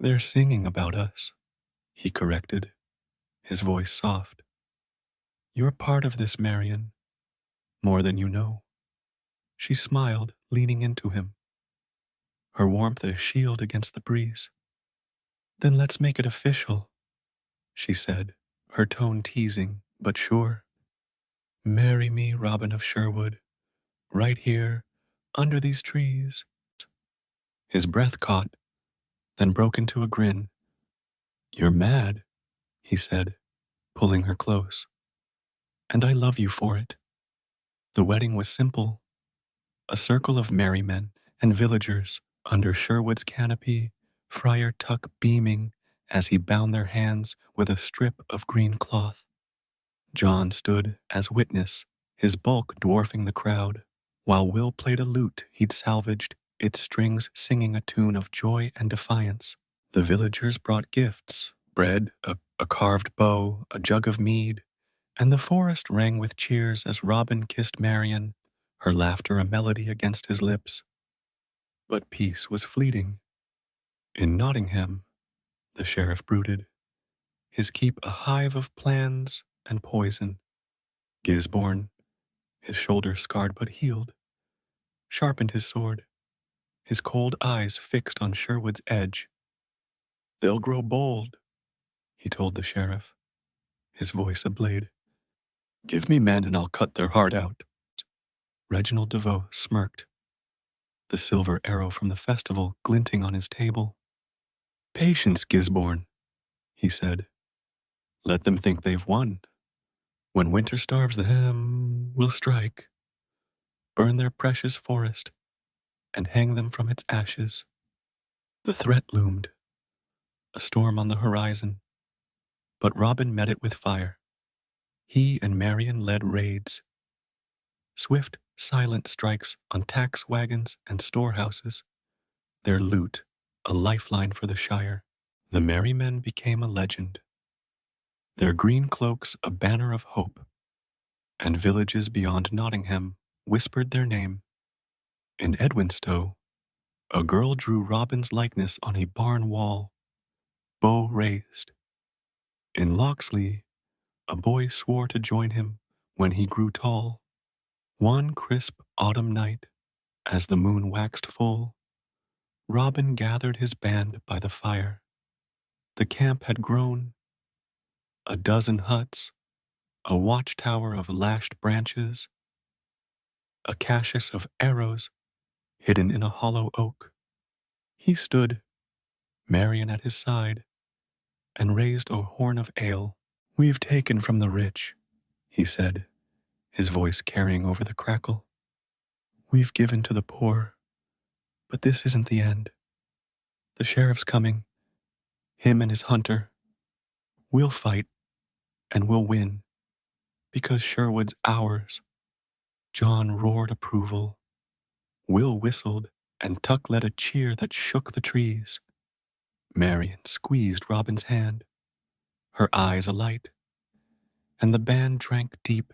"They're singing about us," he corrected, his voice soft. "You're part of this, Marian, more than you know." She smiled, leaning into him, her warmth a shield against the breeze. "Then let's make it official," she said, her tone teasing but sure. "Marry me, Robin of Sherwood, right here, under these trees." His breath caught, then broke into a grin. "You're mad," he said, pulling her close. "And I love you for it." The wedding was simple, a circle of merry men and villagers under Sherwood's canopy, Friar Tuck beaming as he bound their hands with a strip of green cloth. John stood as witness, his bulk dwarfing the crowd, while Will played a lute he'd salvaged, its strings singing a tune of joy and defiance. The villagers brought gifts, bread, a carved bow, a jug of mead, and the forest rang with cheers as Robin kissed Marian, her laughter a melody against his lips. But peace was fleeting. In Nottingham, the sheriff brooded, his keep a hive of plans and poison. Gisborne, his shoulder scarred but healed, sharpened his sword, his cold eyes fixed on Sherwood's edge. "They'll grow bold," he told the sheriff, his voice a blade. "Give me men and I'll cut their heart out." Reginald Devoe smirked, the silver arrow from the festival glinting on his table. "Patience, Gisborne," he said. "Let them think they've won. When winter starves them, we'll strike, burn their precious forest, and hang them from its ashes." The threat loomed, a storm on the horizon, but Robin met it with fire. He and Marian led raids, swift, silent strikes on tax wagons and storehouses, their loot a lifeline for the Shire. The merry men became a legend, their green cloaks a banner of hope, and villages beyond Nottingham whispered their name. In Edwinstowe, a girl drew Robin's likeness on a barn wall, bow raised. In Locksley, a boy swore to join him when he grew tall. One crisp autumn night, as the moon waxed full, Robin gathered his band by the fire. The camp had grown, a dozen huts, a watchtower of lashed branches, a caches of arrows hidden in a hollow oak. He stood, Marian at his side, and raised a horn of ale. "We've taken from the rich," he said, his voice carrying over the crackle. "We've given to the poor, but this isn't the end. The sheriff's coming, him and his hunter. We'll fight, and we'll win, because Sherwood's ours." John roared approval. Will whistled, and Tuck led a cheer that shook the trees. Marian squeezed Robin's hand, her eyes alight, and the band drank deep,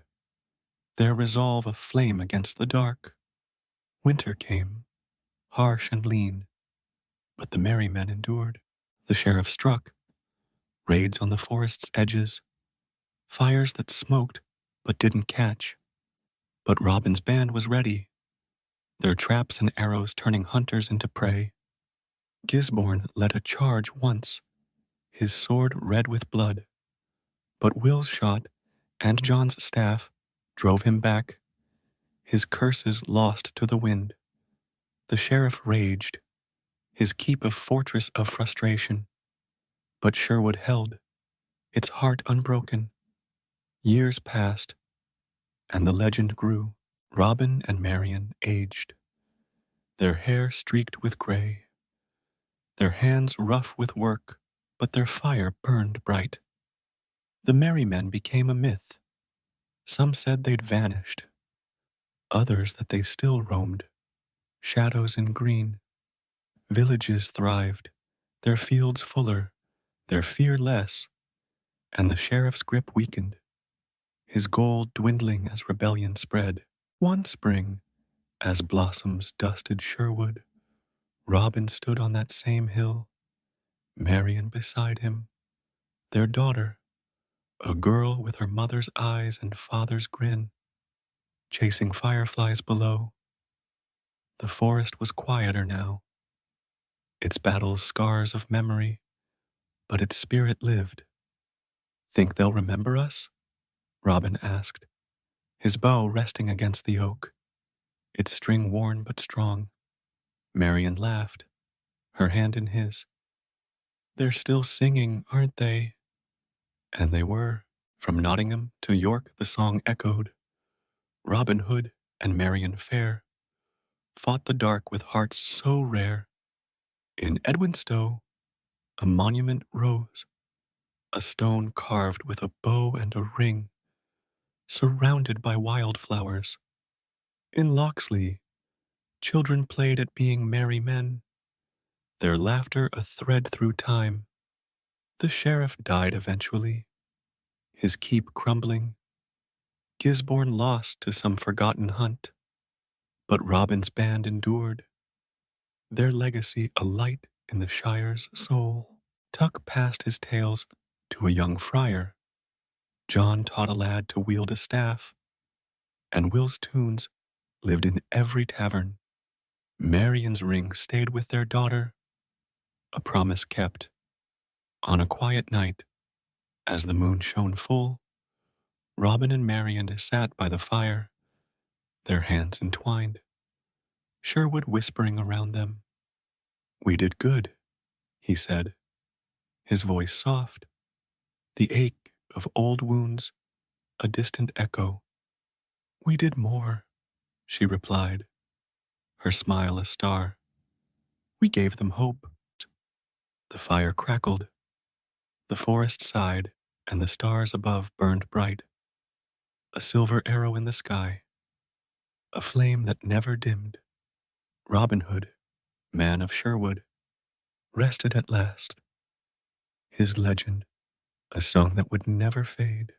their resolve aflame against the dark. Winter came, harsh and lean, but the merry men endured. The sheriff struck, raids on the forest's edges, fires that smoked but didn't catch. But Robin's band was ready, their traps and arrows turning hunters into prey. Gisborne led a charge once, his sword red with blood, but Will's shot and John's staff drove him back, his curses lost to the wind. The sheriff raged, his keep a fortress of frustration, but Sherwood held, its heart unbroken. Years passed, and the legend grew. Robin and Marian aged, their hair streaked with gray, their hands rough with work, but their fire burned bright. The merry men became a myth. Some said they'd vanished, others that they still roamed, shadows in green. Villages thrived, their fields fuller, their fear less, and the sheriff's grip weakened, his gold dwindling as rebellion spread. One spring, as blossoms dusted Sherwood, Robin stood on that same hill, Marian beside him, their daughter, a girl with her mother's eyes and father's grin, chasing fireflies below. The forest was quieter now, its battles scars of memory, but its spirit lived. "Think they'll remember us?" Robin asked, his bow resting against the oak, its string worn but strong. Marian laughed, her hand in his. "They're still singing, aren't they?" And they were. From Nottingham to York the song echoed. Robin Hood and Marian Fair fought the dark with hearts so rare. In Edwinstowe, a monument rose, a stone carved with a bow and a ring, surrounded by wildflowers. In Locksley, children played at being merry men, their laughter a thread through time. The sheriff died eventually, his keep crumbling, Gisborne lost to some forgotten hunt. But Robin's band endured, their legacy a light in the Shire's soul. Tuck passed his tales to a young friar. John taught a lad to wield a staff, and Will's tunes lived in every tavern. Marian's ring stayed with their daughter, a promise kept. On a quiet night, as the moon shone full, Robin and Marian sat by the fire, their hands entwined, Sherwood whispering around them. "We did good," he said, his voice soft, the ache of old wounds a distant echo. "We did more," she replied, her smile a star. "We gave them hope." The fire crackled, the forest sighed, and the stars above burned bright. A silver arrow in the sky, a flame that never dimmed. Robin Hood, man of Sherwood, rested at last, his legend a song that would never fade.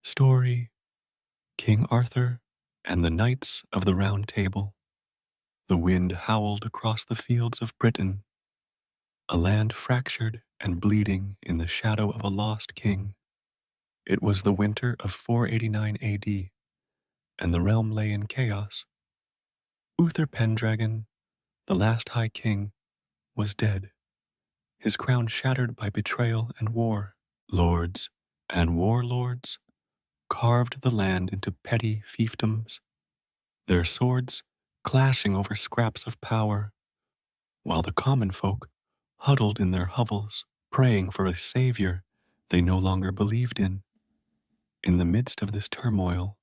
Story: King Arthur and the Knights of the Round Table. The wind howled across the fields of Britain, a land fractured and bleeding in the shadow of a lost king. It was the winter of 489 AD, and the realm lay in chaos. Uther Pendragon, The last High King was dead, his crown shattered by betrayal and war. Lords and warlords carved the land into petty fiefdoms, their swords clashing over scraps of power, while the common folk huddled in their hovels, praying for a savior they no longer believed in. In the midst of this turmoil,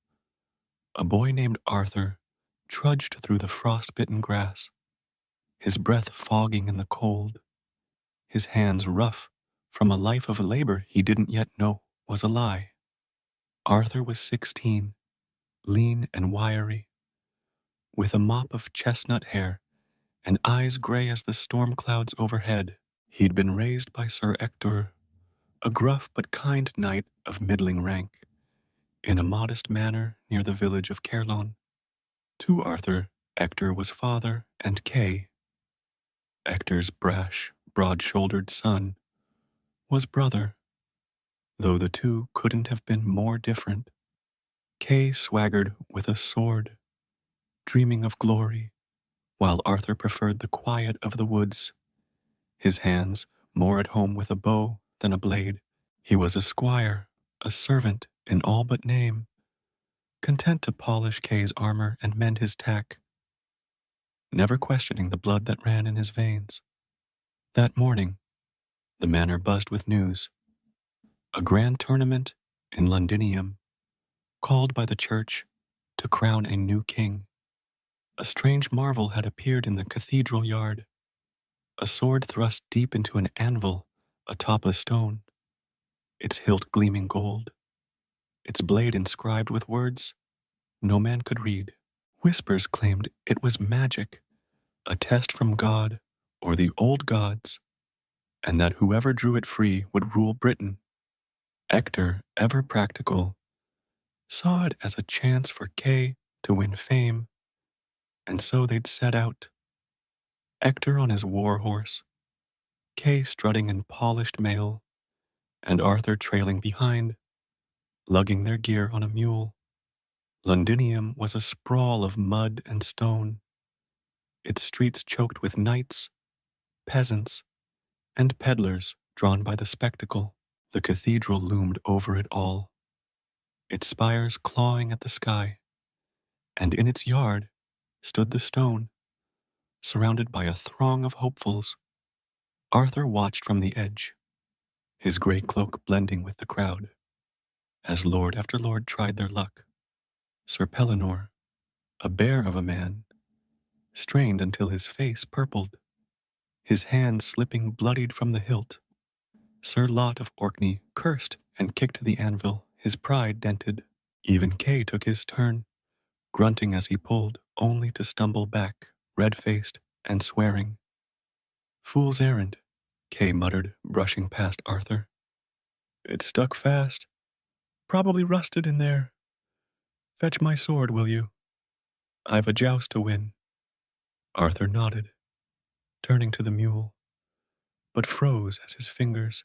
a boy named Arthur trudged through the frost-bitten grass, his breath fogging in the cold, his hands rough from a life of labor he didn't yet know was a lie. Arthur was 16, lean and wiry, with a mop of chestnut hair and eyes gray as the storm clouds overhead. He'd been raised by Sir Ector, a gruff but kind knight of middling rank, in a modest manor near the village of Caerleon. To Arthur, Ector was father, and Kay, Ector's brash, broad-shouldered son, was brother, though the two couldn't have been more different. Kay swaggered with a sword, dreaming of glory, while Arthur preferred the quiet of the woods, his hands more at home with a bow than a blade. He was a squire, a servant in all but name, content to polish Kay's armor and mend his tack, never questioning the blood that ran in his veins. That morning, the manor buzzed with news. A grand tournament in Londinium, called by the church to crown a new king. A strange marvel had appeared in the cathedral yard, a sword thrust deep into an anvil atop a stone, its hilt gleaming gold, its blade inscribed with words no man could read. Whispers claimed it was magic, a test from God or the old gods, and that whoever drew it free would rule Britain. Ector, ever practical, saw it as a chance for Kay to win fame, and so they'd set out. Ector on his war horse, Kay strutting in polished mail, and Arthur trailing behind, lugging their gear on a mule. Londinium was a sprawl of mud and stone, its streets choked with knights, peasants, and peddlers drawn by the spectacle. The cathedral loomed over it all, its spires clawing at the sky, and in its yard stood the stone, surrounded by a throng of hopefuls. Arthur watched from the edge, his gray cloak blending with the crowd, as lord after lord tried their luck. Sir Pellinore, a bear of a man, strained until his face purpled, his hand slipping bloodied from the hilt. Sir Lot of Orkney cursed and kicked the anvil, his pride dented. Even Kay took his turn, grunting as he pulled, only to stumble back, red-faced and swearing. Fool's errand, Kay muttered, brushing past Arthur. It's stuck fast. Probably rusted in there. Fetch my sword, will you? I've a joust to win. Arthur nodded, turning to the mule, but froze as his fingers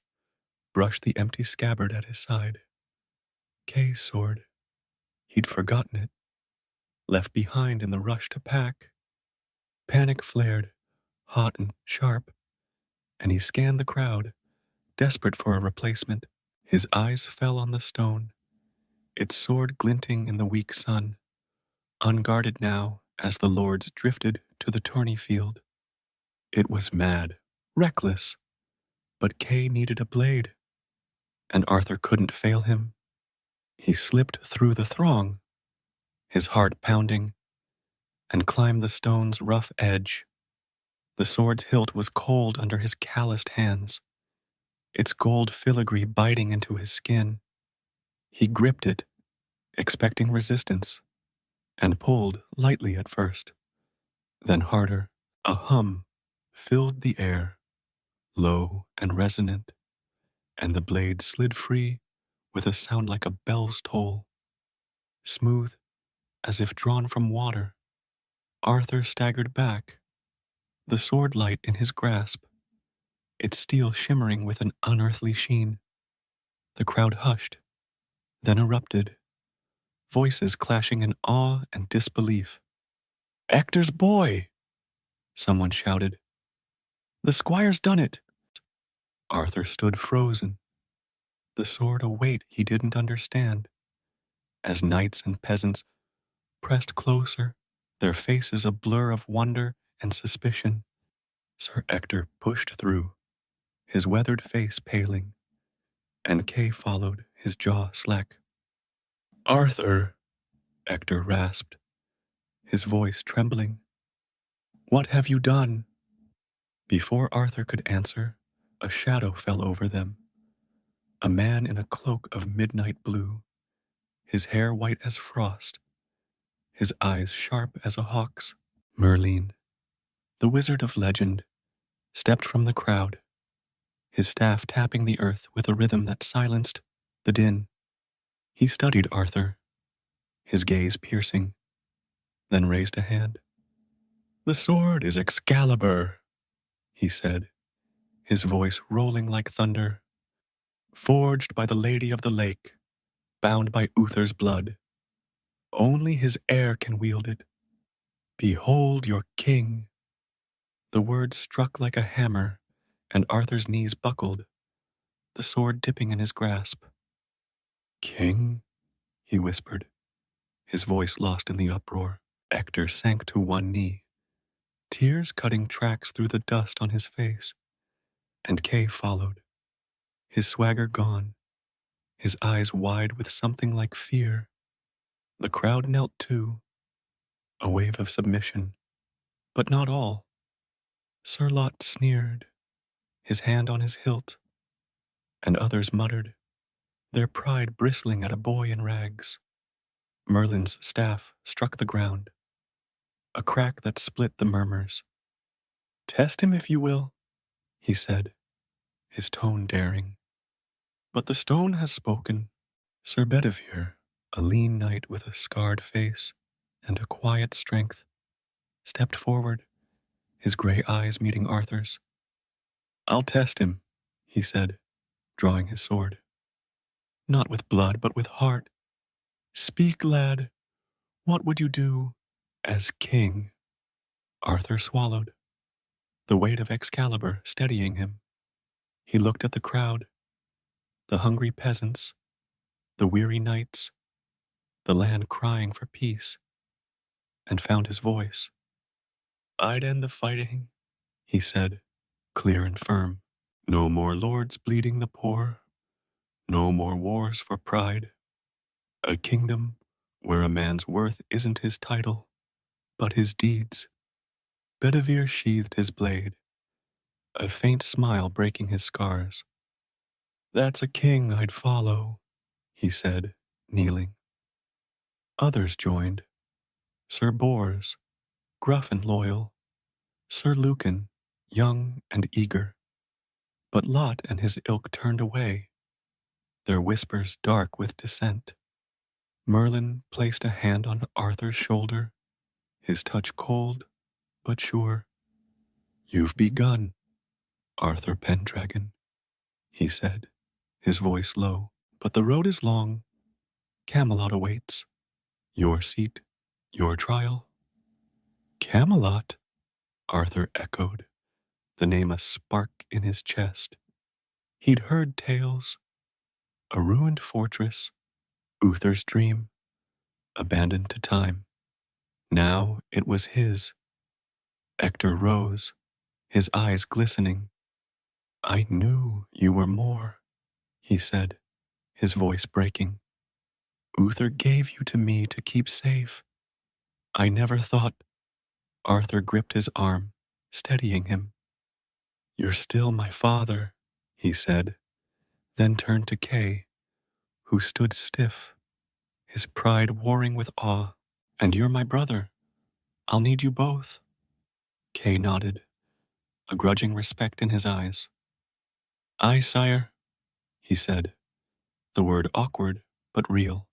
brushed the empty scabbard at his side. Kay's sword. He'd forgotten it, left behind in the rush to pack. Panic flared, hot and sharp, and he scanned the crowd, desperate for a replacement. His eyes fell on the stone, its sword glinting in the weak sun, unguarded now as the lords drifted to the tourney field. It was mad, reckless, but Kay needed a blade, and Arthur couldn't fail him. He slipped through the throng, his heart pounding, and climbed the stone's rough edge. The sword's hilt was cold under his calloused hands, its gold filigree biting into his skin. He gripped it, expecting resistance, and pulled lightly at first, then harder. A hum filled the air, low and resonant, and the blade slid free with a sound like a bell's toll, smooth as if drawn from water. Arthur staggered back, the sword light in his grasp, its steel shimmering with an unearthly sheen. The crowd hushed, then erupted, voices clashing in awe and disbelief. Ector's boy! Someone shouted. The squire's done it! Arthur stood frozen, the sword a weight he didn't understand. As knights and peasants pressed closer, their faces a blur of wonder and suspicion, Sir Ector pushed through, his weathered face paling, and Kay followed, his jaw slack. Arthur, Ector rasped, his voice trembling. What have you done? Before Arthur could answer, a shadow fell over them. A man in a cloak of midnight blue, his hair white as frost, his eyes sharp as a hawk's. Merlin, the wizard of legend, stepped from the crowd, his staff tapping the earth with a rhythm that silenced the din. He studied Arthur, his gaze piercing, then raised a hand. The sword is Excalibur, he said, his voice rolling like thunder. Forged by the Lady of the Lake, bound by Uther's blood. Only his heir can wield it. Behold your king. The words struck like a hammer, and Arthur's knees buckled, the sword dipping in his grasp. King, he whispered, his voice lost in the uproar. Ector sank to one knee, tears cutting tracks through the dust on his face, and Kay followed, his swagger gone, his eyes wide with something like fear. The crowd knelt too, a wave of submission, but not all. Sir Lot sneered, his hand on his hilt, and others muttered, their pride bristling at a boy in rags. Merlin's staff struck the ground, a crack that split the murmurs. Test him if you will, he said, his tone daring. But the stone has spoken. Sir Bedivere, a lean knight with a scarred face and a quiet strength, stepped forward, his gray eyes meeting Arthur's. I'll test him, he said, drawing his sword. Not with blood, but with heart. Speak, lad. What would you do as king? Arthur swallowed, the weight of Excalibur steadying him. He looked at the crowd, the hungry peasants, the weary knights, the land crying for peace, and found his voice. I'd end the fighting, he said, clear and firm. No more lords bleeding the poor, no more wars for pride. A kingdom where a man's worth isn't his title, but his deeds. Bedivere sheathed his blade, a faint smile breaking his scars. That's a king I'd follow, he said, kneeling. Others joined. Sir Bors, gruff and loyal. Sir Lucan, young and eager. But Lot and his ilk turned away, their whispers dark with dissent. Merlin placed a hand on Arthur's shoulder, his touch cold but sure. You've begun, Arthur Pendragon, he said, his voice low. But the road is long. Camelot awaits. Your seat, your trial. Camelot, Arthur echoed, the name a spark in his chest. He'd heard tales, a ruined fortress, Uther's dream, abandoned to time. Now it was his. Ector rose, his eyes glistening. I knew you were more, he said, his voice breaking. Uther gave you to me to keep safe. I never thought. Arthur gripped his arm, steadying him. You're still my father, he said, then turned to Kay, who stood stiff, his pride warring with awe. And you're my brother. I'll need you both. Kay nodded, a grudging respect in his eyes. Aye, sire, he said, the word awkward but real.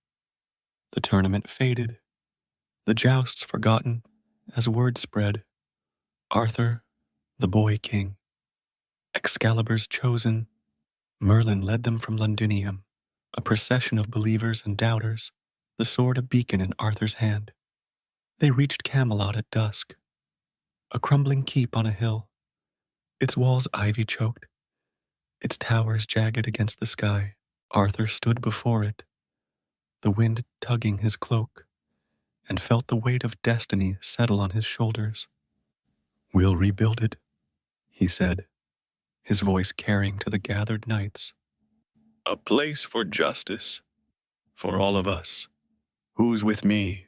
The tournament faded, the jousts forgotten as word spread. Arthur, the boy king, Excalibur's chosen. Merlin led them from Londinium, a procession of believers and doubters, the sword a beacon in Arthur's hand. They reached Camelot at dusk, A crumbling keep on a hill, its walls ivy-choked, its towers jagged against the sky. Arthur stood before it, the wind tugging his cloak, and felt the weight of destiny settle on his shoulders. "We'll rebuild it," he said, his voice carrying to the gathered knights. "A place for justice, for all of us. Who's with me?"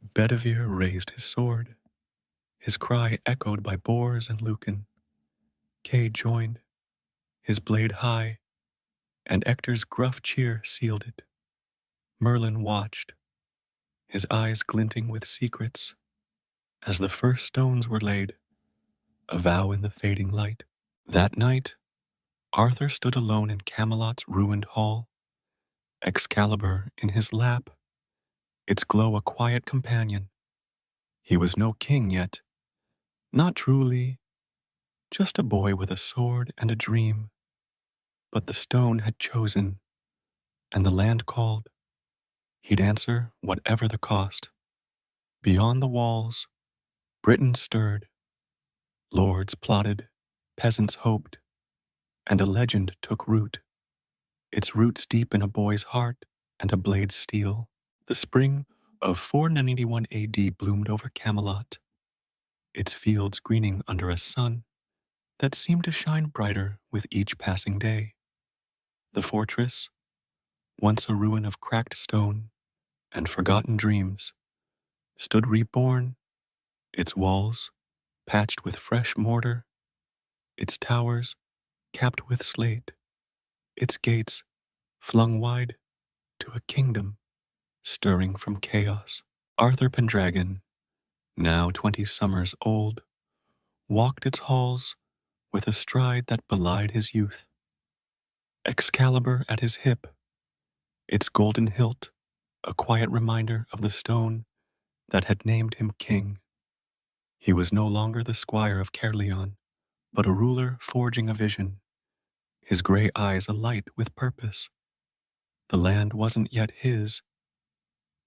Bedivere raised his sword, his cry echoed by Bors and Lucan. Kay joined, his blade high, and Ector's gruff cheer sealed it. Merlin watched, his eyes glinting with secrets, as the first stones were laid, a vow in the fading light. That night, Arthur stood alone in Camelot's ruined hall, Excalibur in his lap, its glow a quiet companion. He was no king yet, not truly, just a boy with a sword and a dream. But the stone had chosen, and the land called. He'd answer whatever the cost. Beyond the walls, Britain stirred. Lords plotted, peasants hoped, and a legend took root, its roots deep in a boy's heart and a blade's steel. The spring of 491 AD bloomed over Camelot, its fields greening under a sun that seemed to shine brighter with each passing day. The fortress, once a ruin of cracked stone and forgotten dreams, stood reborn, its walls patched with fresh mortar, its towers capped with slate, its gates flung wide to a kingdom stirring from chaos. Arthur Pendragon, now 20 summers old, walked its halls with a stride that belied his youth. Excalibur at his hip, its golden hilt a quiet reminder of the stone that had named him king. He was no longer the squire of Caerleon, but a ruler forging a vision, his gray eyes alight with purpose. The land wasn't yet his,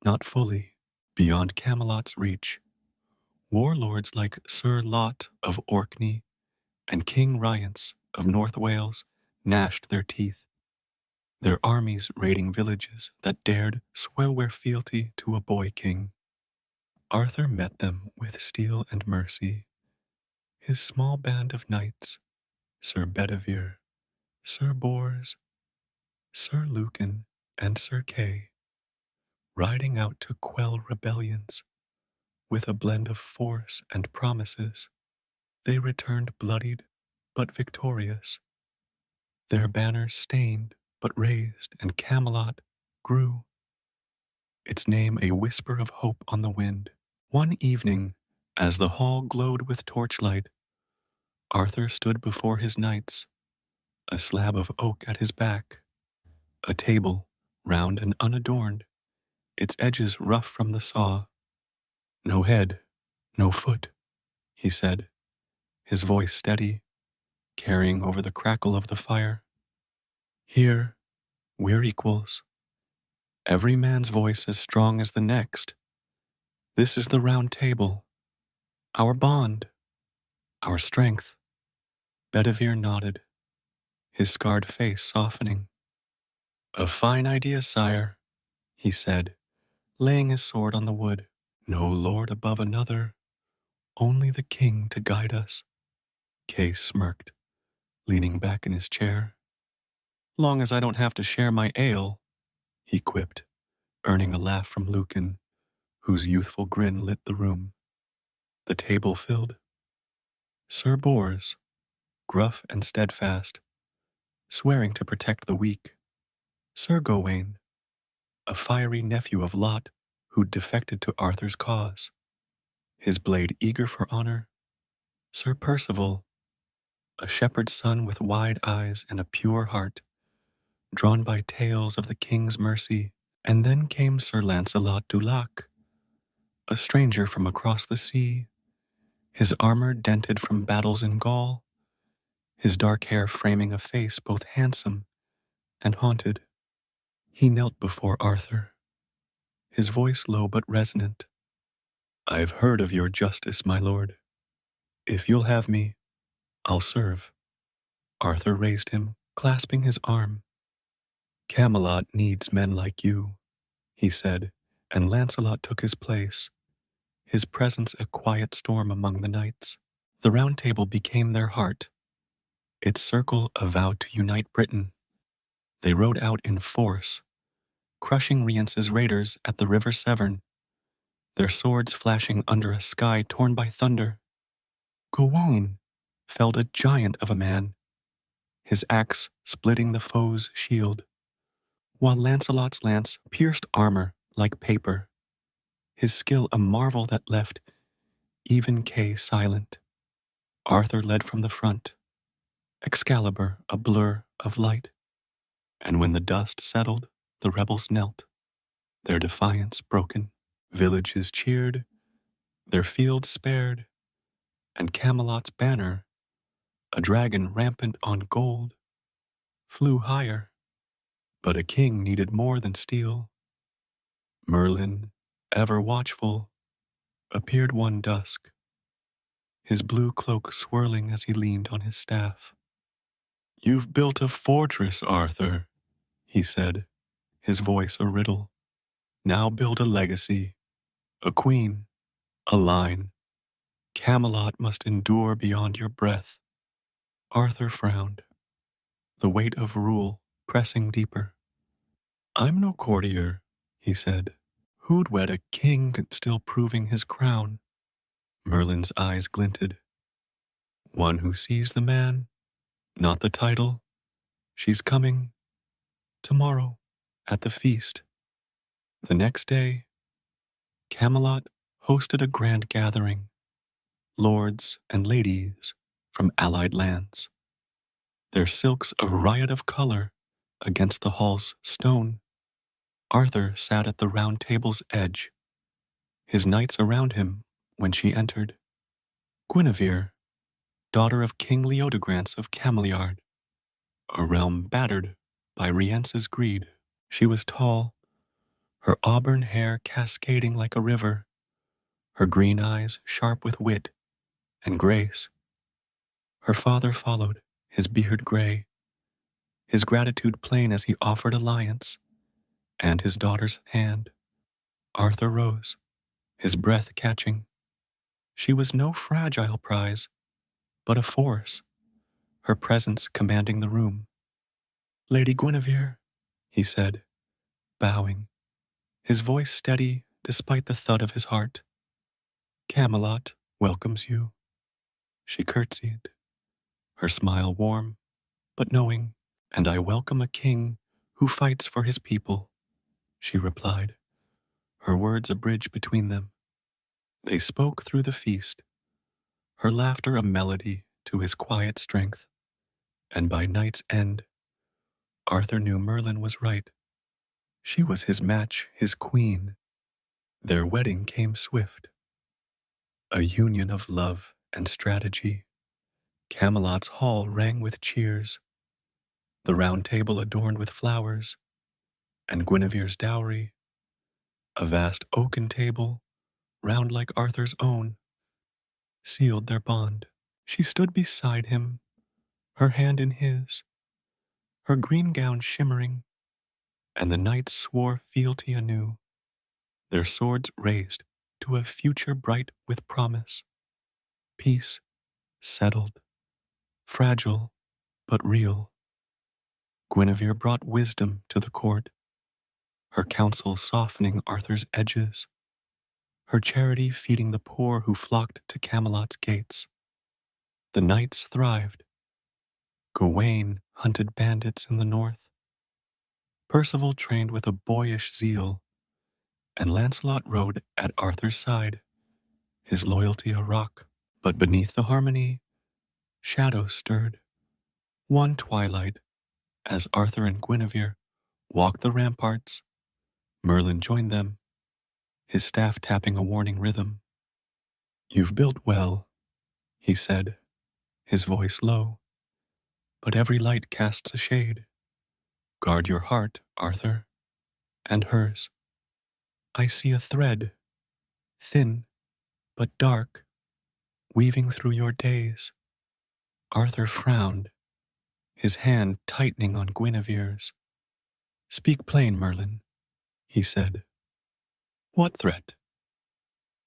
not fully. Beyond Camelot's reach, warlords like Sir Lot of Orkney and King Rience of North Wales gnashed their teeth, their armies raiding villages that dared swear fealty to a boy king. Arthur met them with steel and mercy, his small band of knights, Sir Bedivere, Sir Bors, Sir Lucan, and Sir Kay, riding out to quell rebellions. With a blend of force and promises, they returned bloodied but victorious, their banners stained but raised, and Camelot grew, its name a whisper of hope on the wind. One evening, as the hall glowed with torchlight, Arthur stood before his knights, a slab of oak at his back, a table, round and unadorned, its edges rough from the saw. "No head, no foot," he said, his voice steady, carrying over the crackle of the fire. "Here, we're equals, every man's voice as strong as the next. This is the round table, our bond, our strength." Bedivere nodded, his scarred face softening. "A fine idea, sire," he said, laying his sword on the wood. "No lord above another, only the king to guide us." Kay smirked, leaning back in his chair. "Long as I don't have to share my ale," he quipped, earning a laugh from Lucan, whose youthful grin lit the room. The table filled. Sir Bors, gruff and steadfast, swearing to protect the weak. Sir Gawain, a fiery nephew of Lot who'd defected to Arthur's cause, his blade eager for honor. Sir Percival, a shepherd's son with wide eyes and a pure heart, drawn by tales of the king's mercy. And then came Sir Lancelot du Lac, a stranger from across the sea, his armor dented from battles in Gaul, his dark hair framing a face both handsome and haunted. He knelt before Arthur, his voice low but resonant. "I've heard of your justice, my lord. If you'll have me, I'll serve. Arthur raised him, clasping his arm. Camelot needs men like you, he said, and Lancelot took his place, his presence a quiet storm among the knights. The Round Table became their heart, its circle a vow to unite Britain. They rode out in force, crushing Rience's raiders at the River Severn, their swords flashing under a sky torn by thunder. Gawain felled a giant of a man, his axe splitting the foe's shield, while Lancelot's lance pierced armor like paper, his skill a marvel that left even Kay silent. Arthur led from the front, Excalibur a blur of light, and when the dust settled, the rebels knelt, their defiance broken. Villages cheered, their fields spared, and Camelot's banner, a dragon rampant on gold, flew higher. But a king needed more than steel. Merlin, ever watchful, appeared one dusk, his blue cloak swirling as he leaned on his staff. You've built a fortress, Arthur, he said, his voice a riddle. Now build a legacy, a queen, a line. Camelot must endure beyond your breath. Arthur frowned, the weight of rule pressing deeper. I'm no courtier, he said. Who'd wed a king still proving his crown? Merlin's eyes glinted. One who sees the man, not the title. She's coming tomorrow at the feast. The next day, Camelot hosted a grand gathering, lords and ladies from allied lands, their silks a riot of color against the hall's stone. Arthur sat at the round table's edge, his knights around him when she entered. Guinevere, daughter of King Leodegrance of Cameliard, a realm battered by Rience's greed. She was tall, her auburn hair cascading like a river, her green eyes sharp with wit and grace. Her father followed, his beard gray, his gratitude plain as he offered alliance, and his daughter's hand. Arthur rose, his breath catching. She was no fragile prize, but a force, her presence commanding the room. Lady Guinevere, he said, bowing, his voice steady despite the thud of his heart. Camelot welcomes you. She curtsied, her smile warm, but knowing, and I welcome a king who fights for his people, she replied, her words a bridge between them. They spoke through the feast, her laughter a melody to his quiet strength, and by night's end, Arthur knew Merlin was right. She was his match, his queen. Their wedding came swift, a union of love and strategy. Camelot's hall rang with cheers, the round table adorned with flowers, and Guinevere's dowry, a vast oaken table, round like Arthur's own, sealed their bond. She stood beside him, her hand in his, her green gown shimmering, and the knights swore fealty anew, their swords raised to a future bright with promise. Peace settled, fragile but real. Guinevere brought wisdom to the court, her counsel softening Arthur's edges, her charity feeding the poor who flocked to Camelot's gates. The knights thrived. Gawain hunted bandits in the north. Percival trained with a boyish zeal, and Lancelot rode at Arthur's side, his loyalty a rock. But beneath the harmony, shadows stirred. One twilight, as Arthur and Guinevere walked the ramparts, Merlin joined them, his staff tapping a warning rhythm. You've built well, he said, his voice low, but every light casts a shade. Guard your heart, Arthur, and hers. I see a thread, thin but dark, weaving through your days. Arthur frowned, his hand tightening on Guinevere's. Speak plain, Merlin, he said. What threat?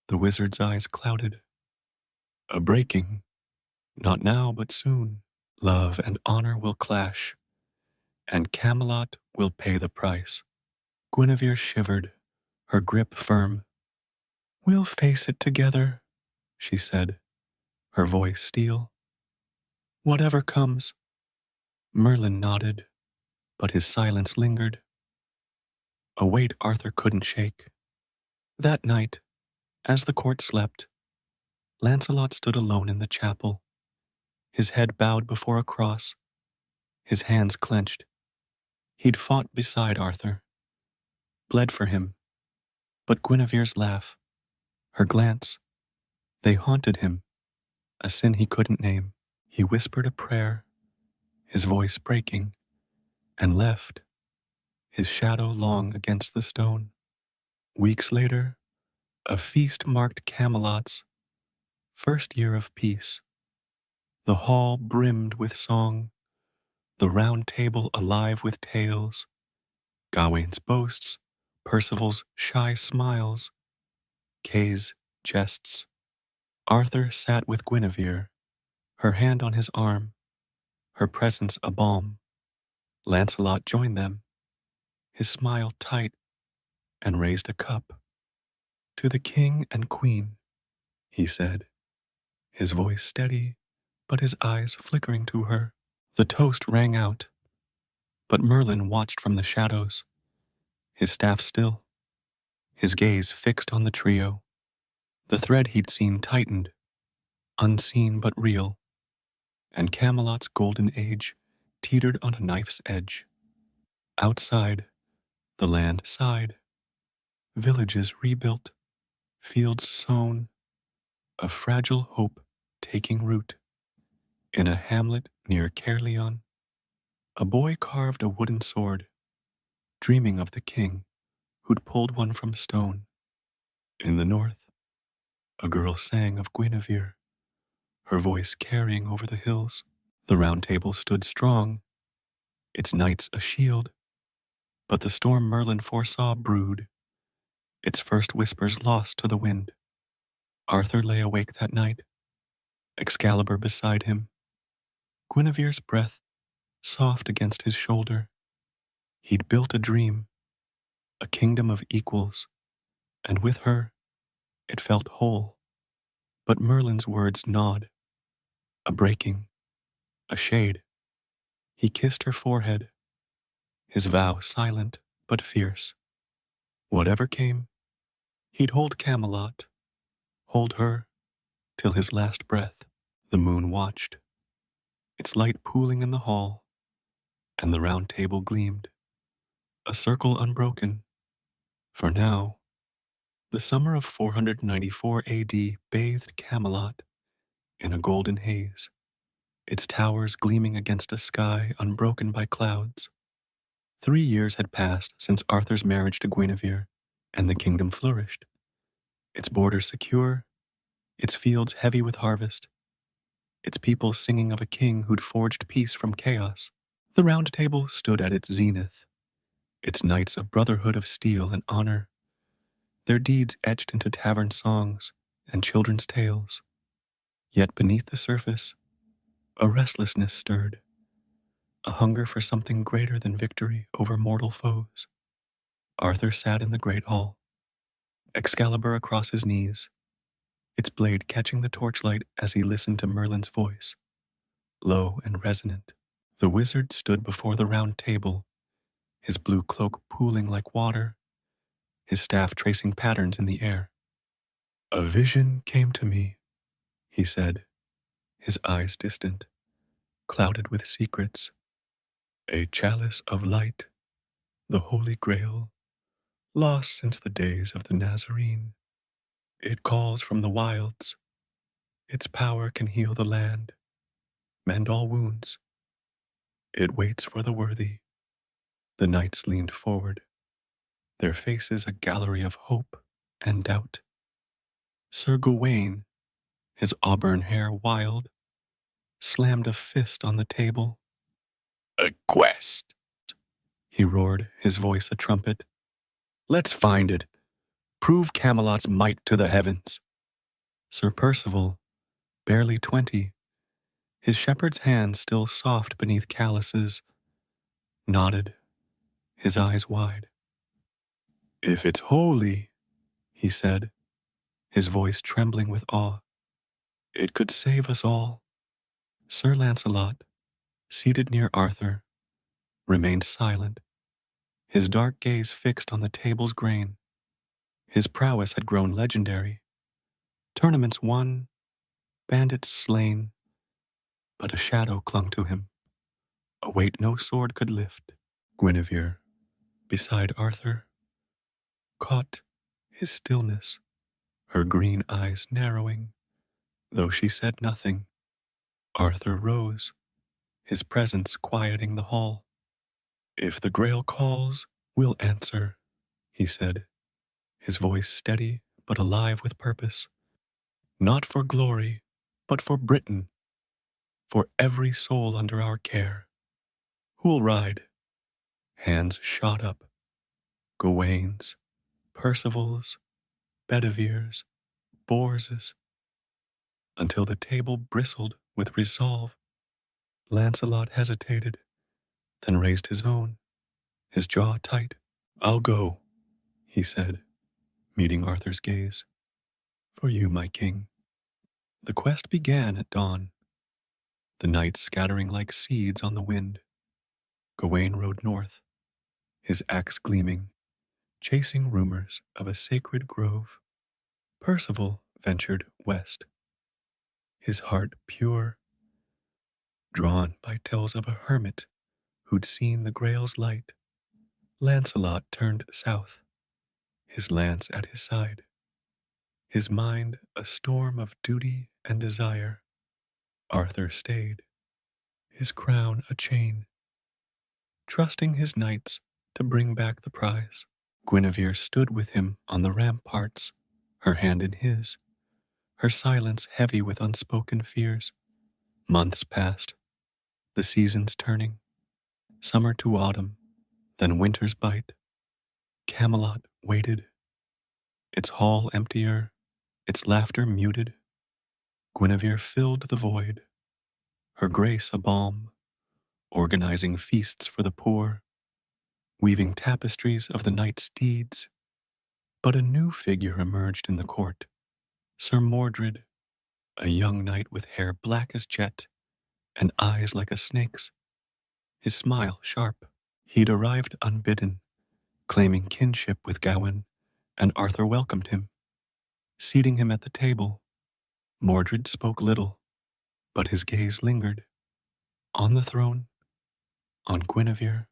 The wizard's eyes clouded. A breaking. Not now, but soon. Love and honor will clash, and Camelot will pay the price. Guinevere shivered, her grip firm. We'll face it together, she said, her voice steel. Whatever comes. Merlin nodded, but his silence lingered. A weight Arthur couldn't shake. That night, as the court slept, Lancelot stood alone in the chapel, his head bowed before a cross, his hands clenched. He'd fought beside Arthur, bled for him, but Guinevere's laugh, her glance, they haunted him, a sin he couldn't name. He whispered a prayer, his voice breaking, and left, his shadow long against the stone. Weeks later, a feast marked Camelot's first year of peace. The hall brimmed with song, the round table alive with tales, Gawain's boasts, Percival's shy smiles, Kay's jests. Arthur sat with Guinevere, her hand on his arm, her presence a balm. Lancelot joined them, his smile tight, and raised a cup. To the king and queen, he said, his voice steady, but his eyes flickering to her. The toast rang out, but Merlin watched from the shadows, his staff still, his gaze fixed on the trio. The thread he'd seen tightened, unseen but real, and Camelot's golden age teetered on a knife's edge. Outside, the land sighed, villages rebuilt, fields sown, a fragile hope taking root. In a hamlet near Caerleon, a boy carved a wooden sword, dreaming of the king who'd pulled one from stone. In the north, a girl sang of Guinevere, her voice carrying over the hills. The round table stood strong, its knights a shield, but the storm Merlin foresaw brewed, its first whispers lost to the wind. Arthur lay awake that night, Excalibur beside him, Guinevere's breath soft against his shoulder. He'd built a dream, a kingdom of equals, and with her, it felt whole. But Merlin's words gnawed, a breaking, a shade. He kissed her forehead, his vow silent but fierce. Whatever came, he'd hold Camelot, hold her, till his last breath. The moon watched, its light pooling in the hall, and the round table gleamed, a circle unbroken. For now, the summer of 494 AD bathed Camelot in a golden haze, its towers gleaming against a sky unbroken by clouds. 3 years had passed since Arthur's marriage to Guinevere, and the kingdom flourished, its borders secure, its fields heavy with harvest, its people singing of a king who'd forged peace from chaos. The round table stood at its zenith, its knights a brotherhood of steel and honor, their deeds etched into tavern songs and children's tales. Yet beneath the surface, a restlessness stirred, a hunger for something greater than victory over mortal foes. Arthur sat in the great hall, Excalibur across his knees, its blade catching the torchlight as he listened to Merlin's voice, low and resonant. The wizard stood before the round table, his blue cloak pooling like water, his staff tracing patterns in the air. A vision came to me, he said, his eyes distant, clouded with secrets. A chalice of light, the Holy Grail, lost since the days of the Nazarene. It calls from the wilds. Its power can heal the land, mend all wounds. It waits for the worthy. The knights leaned forward, their faces a gallery of hope and doubt. Sir Gawain, his auburn hair wild, slammed a fist on the table. A quest, he roared, his voice a trumpet. Let's find it. Prove Camelot's might to the heavens. Sir Percival, barely 20, his shepherd's hand still soft beneath calluses, nodded, his eyes wide. If it's holy, he said, his voice trembling with awe, it could save us all. Sir Lancelot, seated near Arthur, remained silent, his dark gaze fixed on the table's grain. His prowess had grown legendary. Tournaments won, bandits slain, but a shadow clung to him, a weight no sword could lift. Guinevere, beside Arthur, caught his stillness, her green eyes narrowing, though she said nothing. Arthur rose, his presence quieting the hall. If the Grail calls, we'll answer, he said, his voice steady but alive with purpose. Not for glory, but for Britain, for every soul under our care. Who'll ride? Hands shot up. Gawaine's, Percival's, Bedivere's, Bors's, until the table bristled with resolve. Lancelot hesitated, then raised his own, his jaw tight. I'll go, he said, meeting Arthur's gaze. For you, my king. The quest began at dawn, the knights scattering like seeds on the wind. Gawain rode north, his axe gleaming, chasing rumors of a sacred grove. Percival ventured west, his heart pure, drawn by tales of a hermit who'd seen the Grail's light. Lancelot turned south, his lance at his side, his mind a storm of duty and desire. Arthur stayed, his crown a chain, trusting his knights to bring back the prize. Guinevere stood with him on the ramparts, her hand in his, her silence heavy with unspoken fears. Months passed, the seasons turning, summer to autumn, then winter's bite. Camelot waited, its hall emptier, its laughter muted. Guinevere filled the void, her grace a balm, organizing feasts for the poor, weaving tapestries of the knight's deeds. But a new figure emerged in the court, Sir Mordred, a young knight with hair black as jet and eyes like a snake's, his smile sharp. He'd arrived unbidden, claiming kinship with Gawain, and Arthur welcomed him. Seating him at the table, Mordred spoke little, but his gaze lingered. On the throne, on Guinevere,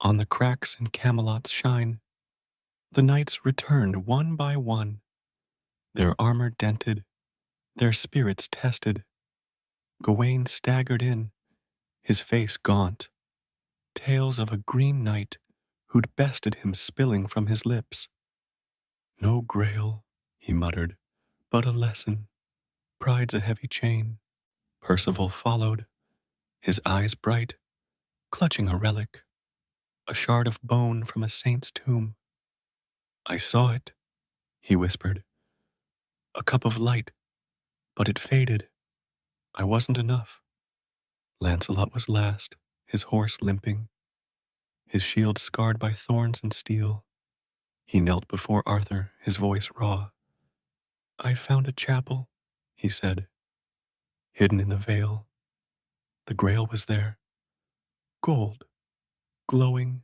on the cracks in Camelot's shine, the knights returned one by one, their armor dented, their spirits tested. Gawain staggered in, his face gaunt, tales of a green knight who'd bested him spilling from his lips. No Grail, he muttered, but a lesson. Pride's a heavy chain. Percival followed, his eyes bright, clutching a relic, a shard of bone from a saint's tomb. I saw it, he whispered, a cup of light, but it faded. I wasn't enough. Lancelot was last, his horse limping, his shield scarred by thorns and steel. He knelt before Arthur, his voice raw. I found a chapel, he said, hidden in a veil. The Grail was there, gold, glowing,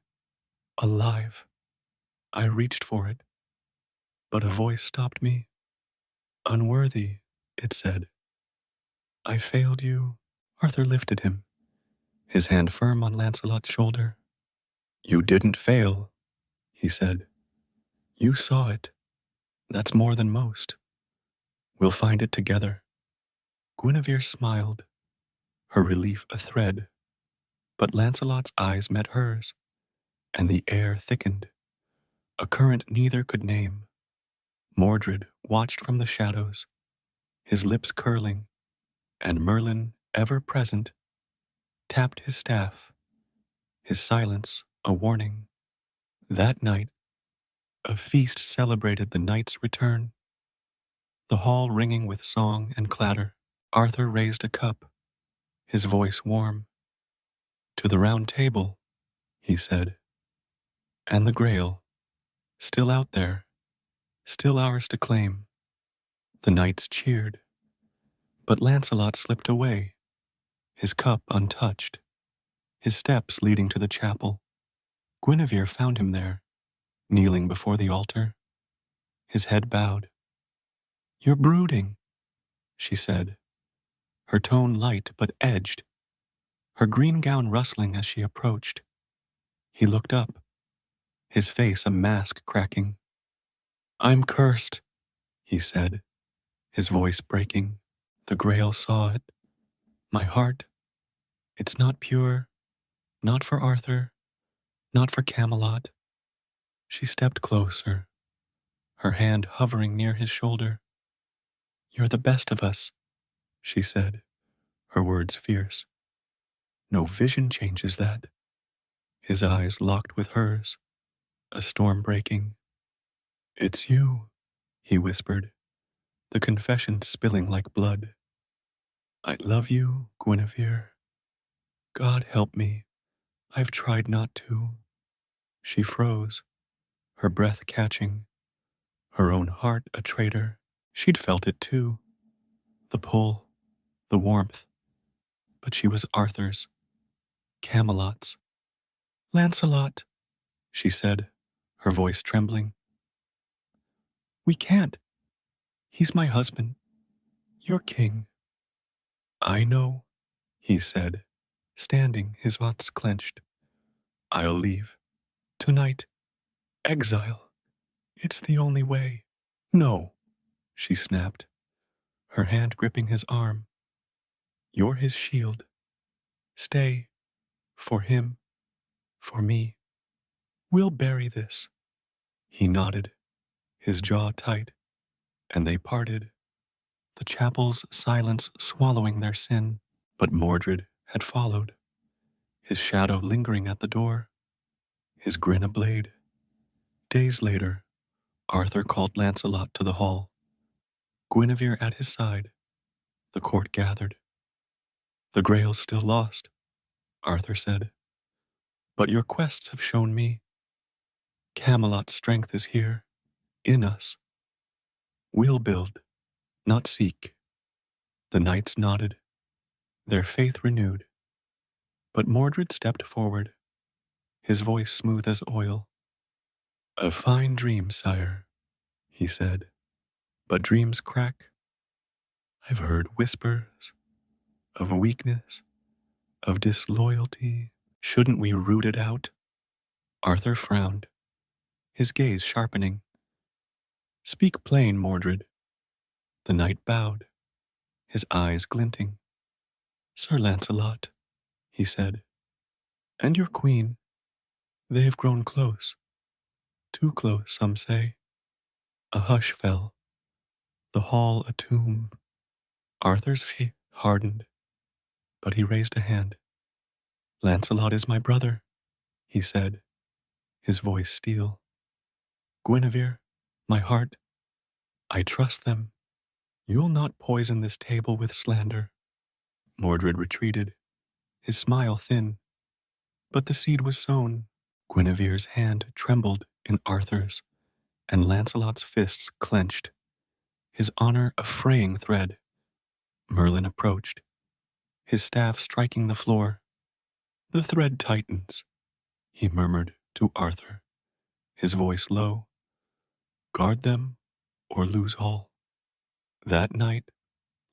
alive. I reached for it, but a voice stopped me. Unworthy, it said. I failed you. Arthur lifted him, his hand firm on Lancelot's shoulder. You didn't fail, he said. You saw it. That's more than most. We'll find it together. Guinevere smiled, her relief a thread, but Lancelot's eyes met hers, and the air thickened, a current neither could name. Mordred watched from the shadows, his lips curling, and Merlin, ever present, tapped his staff, his silence a warning. That night, a feast celebrated the knight's return, the hall ringing with song and clatter. Arthur raised a cup, his voice warm. To the round table, he said, and the Grail, still out there, still ours to claim. The knights cheered, but Lancelot slipped away, his cup untouched, his steps leading to the chapel. Guinevere found him there, kneeling before the altar, his head bowed. "You're brooding," she said, her tone light but edged, her green gown rustling as she approached. He looked up, his face a mask cracking. "I'm cursed," he said, his voice breaking. The Grail saw it. "My heart, it's not pure, not for Arthur, not for Camelot." She stepped closer, her hand hovering near his shoulder. "You're the best of us," she said, her words fierce. "No vision changes that." His eyes locked with hers, a storm breaking. "It's you," he whispered, the confession spilling like blood. "I love you, Guinevere. God help me, I've tried not to." She froze, her breath catching, her own heart a traitor. She'd felt it too, the pull, the warmth, but she was Arthur's, Camelot's. "Lancelot," she said, her voice trembling. "We can't. He's my husband. You're king." "I know," he said, standing, his thoughts clenched. "I'll leave. Tonight. Exile. It's the only way." "No," she snapped, her hand gripping his arm. "You're his shield. Stay. For him. For me. We'll bury this." He nodded, his jaw tight, and they parted, the chapel's silence swallowing their sin. But Mordred had followed, his shadow lingering at the door, his grin a blade. Days later, Arthur called Lancelot to the hall, Guinevere at his side. The court gathered. "The Grail's still lost," Arthur said, "but your quests have shown me Camelot's strength is here, in us. We'll build, not seek." The knights nodded, their faith renewed. But Mordred stepped forward, his voice smooth as oil. "A fine dream, sire," he said, "but dreams crack. I've heard whispers of weakness, of disloyalty. Shouldn't we root it out?" Arthur frowned, his gaze sharpening. "Speak plain, Mordred." The knight bowed, his eyes glinting. "Sir Lancelot," he said, "and your queen, they've grown close. Too close, some say." A hush fell, the hall a tomb. Arthur's feet hardened, but he raised a hand. "Lancelot is my brother," he said, his voice steel. "Guinevere, my heart, I trust them. You'll not poison this table with slander." Mordred retreated, his smile thin, but the seed was sown. Guinevere's hand trembled in Arthur's, and Lancelot's fists clenched, his honor a fraying thread. Merlin approached, his staff striking the floor. "The thread tightens," he murmured to Arthur, his voice low. "Guard them, or lose all." That night,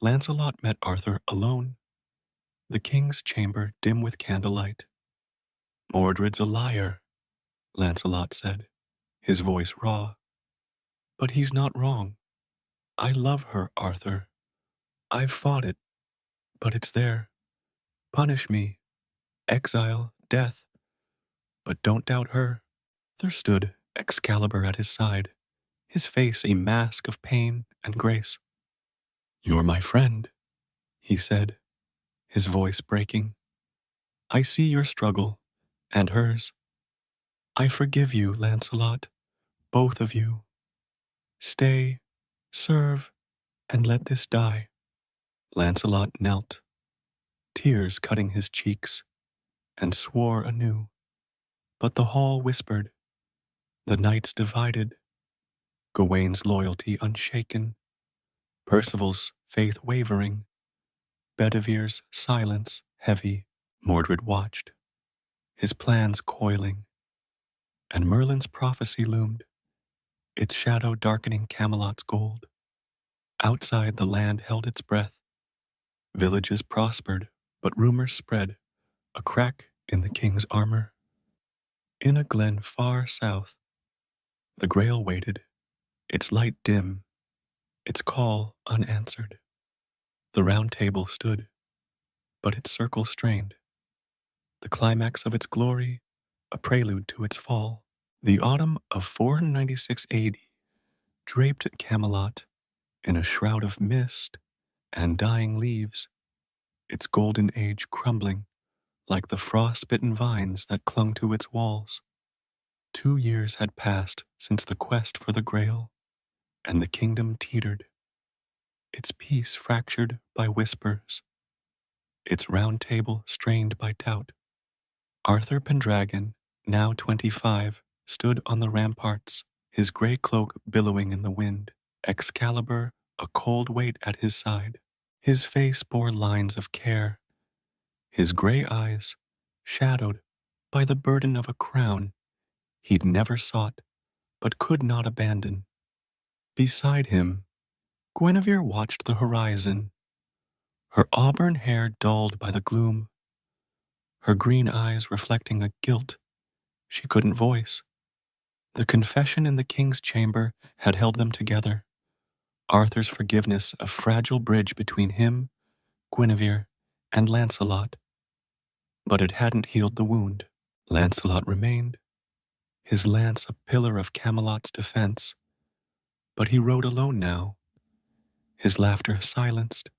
Lancelot met Arthur alone, the king's chamber dim with candlelight. "Mordred's a liar," Lancelot said, his voice raw. "But he's not wrong. I love her, Arthur. I've fought it, but it's there. Punish me, exile, death, but don't doubt her." There stood Excalibur at his side, his face a mask of pain and grace. "You're my friend," he said, his voice breaking. "I see your struggle, and hers. I forgive you, Lancelot, both of you. Stay, serve, and let this die." Lancelot knelt, tears cutting his cheeks, and swore anew. But the hall whispered, the knights divided, Gawain's loyalty unshaken, Percival's faith wavering, Bedivere's silence heavy. Mordred watched, his plans coiling, and Merlin's prophecy loomed, its shadow darkening Camelot's gold. Outside the land held its breath, villages prospered, but rumors spread, a crack in the king's armor. In a glen far south, the Grail waited, its light dim, its call unanswered. The round table stood, but its circle strained, the climax of its glory, a prelude to its fall. The autumn of 496 AD draped Camelot in a shroud of mist and dying leaves, its golden age crumbling like the frost-bitten vines that clung to its walls. 2 years had passed since the quest for the Grail, and the kingdom teetered, its peace fractured by whispers, its round table strained by doubt. Arthur Pendragon, now 25, stood on the ramparts, his gray cloak billowing in the wind, Excalibur a cold weight at his side. His face bore lines of care, his gray eyes shadowed by the burden of a crown he'd never sought but could not abandon. Beside him, Guinevere watched the horizon, her auburn hair dulled by the gloom, her green eyes reflecting a guilt she couldn't voice. The confession in the king's chamber had held them together, Arthur's forgiveness a fragile bridge between him, Guinevere, and Lancelot. But it hadn't healed the wound. Lancelot remained, his lance a pillar of Camelot's defense, but he rode alone now, his laughter silenced,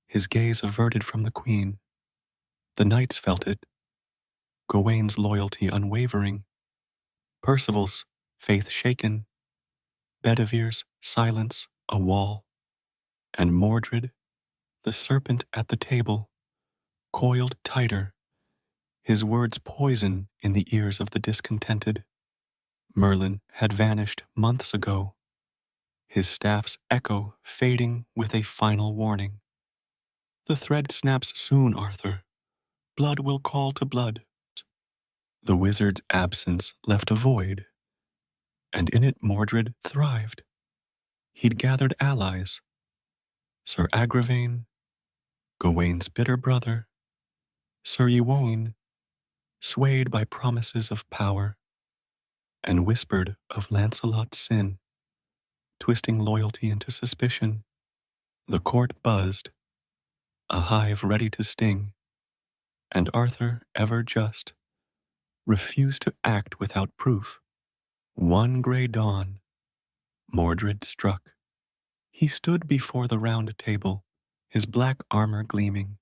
his gaze averted from the queen. The knights felt it, Gawain's loyalty unwavering, Percival's faith shaken, Bedivere's silence a wall, and Mordred, the serpent at the table, coiled tighter, his words poison in the ears of the discontented. Merlin had vanished months ago, his staff's echo fading with a final warning. "The thread snaps soon, Arthur. Blood will call to blood." The wizard's absence left a void, and in it Mordred thrived. He'd gathered allies, Sir Agravain, Gawain's bitter brother, Sir Ewain, swayed by promises of power, and whispered of Lancelot's sin, twisting loyalty into suspicion. The court buzzed, a hive ready to sting, and Arthur, ever just, refused to act without proof. One gray dawn, Mordred struck. He stood before the round table, his black armor gleaming,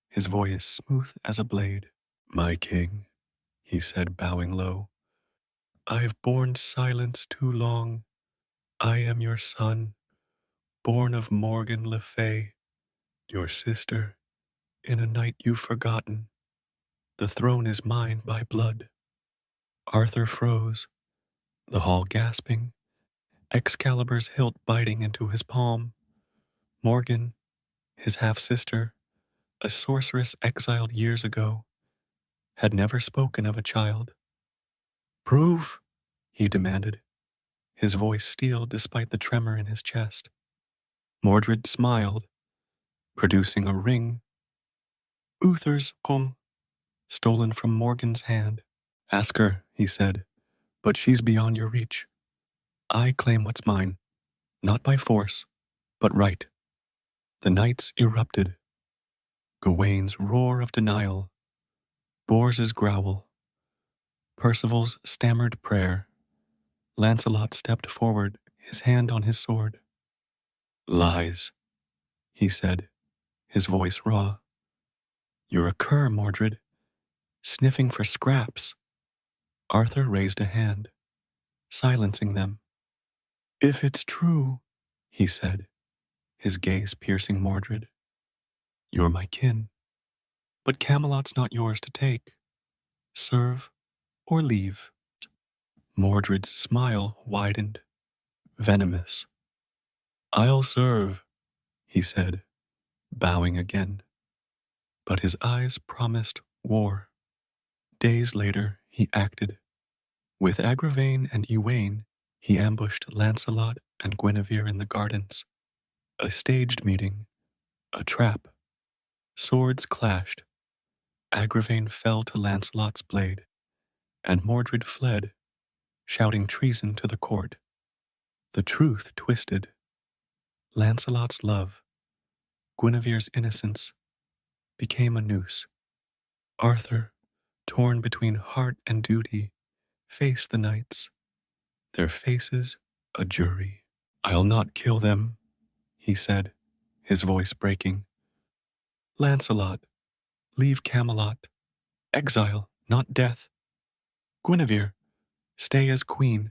his voice smooth as a blade. "My king," he said, bowing low, "I've borne silence too long. I am your son, born of Morgan le Fay, your sister, in a night you've forgotten. The throne is mine by blood." Arthur froze, the hall gasping, Excalibur's hilt biting into his palm. Morgan, his half-sister, a sorceress exiled years ago, had never spoken of a child. "Prove," he demanded, his voice steel despite the tremor in his chest. Mordred smiled, producing a ring, Uther's ring, stolen from Morgan's hand. "Ask her," he said, "but she's beyond your reach. I claim what's mine, not by force, but right." The knights erupted. Gawain's roar of denial, Bors' growl, Percival's stammered prayer. Lancelot stepped forward, his hand on his sword. "Lies," he said, his voice raw. You're a cur, Mordred, sniffing for scraps. Arthur raised a hand, silencing them. If it's true, he said, his gaze piercing Mordred. You're my kin, but Camelot's not yours to take. Serve or leave. Mordred's smile widened, venomous. I'll serve, he said, bowing again. But his eyes promised war. Days later, he acted. With Agravain and Ewain, he ambushed Lancelot and Guinevere in the gardens. A staged meeting, a trap. Swords clashed. Agravain fell to Lancelot's blade, and Mordred fled, shouting treason to the court. The truth twisted. Lancelot's love, Guinevere's innocence, became a noose. Arthur, torn between heart and duty, faced the knights, their faces a jury. I'll not kill them, he said, his voice breaking. Lancelot, leave Camelot. Exile, not death. Guinevere, stay as queen.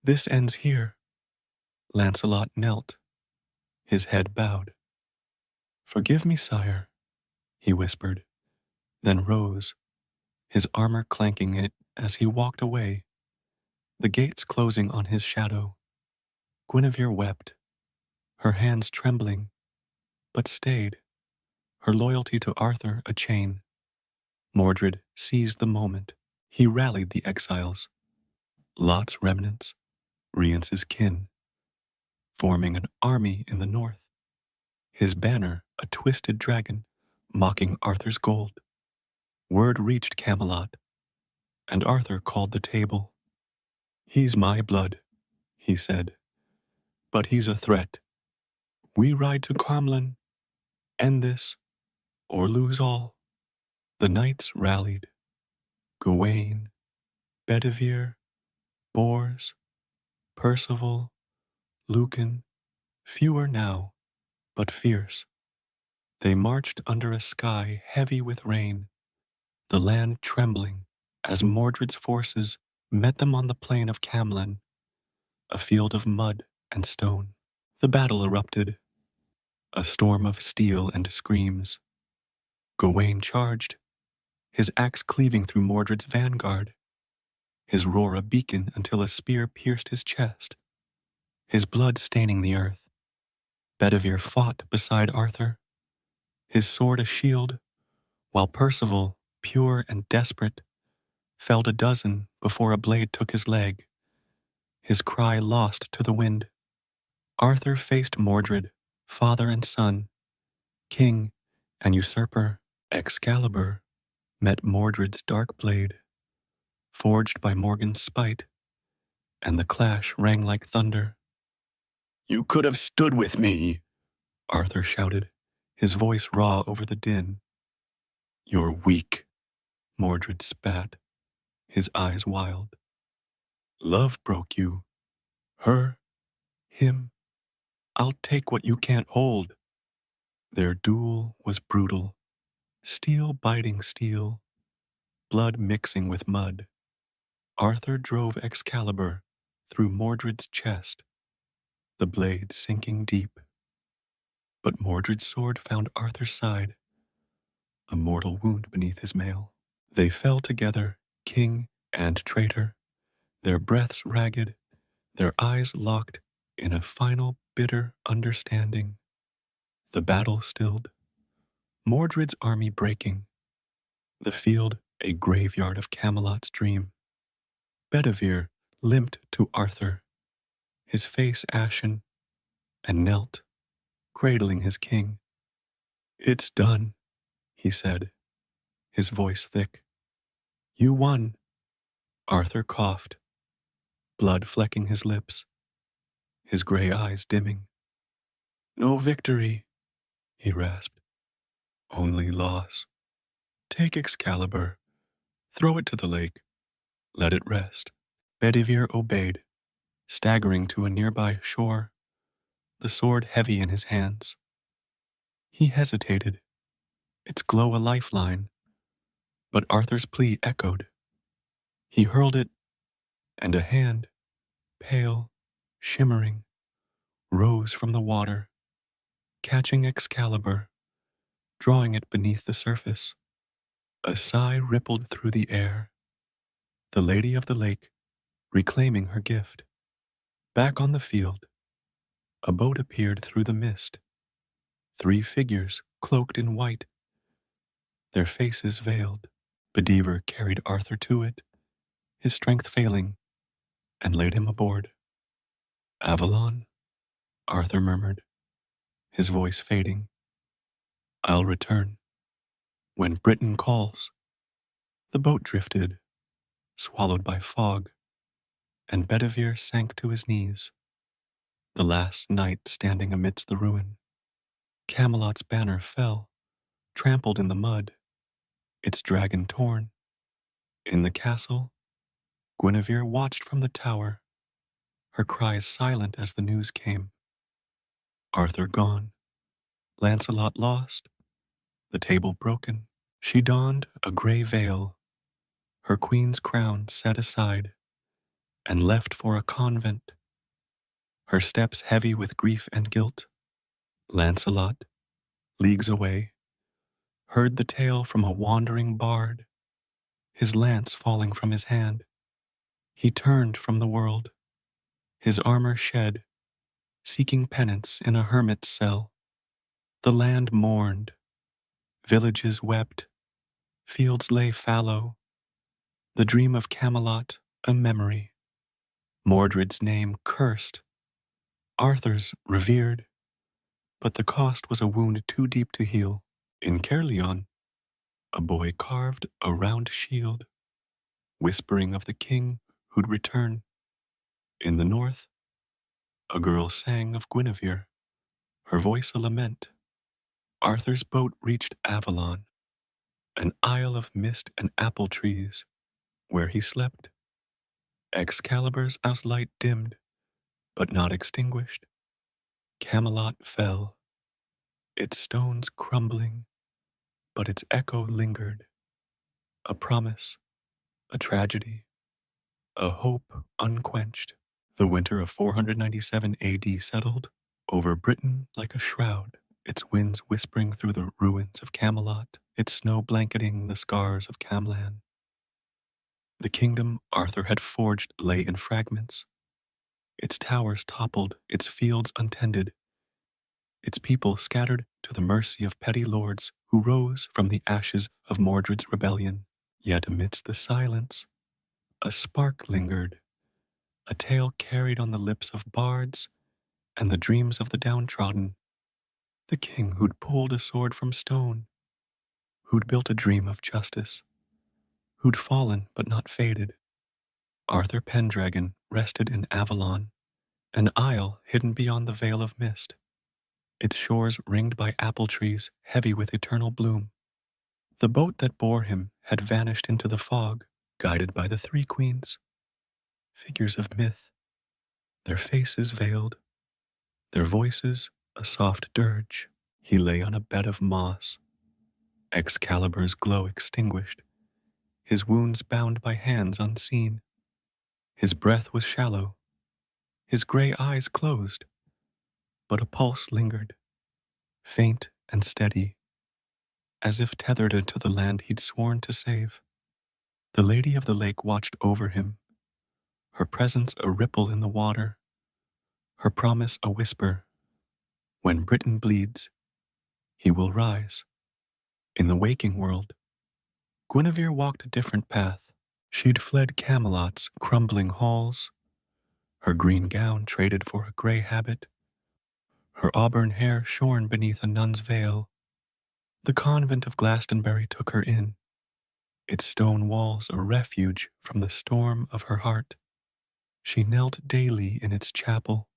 This ends here. Lancelot knelt, his head bowed. Forgive me, sire, he whispered, then rose, his armor clanking it as he walked away, the gates closing on his shadow. Guinevere wept, her hands trembling, but stayed, her loyalty to Arthur a chain. Mordred seized the moment. He rallied the exiles, Lot's remnants, Rience's kin, forming an army in the north. His banner a twisted dragon, mocking Arthur's gold. Word reached Camelot, and Arthur called the table. He's my blood, he said, but he's a threat. We ride to Camlan, end this, or lose all. The knights rallied. Gawain, Bedivere, Bors, Percival, Lucan, fewer now, but fierce. They marched under a sky heavy with rain, the land trembling as Mordred's forces met them on the plain of Camlan, a field of mud and stone. The battle erupted, a storm of steel and screams. Gawain charged, his axe cleaving through Mordred's vanguard, his roar a beacon until a spear pierced his chest, his blood staining the earth. Bedivere fought beside Arthur, his sword a shield, while Percival, pure and desperate, felled a dozen before a blade took his leg, his cry lost to the wind. Arthur faced Mordred, father and son, king and usurper. Excalibur met Mordred's dark blade, forged by Morgan's spite, and the clash rang like thunder. You could have stood with me, Arthur shouted, his voice raw over the din. You're weak, Mordred spat, his eyes wild. Love broke you. Her, him. I'll take what you can't hold. Their duel was brutal, steel biting steel, blood mixing with mud. Arthur drove Excalibur through Mordred's chest, the blade sinking deep. But Mordred's sword found Arthur's side, a mortal wound beneath his mail. They fell together, king and traitor, their breaths ragged, their eyes locked in a final bitter understanding. The battle stilled, Mordred's army breaking, the field a graveyard of Camelot's dream. Bedivere limped to Arthur, his face ashen, and knelt, cradling his king. It's done, he said, his voice thick. You won. Arthur coughed, blood flecking his lips, his gray eyes dimming. No victory, he rasped. Only loss. Take Excalibur, throw it to the lake, let it rest. Bedivere obeyed, staggering to a nearby shore, the sword heavy in his hands. He hesitated, its glow a lifeline, but Arthur's plea echoed. He hurled it, and a hand, pale, shimmering, rose from the water, catching Excalibur, drawing it beneath the surface. A sigh rippled through the air, the Lady of the Lake reclaiming her gift. Back on the field, a boat appeared through the mist. 3 figures cloaked in white, their faces veiled. Bedivere carried Arthur to it, his strength failing, and laid him aboard. Avalon, Arthur murmured, his voice fading. I'll return. When Britain calls. The boat drifted, swallowed by fog, and Bedivere sank to his knees. The last knight standing amidst the ruin. Camelot's banner fell, trampled in the mud, its dragon torn. In the castle, Guinevere watched from the tower, her cries silent as the news came. Arthur gone, Lancelot lost, the table broken. She donned a gray veil, her queen's crown set aside, and left for a convent, her steps heavy with grief and guilt. Lancelot, leagues away, heard the tale from a wandering bard, his lance falling from his hand. He turned from the world, his armor shed, seeking penance in a hermit's cell. The land mourned, villages wept, fields lay fallow, the dream of Camelot a memory. Mordred's name cursed, Arthur's revered, but the cost was a wound too deep to heal. In Caerleon, a boy carved a round shield, whispering of the king who'd return. In the north, a girl sang of Guinevere, her voice a lament. Arthur's boat reached Avalon, an isle of mist and apple trees, where he slept. Excalibur's house light dimmed, but not extinguished. Camelot fell, its stones crumbling, but its echo lingered. A promise, a tragedy, a hope unquenched. The winter of 497 AD settled over Britain like a shroud, its winds whispering through the ruins of Camelot, its snow blanketing the scars of Camlan. The kingdom Arthur had forged lay in fragments, its towers toppled, its fields untended, its people scattered to the mercy of petty lords who rose from the ashes of Mordred's rebellion. Yet amidst the silence, a spark lingered, a tale carried on the lips of bards and the dreams of the downtrodden. The king who'd pulled a sword from stone, who'd built a dream of justice, who'd fallen but not faded. Arthur Pendragon rested in Avalon, an isle hidden beyond the veil of mist, its shores ringed by apple trees heavy with eternal bloom. The boat that bore him had vanished into the fog, guided by the 3 queens, figures of myth, their faces veiled, their voices a soft dirge. He lay on a bed of moss, Excalibur's glow extinguished, his wounds bound by hands unseen. His breath was shallow, his gray eyes closed, but a pulse lingered, faint and steady, as if tethered to the land he'd sworn to save. The Lady of the Lake watched over him, her presence a ripple in the water, her promise a whisper. When Britain bleeds, he will rise. In the waking world, Guinevere walked a different path. She'd fled Camelot's crumbling halls, her green gown traded for a gray habit, her auburn hair shorn beneath a nun's veil. The convent of Glastonbury took her in, its stone walls a refuge from the storm of her heart. She knelt daily in its chapel,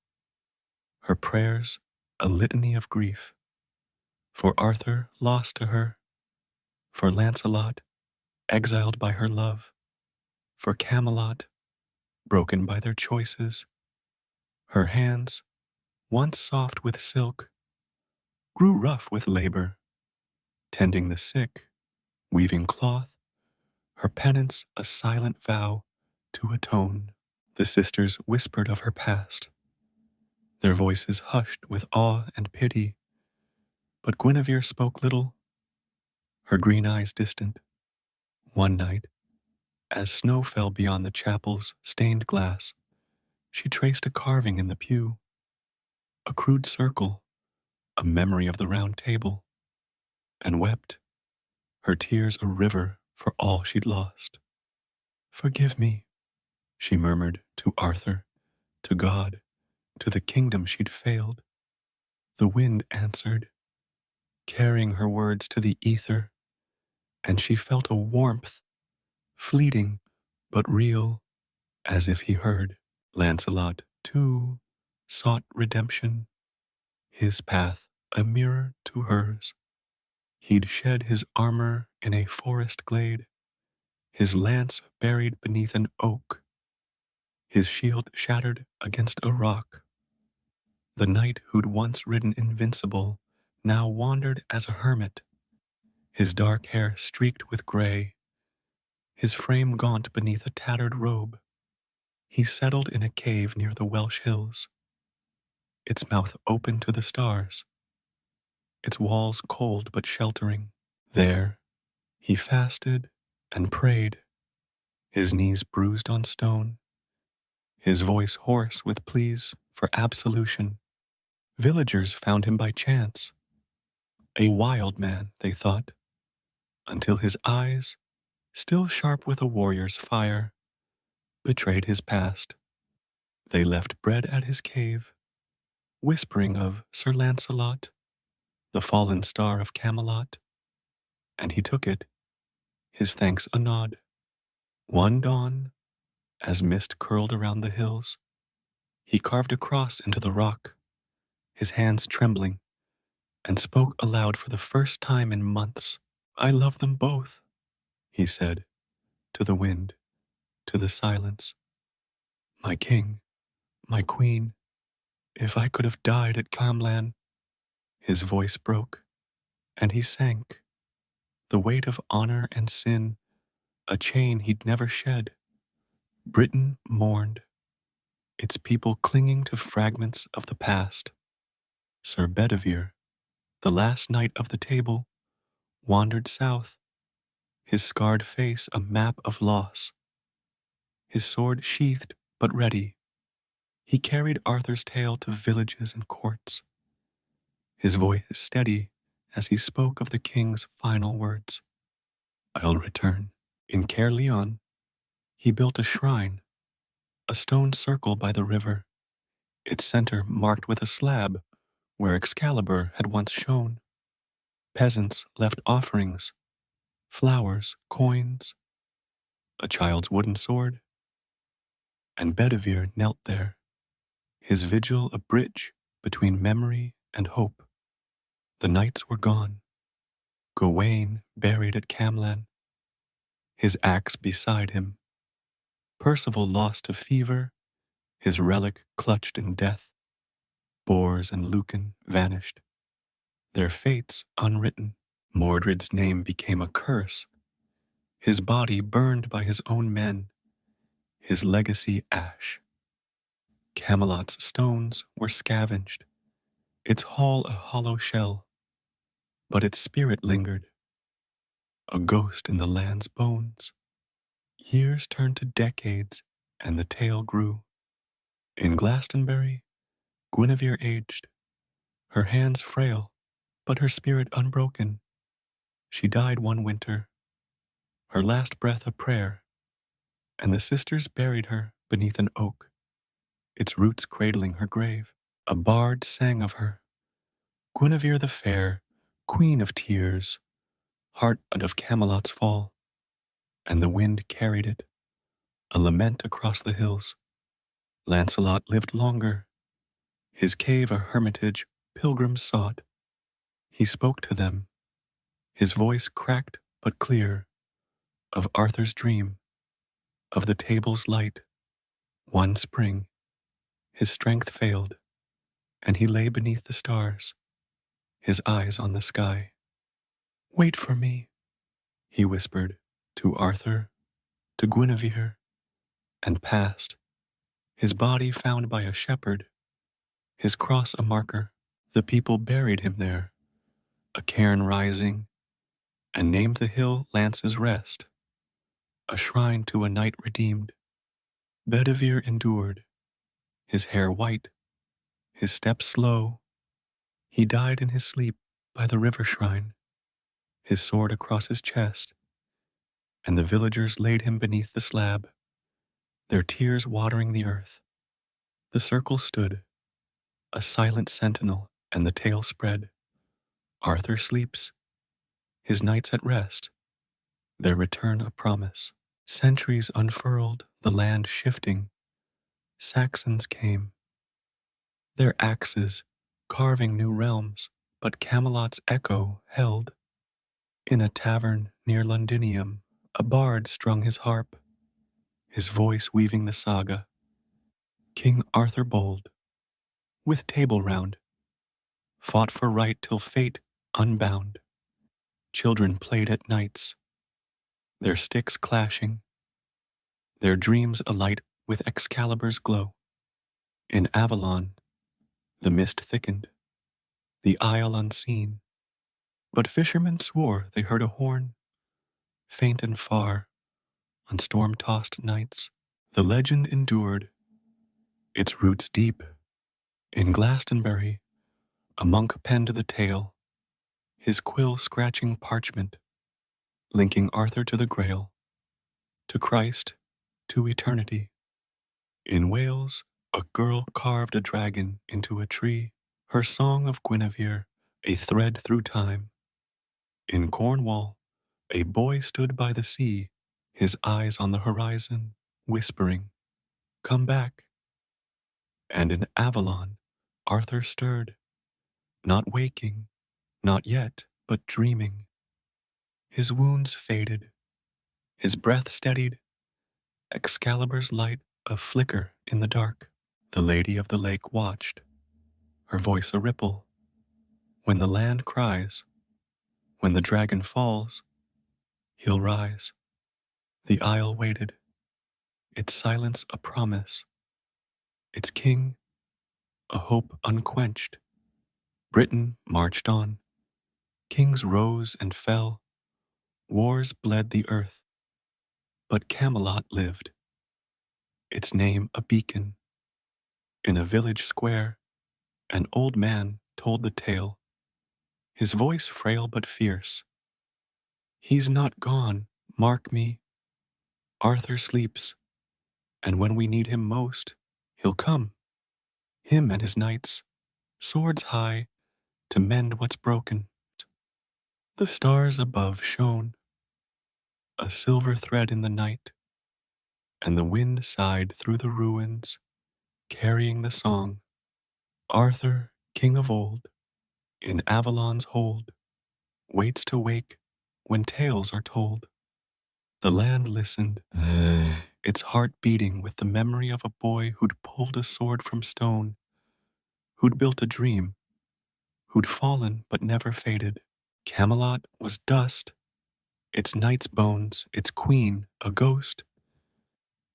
her prayers a litany of grief, for Arthur lost to her, for Lancelot exiled by her love, for Camelot broken by their choices. Her hands, once soft with silk, grew rough with labor, tending the sick, weaving cloth, her penance a silent vow to atone. The sisters whispered of her past, their voices hushed with awe and pity, but Guinevere spoke little, her green eyes distant. One night, as snow fell beyond the chapel's stained glass, she traced a carving in the pew, a crude circle, a memory of the round table, and wept, her tears a river for all she'd lost. Forgive me, she murmured to Arthur, to God, to the kingdom she'd failed. The wind answered, carrying her words to the ether, and she felt a warmth, fleeting but real, as if he heard. Lancelot, too, sought redemption, his path a mirror to hers. He'd shed his armor in a forest glade, his lance buried beneath an oak, his shield shattered against a rock. The knight who'd once ridden invincible now wandered as a hermit, his dark hair streaked with gray, his frame gaunt beneath a tattered robe. He settled in a cave near the Welsh hills, its mouth open to the stars, its walls cold but sheltering. There, he fasted and prayed, his knees bruised on stone, his voice hoarse with pleas for absolution. Villagers found him by chance, a wild man, they thought, until his eyes, still sharp with a warrior's fire, betrayed his past. They left bread at his cave, whispering of Sir Lancelot, the fallen star of Camelot, and he took it, his thanks a nod. One dawn, as mist curled around the hills, he carved a cross into the rock, his hands trembling, and spoke aloud for the first time in months. I love them both, he said, to the wind, to the silence. My king, my queen, if I could have died at Camlan. His voice broke, and he sank, the weight of honor and sin, a chain he'd never shed. Britain mourned, its people clinging to fragments of the past. Sir Bedivere, the last knight of the table, wandered south, his scarred face a map of loss, his sword sheathed but ready. He carried Arthur's tale to villages and courts, his voice steady as he spoke of the king's final words. I'll return. In Caerleon, he built a shrine, a stone circle by the river, its center marked with a slab where Excalibur had once shone. Peasants left offerings, flowers, coins, a child's wooden sword, and Bedivere knelt there, his vigil a bridge between memory and hope. The knights were gone, Gawain buried at Camlan, his axe beside him, Percival lost to fever, his relic clutched in death. Bors and Lucan vanished, their fates unwritten. Mordred's name became a curse, his body burned by his own men, his legacy ash. Camelot's stones were scavenged, its hall a hollow shell, but its spirit lingered, a ghost in the land's bones. Years turned to decades, and the tale grew. In Glastonbury, Guinevere aged, her hands frail, but her spirit unbroken. She died one winter, her last breath a prayer, and the sisters buried her beneath an oak, its roots cradling her grave. A bard sang of her, Guinevere the fair, queen of tears, heart of Camelot's fall, and the wind carried it, a lament across the hills. Lancelot lived longer, his cave a hermitage pilgrims sought. He spoke to them, his voice cracked but clear, of Arthur's dream, of the table's light. One spring, his strength failed, and he lay beneath the stars, his eyes on the sky. Wait for me, he whispered to Arthur, to Guinevere, and passed, his body found by a shepherd, his cross a marker. The people buried him there, a cairn rising, and named the hill Lance's Rest, a shrine to a knight redeemed. Bedivere endured, his hair white, his steps slow. He died in his sleep by the river shrine, his sword across his chest, and the villagers laid him beneath the slab, their tears watering the earth. The circle stood, a silent sentinel, and the tale spread. Arthur sleeps, his knights at rest, their return a promise. Centuries unfurled, the land shifting. Saxons came, their axes carving new realms, but Camelot's echo held. In a tavern near Londinium, a bard strung his harp, his voice weaving the saga. King Arthur bold, with table round, fought for right till fate unbound. Children played at nights, their sticks clashing, their dreams alight with Excalibur's glow. In Avalon, the mist thickened, the isle unseen, but fishermen swore they heard a horn, faint and far, on storm-tossed nights. The legend endured, its roots deep. In Glastonbury, a monk penned the tale, his quill scratching parchment, linking Arthur to the Grail, to Christ, to eternity. In Wales, a girl carved a dragon into a tree, her song of Guinevere, a thread through time. In Cornwall, a boy stood by the sea, his eyes on the horizon, whispering, "Come back." And in Avalon, Arthur stirred, not waking, not yet, but dreaming. His wounds faded, his breath steadied, Excalibur's light a flicker in the dark. The Lady of the Lake watched, her voice a ripple. When the land cries, when the dragon falls, he'll rise. The isle waited, its silence a promise, its king a hope unquenched. Britain marched on, kings rose and fell, wars bled the earth, but Camelot lived, its name a beacon. In a village square, an old man told the tale, his voice frail but fierce. He's not gone, mark me. Arthur sleeps, and when we need him most, he'll come. Him and his knights, swords high, to mend what's broken. The stars above shone, a silver thread in the night, and the wind sighed through the ruins, carrying the song. Arthur, king of old, in Avalon's hold, waits to wake when tales are told. The land listened, its heart beating with the memory of a boy who'd pulled a sword from stone, who'd built a dream, who'd fallen but never faded. Camelot was dust, its knight's bones, its queen a ghost,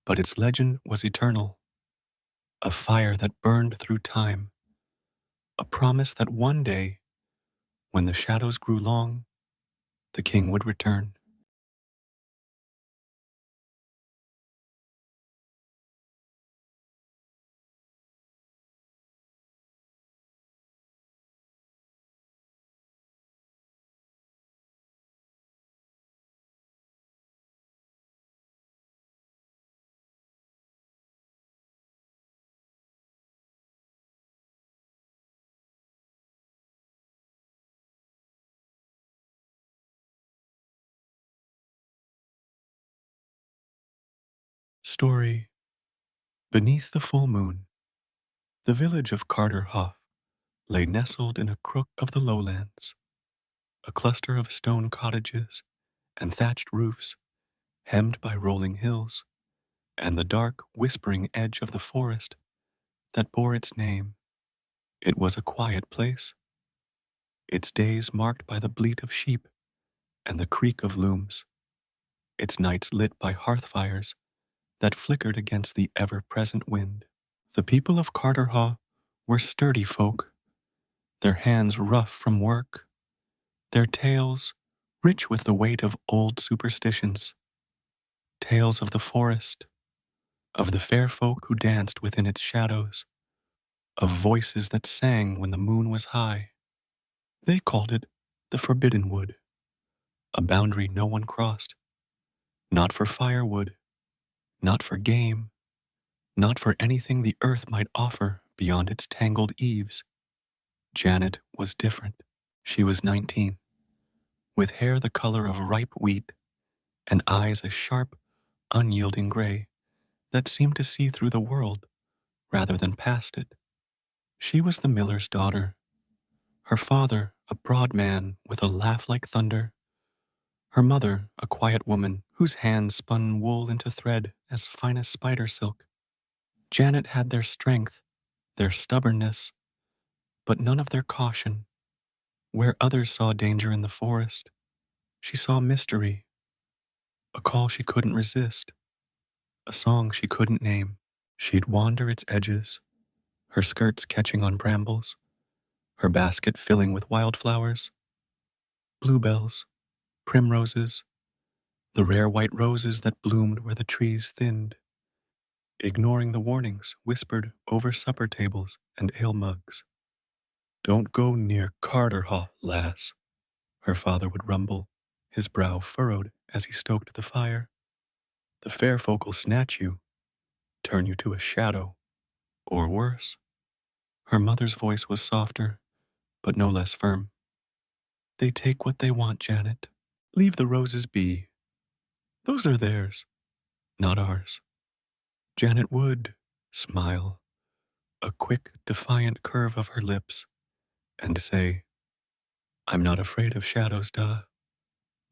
but its legend was eternal, a fire that burned through time, a promise that one day, when the shadows grew long, the king would return. Story: Beneath the full moon, the village of Carterhoff lay nestled in a crook of the lowlands, a cluster of stone cottages and thatched roofs, hemmed by rolling hills, and the dark, whispering edge of the forest that bore its name. It was a quiet place, its days marked by the bleat of sheep and the creak of looms, its nights lit by hearth fires that flickered against the ever-present wind. The people of Carterhaugh were sturdy folk, their hands rough from work, their tales rich with the weight of old superstitions, tales of the forest, of the fair folk who danced within its shadows, of voices that sang when the moon was high. They called it the Forbidden Wood, a boundary no one crossed, not for firewood, not for game, not for anything the earth might offer beyond its tangled eaves. Janet was different. She was 19, with hair the color of ripe wheat and eyes a sharp, unyielding gray that seemed to see through the world rather than past it. She was the miller's daughter, her father a broad man with a laugh like thunder, her mother a quiet woman whose hands spun wool into thread as fine as spider silk. Janet had their strength, their stubbornness, but none of their caution. Where others saw danger in the forest, she saw mystery, a call she couldn't resist, a song she couldn't name. She'd wander its edges, her skirts catching on brambles, her basket filling with wildflowers, bluebells, primroses, the rare white roses that bloomed where the trees thinned, ignoring the warnings whispered over supper tables and ale mugs. "Don't go near Carterhaugh, lass," her father would rumble, his brow furrowed as he stoked the fire. "The fair folk'll snatch you, turn you to a shadow, or worse." Her mother's voice was softer, but no less firm. "They take what they want, Janet. Leave the roses be. Those are theirs, not ours." Janet would smile, a quick, defiant curve of her lips, and say, "I'm not afraid of shadows, Da,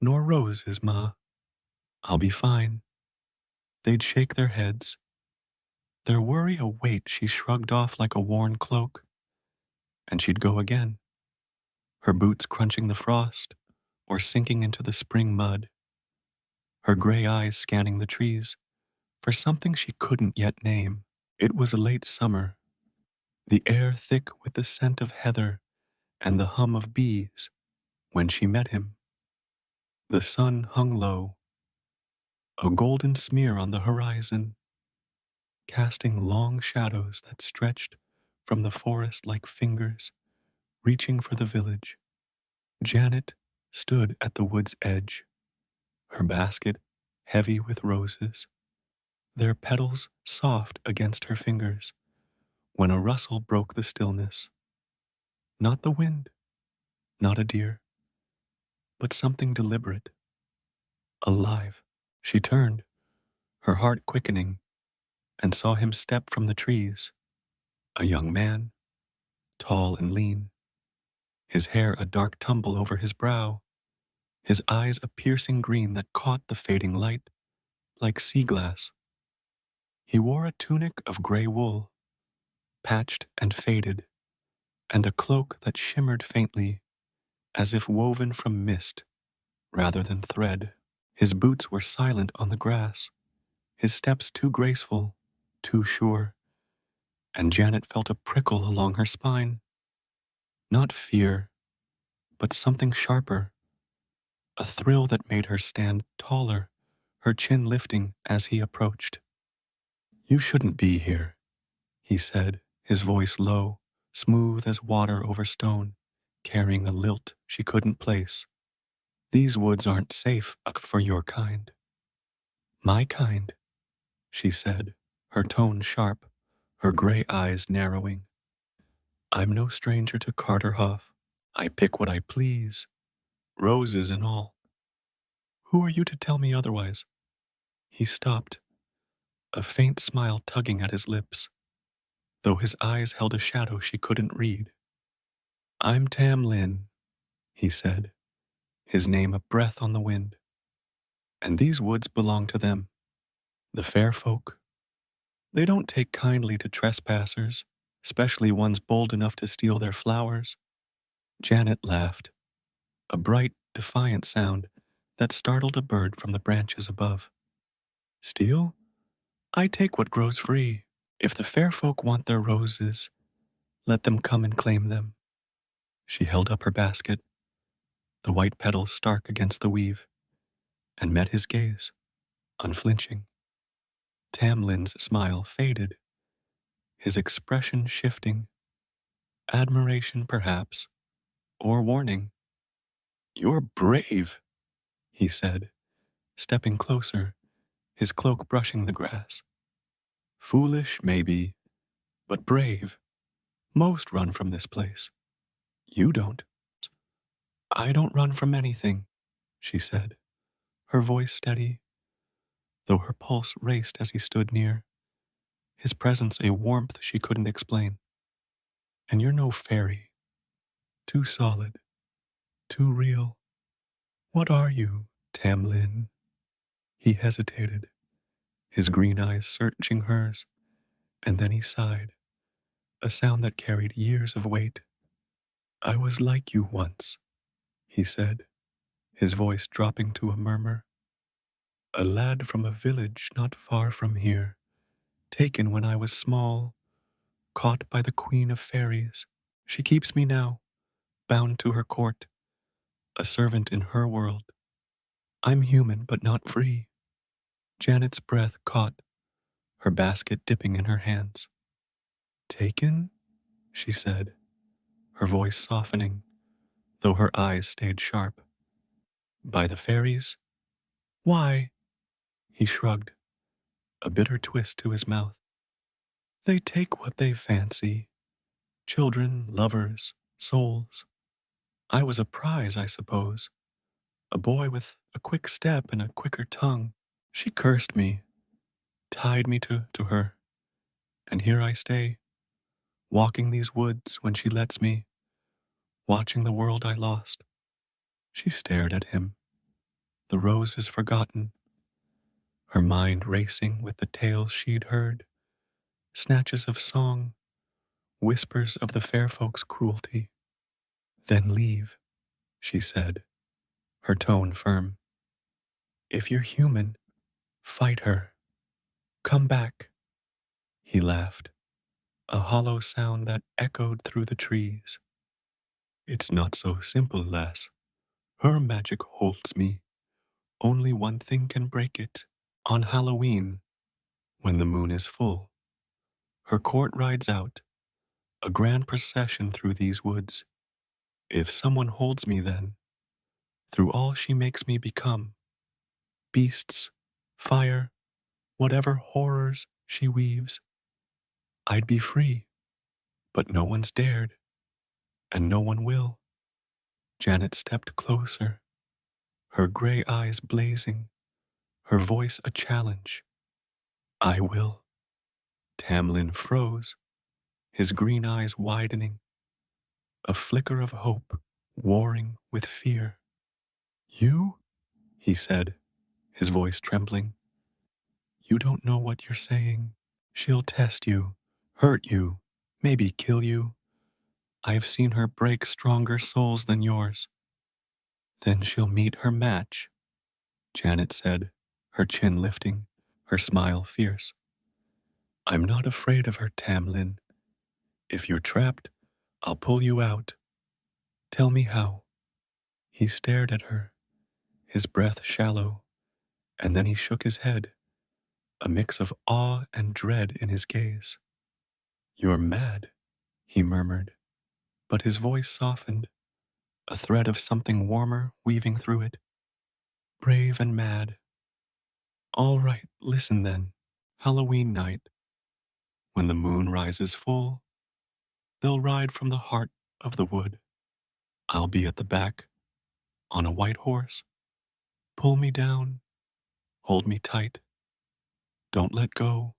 nor roses, Ma. I'll be fine." They'd shake their heads, their worry a weight she shrugged off like a worn cloak, and she'd go again, her boots crunching the frost or sinking into the spring mud, her gray eyes scanning the trees for something she couldn't yet name. It was a late summer, the air thick with the scent of heather and the hum of bees, when she met him. The sun hung low, a golden smear on the horizon, casting long shadows that stretched from the forest like fingers reaching for the village. Janet stood at the wood's edge, her basket heavy with roses, their petals soft against her fingers, when a rustle broke the stillness. Not the wind, not a deer, but something deliberate, alive. She turned, her heart quickening, and saw him step from the trees, a young man, tall and lean, his hair a dark tumble over his brow, his eyes a piercing green that caught the fading light like sea glass. He wore a tunic of gray wool, patched and faded, and a cloak that shimmered faintly, as if woven from mist rather than thread. His boots were silent on the grass, his steps too graceful, too sure, and Janet felt a prickle along her spine. Not fear, but something sharper, a thrill that made her stand taller, her chin lifting as he approached. "You shouldn't be here," he said, his voice low, smooth as water over stone, carrying a lilt she couldn't place. "These woods aren't safe for your kind." "My kind," she said, her tone sharp, her gray eyes narrowing. "I'm no stranger to Carterhaugh. I pick what I please, roses and all. Who are you to tell me otherwise?" He stopped, a faint smile tugging at his lips, though his eyes held a shadow she couldn't read. "I'm Tam Lin," he said, his name a breath on the wind. "And these woods belong to them, the fair folk. They don't take kindly to trespassers, especially ones bold enough to steal their flowers. Janet laughed, a bright, defiant sound that startled a bird from the branches above. Steal? I take what grows free. If the fair folk want their roses, let them come and claim them. She held up her basket, the white petals stark against the weave, and met his gaze, unflinching. Tam Lin's smile faded, his expression shifting, admiration perhaps, or warning. You're brave, he said, stepping closer, his cloak brushing the grass. Foolish, maybe, but brave. Most run from this place. You don't. I don't run from anything, she said, her voice steady, though her pulse raced as he stood near, his presence a warmth she couldn't explain. And you're no fairy. Too solid, too real. What are you, Tam Lin? He hesitated, his green eyes searching hers, and then he sighed, a sound that carried years of weight. I was like you once, he said, his voice dropping to a murmur. A lad from a village not far from here, taken when I was small, caught by the queen of fairies. She keeps me now, bound to her court, a servant in her world. I'm human but not free. Janet's breath caught, her basket dipping in her hands. Taken? She said, her voice softening, though her eyes stayed sharp. By the fairies? Why? He shrugged, a bitter twist to his mouth. They take what they fancy. Children, lovers, souls. I was a prize, I suppose. A boy with a quick step and a quicker tongue. She cursed me, tied me to her, and here I stay, walking these woods when she lets me, watching the world I lost. She stared at him, the roses forgotten, her mind racing with the tales she'd heard, snatches of song, whispers of the fair folks' cruelty. Then leave, she said, her tone firm. If you're human, fight her. Come back. He laughed, a hollow sound that echoed through the trees. It's not so simple, lass. Her magic holds me. Only one thing can break it. On Halloween, when the moon is full, her court rides out, a grand procession through these woods. If someone holds me then, through all she makes me become, beasts, fire, whatever horrors she weaves, I'd be free. But no one's dared, and no one will. Janet stepped closer, her gray eyes blazing, her voice a challenge. I will. Tam Lin froze, his green eyes widening, a flicker of hope warring with fear. You? He said, his voice trembling. You don't know what you're saying. She'll test you, hurt you, maybe kill you. I've seen her break stronger souls than yours. Then she'll meet her match, Janet said, her chin lifting, her smile fierce. I'm not afraid of her, Tam Lin. If you're trapped, I'll pull you out. Tell me how. He stared at her, his breath shallow, and then he shook his head, a mix of awe and dread in his gaze. You're mad, he murmured, but his voice softened, a thread of something warmer weaving through it. Brave and mad. All right, listen then. Halloween night, when the moon rises full, they'll ride from the heart of the wood. I'll be at the back, on a white horse. Pull me down, hold me tight. Don't let go,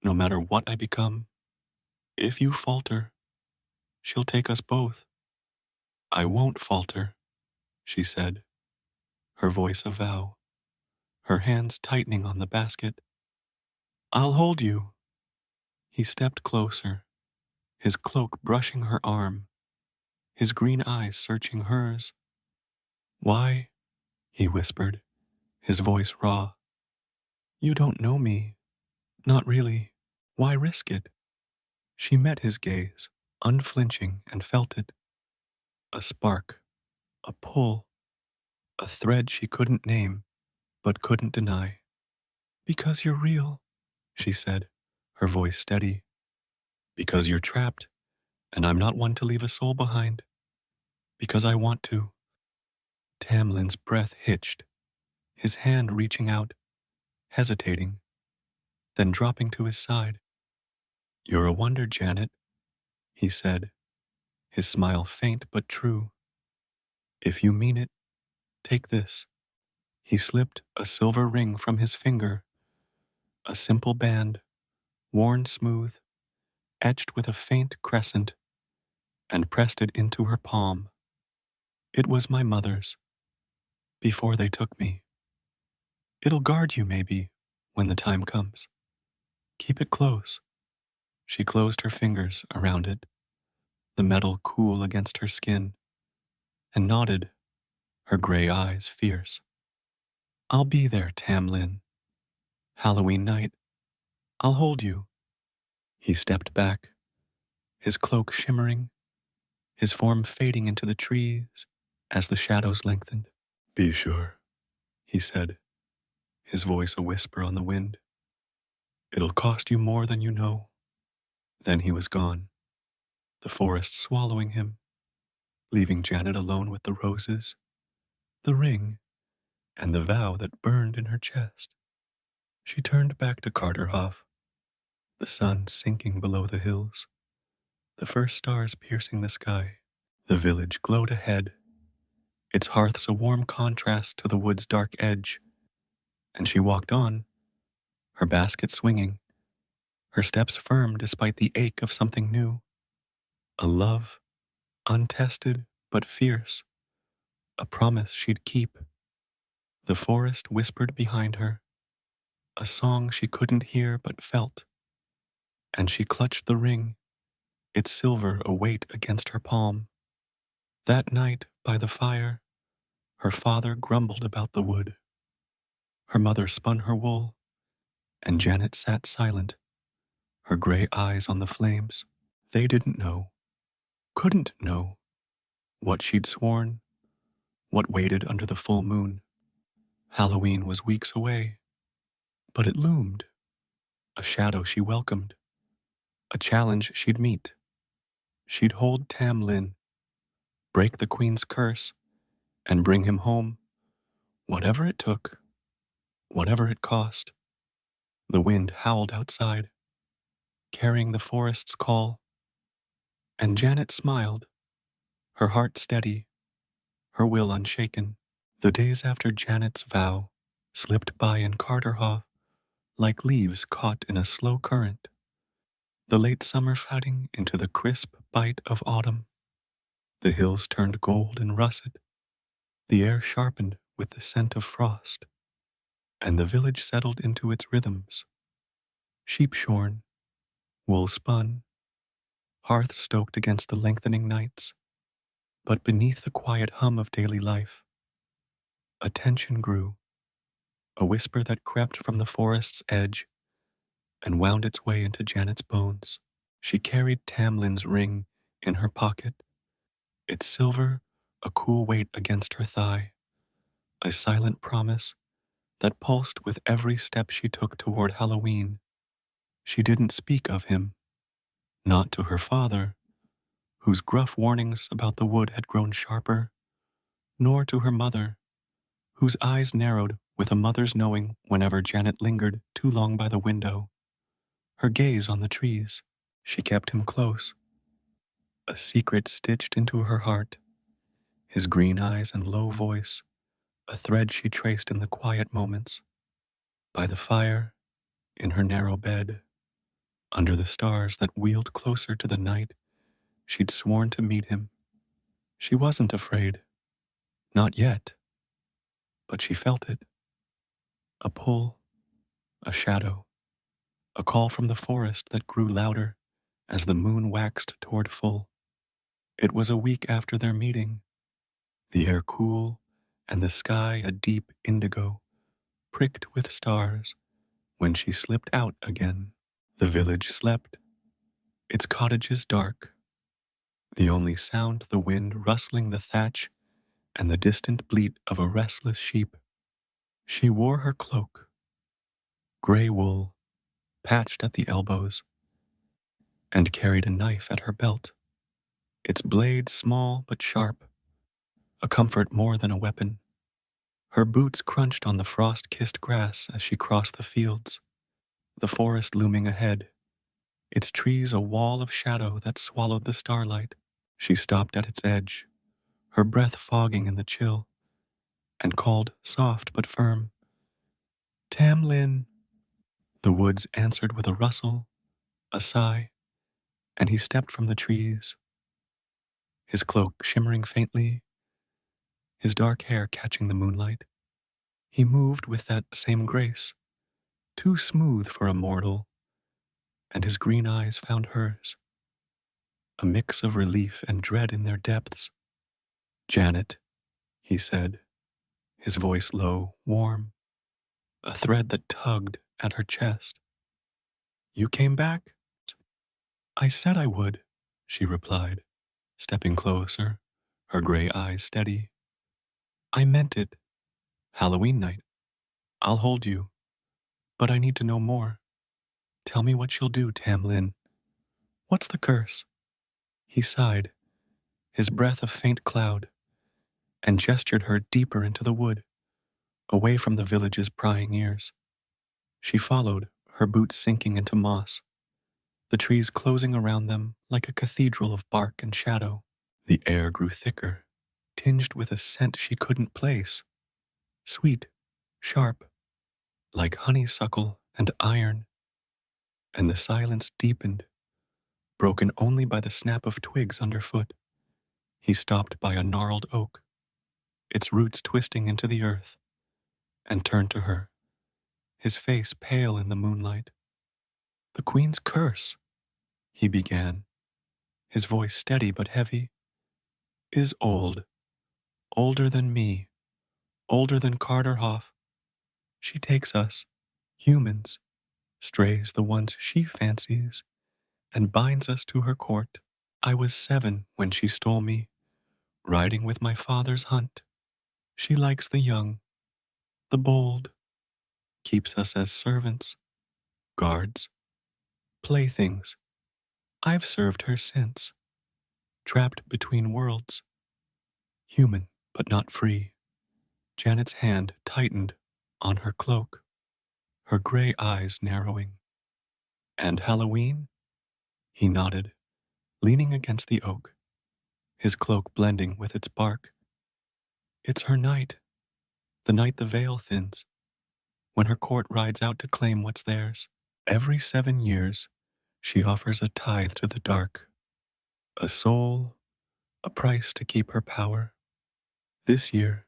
no matter what I become. If you falter, she'll take us both. I won't falter, she said, her voice a vow, her hands tightening on the basket. I'll hold you. He stepped closer, his cloak brushing her arm, his green eyes searching hers. Why? He whispered, his voice raw. You don't know me. Not really. Why risk it? She met his gaze, unflinching, and felt it. A spark, a pull, a thread she couldn't name, but couldn't deny. Because you're real, she said, her voice steady. Because you're trapped, and I'm not one to leave a soul behind. Because I want to. Tam Lin's breath hitched, his hand reaching out, hesitating, then dropping to his side. You're a wonder, Janet, he said, his smile faint but true. If you mean it, take this. He slipped a silver ring from his finger, a simple band, worn smooth, etched with a faint crescent, and pressed it into her palm. It was my mother's, before they took me. It'll guard you, maybe, when the time comes. Keep it close. She closed her fingers around it, the metal cool against her skin, and nodded, her gray eyes fierce. I'll be there, Tam Lin. Halloween night. I'll hold you. He stepped back, his cloak shimmering, his form fading into the trees as the shadows lengthened. Be sure, he said, his voice a whisper on the wind. It'll cost you more than you know. Then he was gone, the forest swallowing him, leaving Janet alone with the roses, the ring, and the vow that burned in her chest. She turned back to Carterhoff, the sun sinking below the hills, the first stars piercing the sky. The village glowed ahead, its hearths a warm contrast to the wood's dark edge, and she walked on, her basket swinging, her steps firm despite the ache of something new. A love, untested but fierce, a promise she'd keep. The forest whispered behind her, a song she couldn't hear but felt, and she clutched the ring, its silver a weight against her palm. That night, by the fire, her father grumbled about the wood. Her mother spun her wool, and Janet sat silent, her gray eyes on the flames. They didn't know, couldn't know, what she'd sworn, what waited under the full moon. Halloween was weeks away, but it loomed, a shadow she welcomed, a challenge she'd meet. She'd hold Tam Lin, break the queen's curse, and bring him home, whatever it took, whatever it cost. The wind howled outside, carrying the forest's call, and Janet smiled, her heart steady, her will unshaken. The days after Janet's vow slipped by in Carterhoff like leaves caught in a slow current, the late summer fading into the crisp bite of autumn. The hills turned gold and russet, the air sharpened with the scent of frost, and the village settled into its rhythms. Sheep shorn, wool spun, hearth stoked against the lengthening nights. But beneath the quiet hum of daily life, a tension grew, a whisper that crept from the forest's edge and wound its way into Janet's bones. She carried Tam Lin's ring in her pocket, its silver a cool weight against her thigh, a silent promise that pulsed with every step she took toward Halloween. She didn't speak of him, not to her father, whose gruff warnings about the wood had grown sharper, nor to her mother, whose eyes narrowed with a mother's knowing whenever Janet lingered too long by the window, her gaze on the trees. She kept him close, a secret stitched into her heart, his green eyes and low voice, a thread she traced in the quiet moments, by the fire, in her narrow bed, under the stars that wheeled closer to the night she'd sworn to meet him. She wasn't afraid, not yet, but she felt it. A pull, a shadow, a call from the forest that grew louder as the moon waxed toward full. It was a week after their meeting, the air cool and the sky a deep indigo, pricked with stars, when she slipped out again. The village slept, its cottages dark, the only sound the wind rustling the thatch and the distant bleat of a restless sheep. She wore her cloak, gray wool, patched at the elbows, and carried a knife at her belt, its blade small but sharp, a comfort more than a weapon. Her boots crunched on the frost-kissed grass as she crossed the fields, the forest looming ahead, its trees a wall of shadow that swallowed the starlight. She stopped at its edge, her breath fogging in the chill, and called soft but firm, "Tam Lin." The woods answered with a rustle, a sigh, and he stepped from the trees, his cloak shimmering faintly, his dark hair catching the moonlight. He moved with that same grace, too smooth for a mortal, and his green eyes found hers, a mix of relief and dread in their depths. "Janet," he said, his voice low, warm, a thread that tugged at her chest. "You came back?" "I said I would," she replied, stepping closer, her gray eyes steady. "I meant it. Halloween night. I'll hold you, but I need to know more. Tell me what you'll do, Tam Lin. What's the curse?" He sighed, his breath a faint cloud, and gestured her deeper into the wood, away from the village's prying ears. She followed, her boots sinking into moss, the trees closing around them like a cathedral of bark and shadow. The air grew thicker, tinged with a scent she couldn't place, sweet, sharp, like honeysuckle and iron, and the silence deepened, broken only by the snap of twigs underfoot. He stopped by a gnarled oak, its roots twisting into the earth, and turned to her, his face pale in the moonlight. "The Queen's curse," he began, his voice steady but heavy, "is old, older than me, older than Carterhoff. She takes us, humans, strays the ones she fancies, and binds us to her court. I was 7 when she stole me, riding with my father's hunt. She likes the young, the bold, keeps us as servants, guards, playthings. I've served her since, trapped between worlds, human but not free." Janet's hand tightened on her cloak, her gray eyes narrowing. "And Halloween?" He nodded, leaning against the oak, his cloak blending with its bark. "It's her night, the night the veil thins, when her court rides out to claim what's theirs. Every 7 years, she offers a tithe to the dark, a soul, a price to keep her power. This year,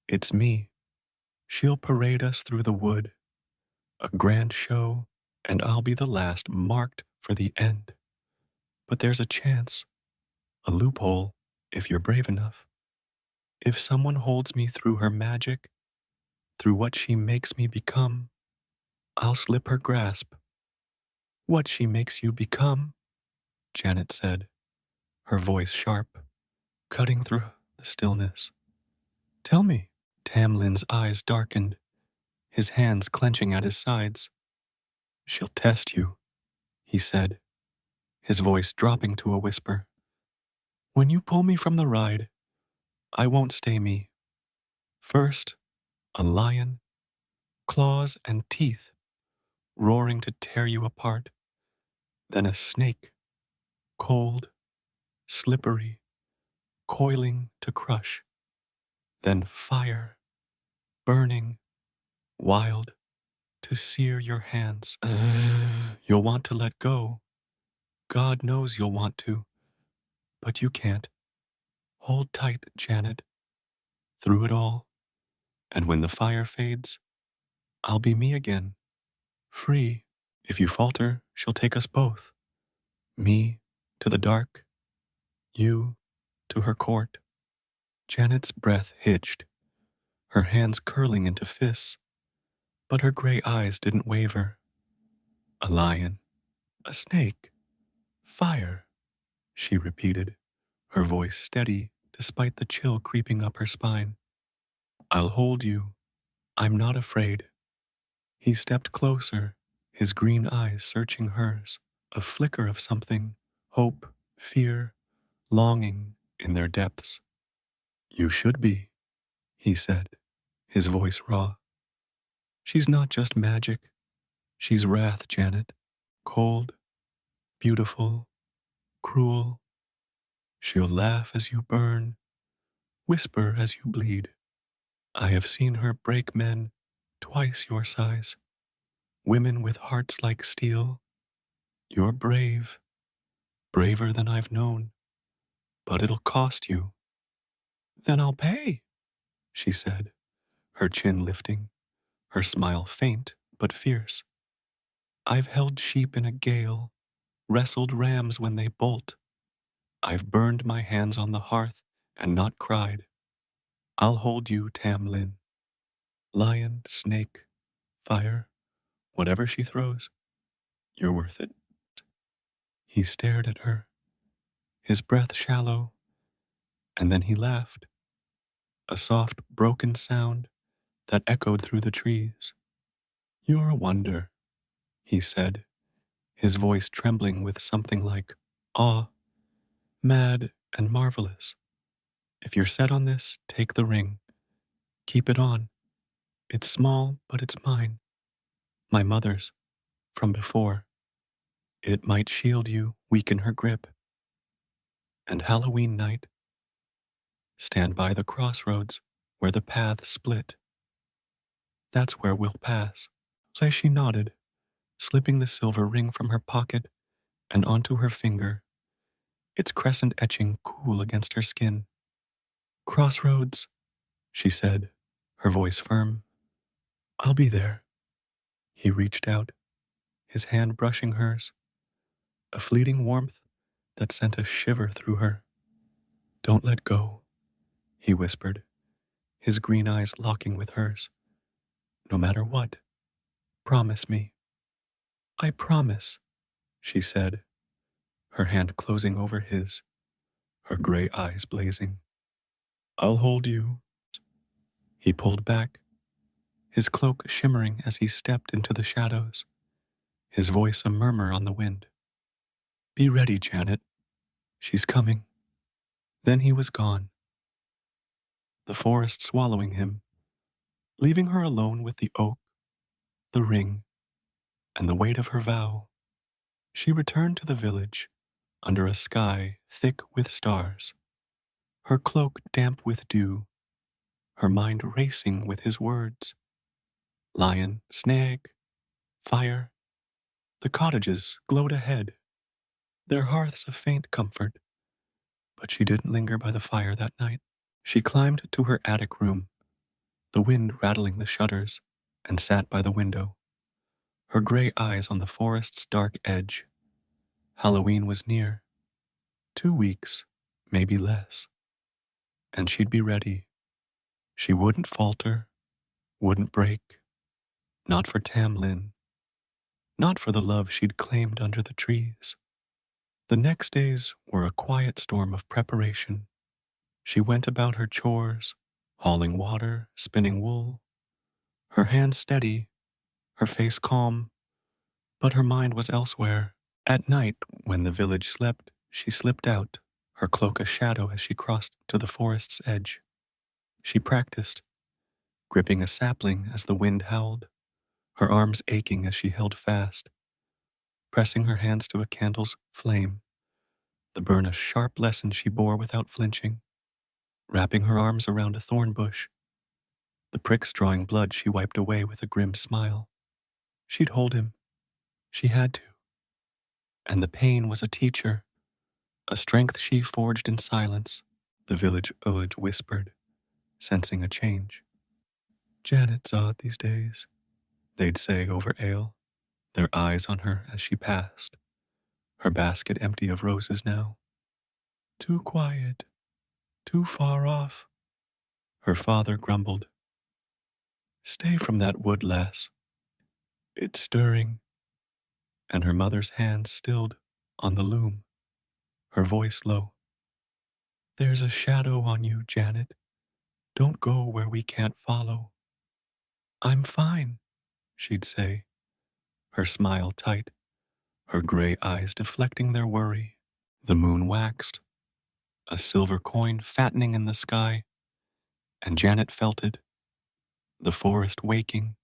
it's me. She'll parade us through the wood, a grand show, and I'll be the last marked for the end. But there's a chance, a loophole, if you're brave enough. If someone holds me through her magic, through what she makes me become, I'll slip her grasp." "What she makes you become," Janet said, her voice sharp, cutting through the stillness. "Tell me." Tam Lin's eyes darkened, his hands clenching at his sides. "She'll test you," he said, his voice dropping to a whisper. "When you pull me from the ride, I won't stay me. First, a lion, claws and teeth, roaring to tear you apart. Then a snake, cold, slippery, coiling to crush. Then fire, burning, wild, to sear your hands. You'll want to let go. God knows you'll want to, but you can't. Hold tight, Janet, through it all. And when the fire fades, I'll be me again, free. If you falter, she'll take us both. Me to the dark, you to her court. Janet's breath hitched, her hands curling into fists, but her gray eyes didn't waver. A lion, a snake, fire, she repeated, her voice steady despite the chill creeping up her spine. I'll hold you. I'm not afraid. He stepped closer, his green eyes searching hers, a flicker of something, hope, fear, longing in their depths. You should be, he said, his voice raw. She's not just magic. She's wrath, Janet. Cold, beautiful, cruel. She'll laugh as you burn, whisper as you bleed. I have seen her break men twice your size, women with hearts like steel. You're brave, braver than I've known, but it'll cost you. Then I'll pay, she said, her chin lifting, her smile faint but fierce. I've held sheep in a gale, wrestled rams when they bolt. I've burned my hands on the hearth and not cried. I'll hold you, Tam Lin. Lion, snake, fire, whatever she throws, you're worth it. He stared at her, his breath shallow, and then he laughed, a soft, broken sound that echoed through the trees. You're a wonder, he said, his voice trembling with something like awe, mad and marvelous. If you're set on this, take the ring. Keep it on. It's small, but it's mine. My mother's, from before. It might shield you, weaken her grip. And Halloween night, stand by the crossroads where the paths split. That's where we'll pass. So she nodded, slipping the silver ring from her pocket and onto her finger, its crescent etching cool against her skin. Crossroads, she said, her voice firm. I'll be there. He reached out, his hand brushing hers, a fleeting warmth that sent a shiver through her. Don't let go, he whispered, his green eyes locking with hers. No matter what, promise me. I promise, she said, her hand closing over his, her gray eyes blazing. I'll hold you. He pulled back, his cloak shimmering as he stepped into the shadows, his voice a murmur on the wind. Be ready, Janet. She's coming. Then he was gone, the forest swallowing him, leaving her alone with the oak, the ring, and the weight of her vow. She returned to the village, under a sky thick with stars, her cloak damp with dew, her mind racing with his words. Lion, snag, fire. The cottages glowed ahead, their hearths a faint comfort, but she didn't linger by the fire that night. She climbed to her attic room, the wind rattling the shutters, and sat by the window, her gray eyes on the forest's dark edge. Halloween was near. 2 weeks, maybe less. And she'd be ready. She wouldn't falter, wouldn't break. Not for Tam Lin. Not for the love she'd claimed under the trees. The next days were a quiet storm of preparation. She went about her chores, hauling water, spinning wool, her hands steady, her face calm, but her mind was elsewhere. At night, when the village slept, she slipped out, her cloak a shadow as she crossed to the forest's edge. She practiced, gripping a sapling as the wind howled, her arms aching as she held fast, pressing her hands to a candle's flame, the burn a sharp lesson she bore without flinching, wrapping her arms around a thorn bush, the pricks drawing blood she wiped away with a grim smile. She'd hold him. She had to. And the pain was a teacher, a strength she forged in silence, the village whispered, sensing a change. Janet's odd these days, they'd say over ale, their eyes on her as she passed, her basket empty of roses now. Too quiet, Too far off, her father grumbled. Stay from that wood, lass. It's stirring. And her mother's hand stilled on the loom, her voice low. There's a shadow on you, Janet. Don't go where we can't follow. I'm fine, she'd say, her smile tight, her gray eyes deflecting their worry. The moon waxed, a silver coin fattening in the sky, and Janet felt it, the forest waking,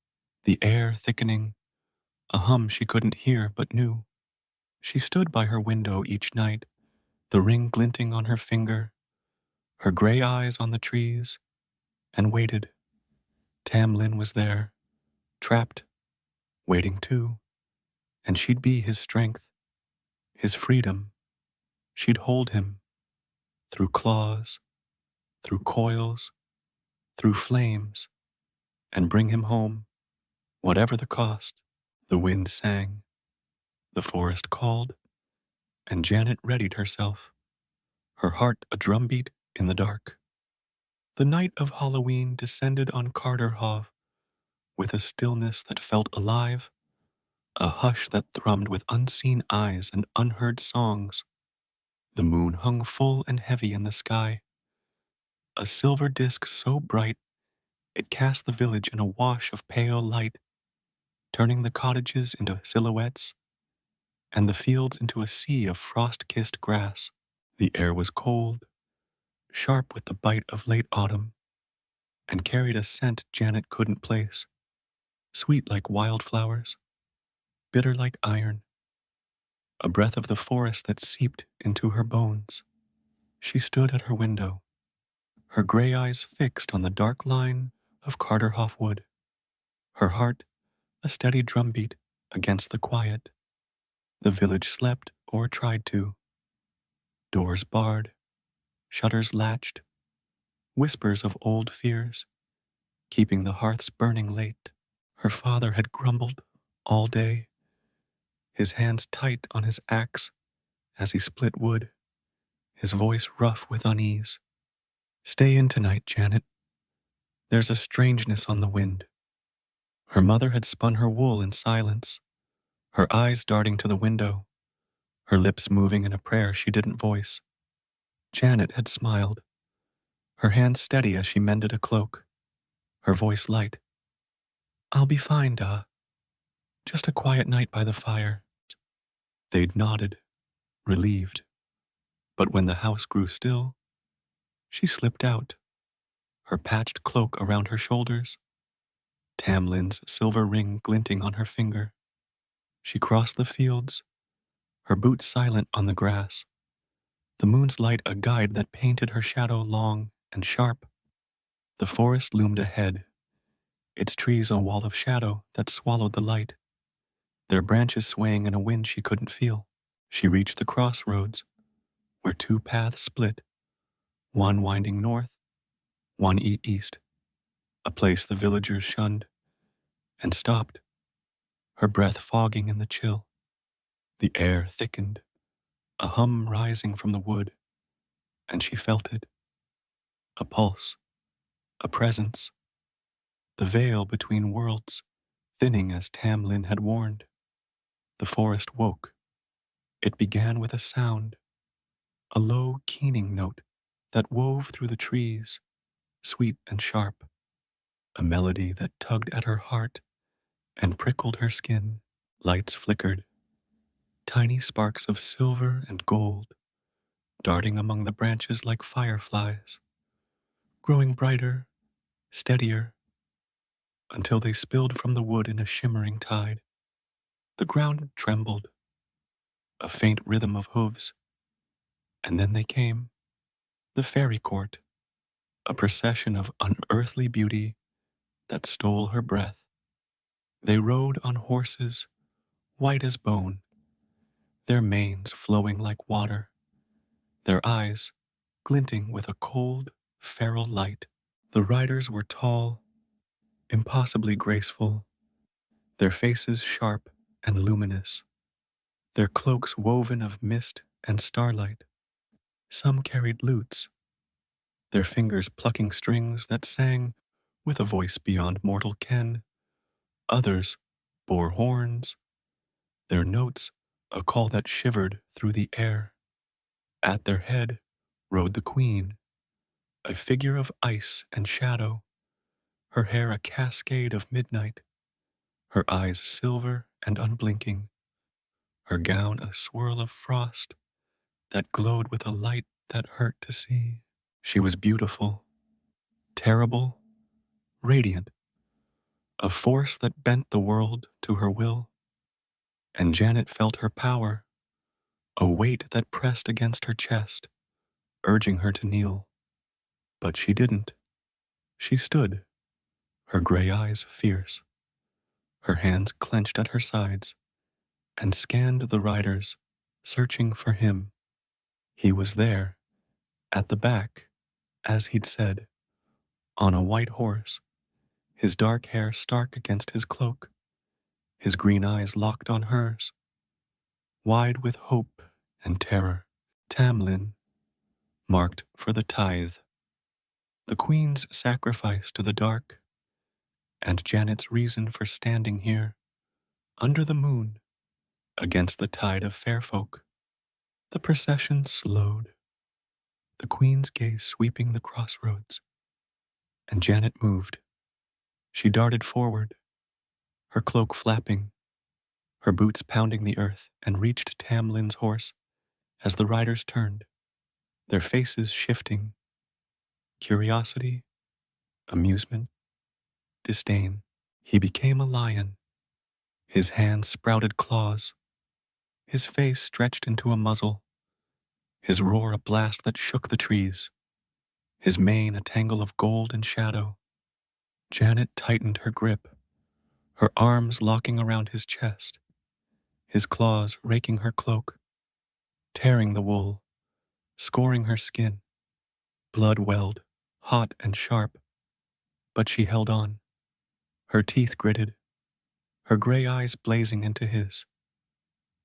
the air thickening, a hum she couldn't hear but knew. She stood by her window each night, the ring glinting on her finger, her gray eyes on the trees, and waited. Tam Lin was there, trapped, waiting too, and she'd be his strength, his freedom. She'd hold him, through claws, through coils, through flames, and bring him home, whatever the cost. The wind sang, the forest called, and Janet readied herself, her heart a drumbeat in the dark. The night of Halloween descended on Carterhaugh with a stillness that felt alive, a hush that thrummed with unseen eyes and unheard songs. The moon hung full and heavy in the sky, a silver disk so bright it cast the village in a wash of pale light, turning the cottages into silhouettes and the fields into a sea of frost-kissed grass. The air was cold, sharp with the bite of late autumn, and carried a scent Janet couldn't place, sweet like wildflowers, bitter like iron, a breath of the forest that seeped into her bones. She stood at her window, her gray eyes fixed on the dark line of Carterhaugh Wood, her heart a steady drumbeat against the quiet. The village slept or tried to. Doors barred, shutters latched, whispers of old fears, keeping the hearths burning late. Her father had grumbled all day, his hands tight on his axe as he split wood, his voice rough with unease. Stay in tonight, Janet. There's a strangeness on the wind. Her mother had spun her wool in silence, her eyes darting to the window, her lips moving in a prayer she didn't voice. Janet had smiled, her hands steady as she mended a cloak, her voice light. I'll be fine, Da. Just a quiet night by the fire. They'd nodded, relieved. But when the house grew still, she slipped out, her patched cloak around her shoulders, Tam Lin's silver ring glinting on her finger. She crossed the fields, her boots silent on the grass, the moon's light a guide that painted her shadow long and sharp. The forest loomed ahead, its trees a wall of shadow that swallowed the light, their branches swaying in a wind she couldn't feel. She reached the crossroads, where two paths split, one winding north, one east, a place the villagers shunned, and stopped, her breath fogging in the chill. The air thickened, a hum rising from the wood, and she felt it, a pulse, a presence, the veil between worlds thinning as Tam Lin had warned. The forest woke. It began with a sound, a low keening note that wove through the trees, sweet and sharp, a melody that tugged at her heart and prickled her skin. Lights flickered, tiny sparks of silver and gold, darting among the branches like fireflies, growing brighter, steadier, until they spilled from the wood in a shimmering tide. The ground trembled, a faint rhythm of hooves, and then they came, the fairy court, a procession of unearthly beauty that stole her breath. They rode on horses, white as bone, their manes flowing like water, their eyes glinting with a cold, feral light. The riders were tall, impossibly graceful, their faces sharp and luminous, their cloaks woven of mist and starlight. Some carried lutes, their fingers plucking strings that sang with a voice beyond mortal ken. Others bore horns, their notes a call that shivered through the air. At their head rode the queen, a figure of ice and shadow, her hair a cascade of midnight, her eyes silver and unblinking, her gown a swirl of frost that glowed with a light that hurt to see. She was beautiful, terrible, radiant, a force that bent the world to her will, and Janet felt her power, a weight that pressed against her chest, urging her to kneel. But she didn't. She stood, her gray eyes fierce, her hands clenched at her sides, and scanned the riders, searching for him. He was there, at the back, as he'd said, on a white horse, his dark hair stark against his cloak, his green eyes locked on hers, wide with hope and terror. Tam Lin, marked for the tithe, the queen's sacrifice to the dark, and Janet's reason for standing here, under the moon, against the tide of fair folk. The procession slowed, the queen's gaze sweeping the crossroads, and Janet moved. She darted forward, her cloak flapping, her boots pounding the earth, and reached Tam Lin's horse as the riders turned, their faces shifting, curiosity, amusement, disdain. He became a lion, his hands sprouted claws, his face stretched into a muzzle, his roar a blast that shook the trees, his mane a tangle of gold and shadow. Janet tightened her grip, her arms locking around his chest, his claws raking her cloak, tearing the wool, scoring her skin. Blood welled, hot and sharp, but she held on, her teeth gritted, her gray eyes blazing into his.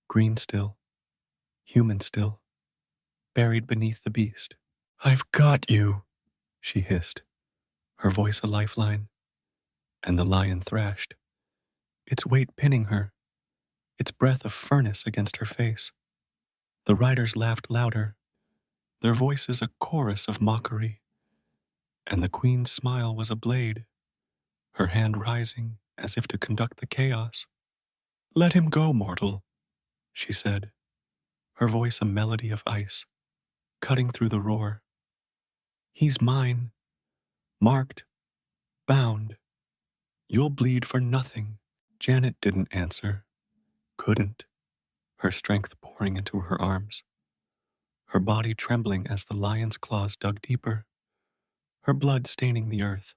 Green still, human still, buried beneath the beast. "I've got you," she hissed, her voice a lifeline, and the lion thrashed, its weight pinning her, its breath a furnace against her face. The riders laughed louder, their voices a chorus of mockery, and the queen's smile was a blade, her hand rising as if to conduct the chaos. "Let him go, mortal," she said, her voice a melody of ice, cutting through the roar. "He's mine, marked, bound. You'll bleed for nothing." Janet didn't answer, couldn't, her strength pouring into her arms, her body trembling as the lion's claws dug deeper, her blood staining the earth.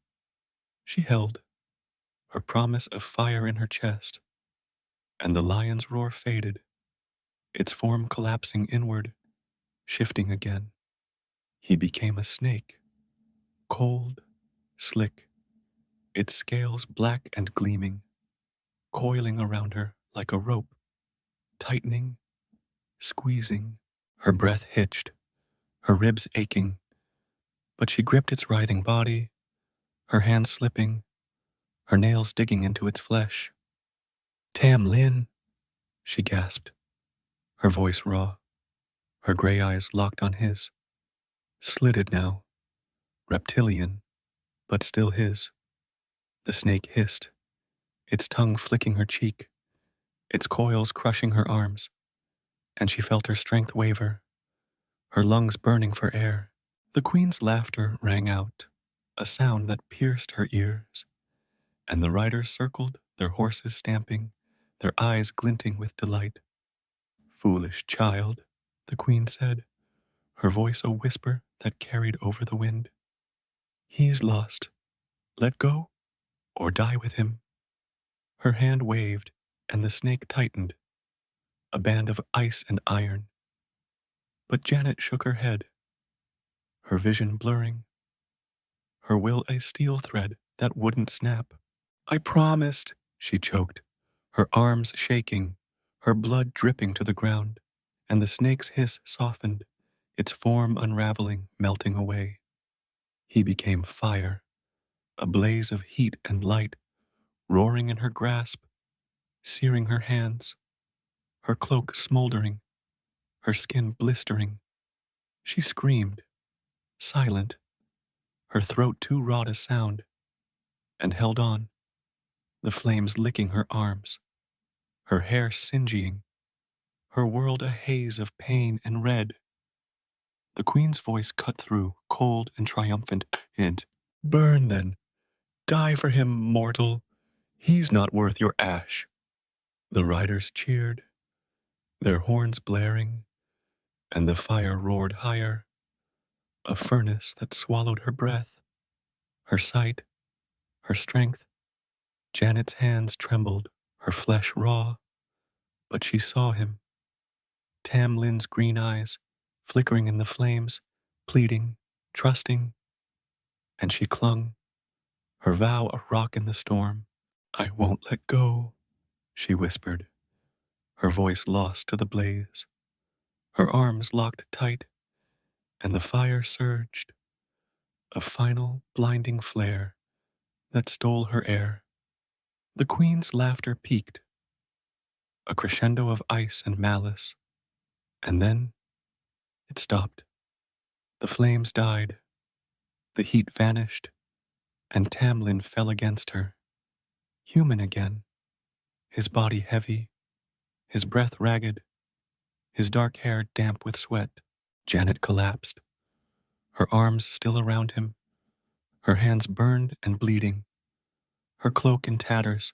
She held, her promise of fire in her chest, and the lion's roar faded, its form collapsing inward, shifting again. He became a snake, cold, slick, its scales black and gleaming, coiling around her like a rope, tightening, squeezing. Her breath hitched, her ribs aching, but she gripped its writhing body, her hands slipping, her nails digging into its flesh. "Tam Lin," she gasped, her voice raw, her gray eyes locked on his, slitted now, reptilian, but still his. The snake hissed, its tongue flicking her cheek, its coils crushing her arms, and she felt her strength waver, her lungs burning for air. The queen's laughter rang out, a sound that pierced her ears, and the riders circled, their horses stamping, their eyes glinting with delight. "Foolish child," the queen said, her voice a whisper that carried over the wind. "He's lost. Let go, or die with him." Her hand waved, and the snake tightened, a band of ice and iron. But Janet shook her head, her vision blurring, her will a steel thread that wouldn't snap. "I promised," she choked, her arms shaking, her blood dripping to the ground, and the snake's hiss softened, its form unraveling, melting away. He became fire, a blaze of heat and light, roaring in her grasp, searing her hands, her cloak smoldering, her skin blistering. She screamed, silent, her throat too raw to sound, and held on, the flames licking her arms, her hair singeing, her world a haze of pain and red. The queen's voice cut through, cold and triumphant, and, "Burn then! Die for him, mortal! He's not worth your ash!" The riders cheered, their horns blaring, and the fire roared higher, a furnace that swallowed her breath, her sight, her strength. Janet's hands trembled, her flesh raw, but she saw him. Tam Lin's green eyes, flickering in the flames, pleading, trusting, and she clung, her vow a rock in the storm. "I won't let go," she whispered, her voice lost to the blaze. Her arms locked tight, and the fire surged, a final blinding flare that stole her air. The queen's laughter peaked, a crescendo of ice and malice, and then it stopped. The flames died, the heat vanished, and Tam Lin fell against her, human again, his body heavy, his breath ragged, his dark hair damp with sweat. Janet collapsed, her arms still around him, her hands burned and bleeding, her cloak in tatters,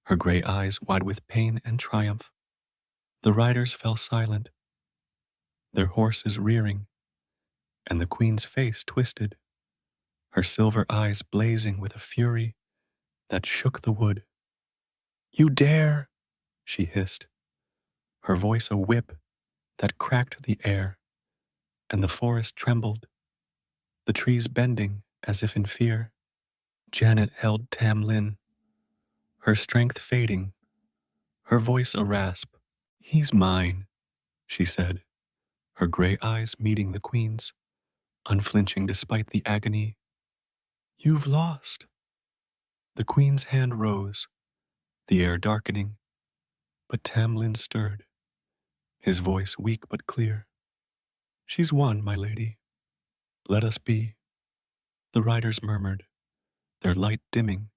her gray eyes wide with pain and triumph. The riders fell silent, their horses rearing, and the queen's face twisted, her silver eyes blazing with a fury that shook the wood. "You dare!" she hissed, her voice a whip that cracked the air, and the forest trembled, the trees bending as if in fear. Janet held Tam Lin, her strength fading, her voice a rasp. "He's mine," she said, her gray eyes meeting the queen's, unflinching despite the agony. "You've lost." The queen's hand rose, the air darkening, but Tam Lin stirred, his voice weak but clear. "She's won, my lady. Let us be." The riders murmured, their light dimming,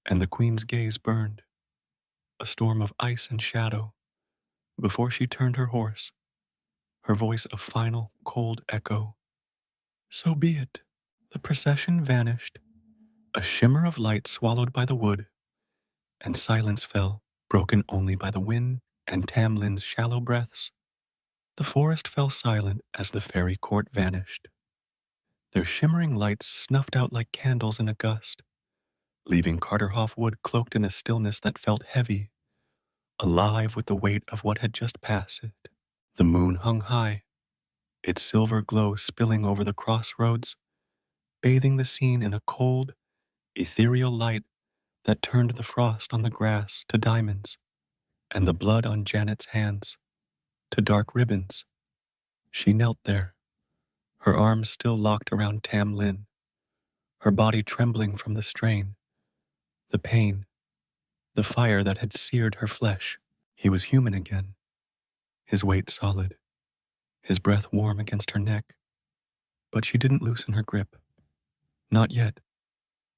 and the queen's gaze burned, a storm of ice and shadow, before she turned her horse, her voice a final, cold echo. "So be it." The procession vanished, a shimmer of light swallowed by the wood, and silence fell, broken only by the wind and Tam Lin's shallow breaths. The forest fell silent as the fairy court vanished. Their shimmering lights snuffed out like candles in a gust, leaving Carterhoff Wood cloaked in a stillness that felt heavy, alive with the weight of what had just passed it. The moon hung high, its silver glow spilling over the crossroads, bathing the scene in a cold, ethereal light that turned the frost on the grass to diamonds, and the blood on Janet's hands to dark ribbons. She knelt there, her arms still locked around Tam Lin, her body trembling from the strain, the pain, the fire that had seared her flesh. He was human again, his weight solid, his breath warm against her neck. But she didn't loosen her grip. Not yet,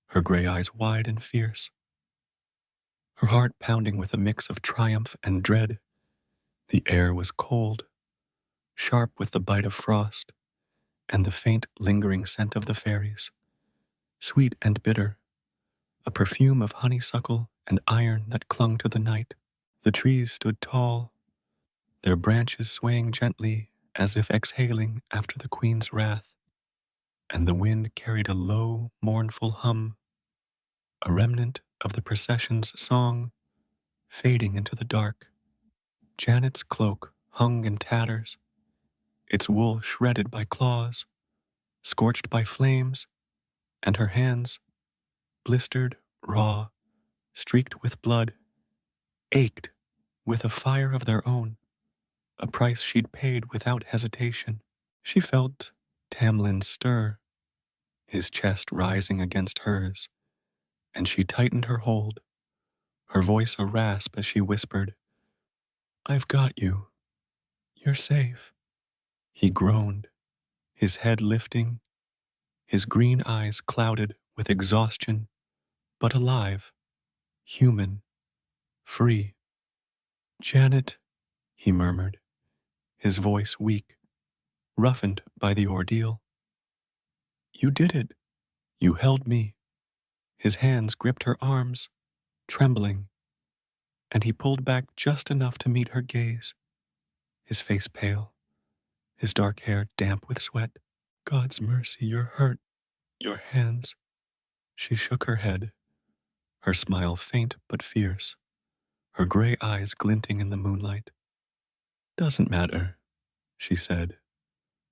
her gray eyes wide and fierce, her heart pounding with a mix of triumph and dread. The air was cold, sharp with the bite of frost, and the faint, lingering scent of the fairies, sweet and bitter, a perfume of honeysuckle and iron that clung to the night. The trees stood tall, their branches swaying gently as if exhaling after the queen's wrath, and the wind carried a low, mournful hum, a remnant of the procession's song, fading into the dark. Janet's cloak hung in tatters, its wool shredded by claws, scorched by flames, and her hands, blistered, raw, streaked with blood, ached with a fire of their own, a price she'd paid without hesitation. She felt Tam Lin stir, his chest rising against hers, and she tightened her hold, her voice a rasp as she whispered, "I've got you. You're safe." He groaned, his head lifting, his green eyes clouded with exhaustion, but alive, human, free. "Janet," he murmured, his voice weak, roughened by the ordeal. "You did it. You held me." His hands gripped her arms, trembling, and he pulled back just enough to meet her gaze, his face pale, his dark hair damp with sweat. "God's mercy, you're hurt. Your hands." She shook her head, her smile faint but fierce, her gray eyes glinting in the moonlight. "Doesn't matter," she said,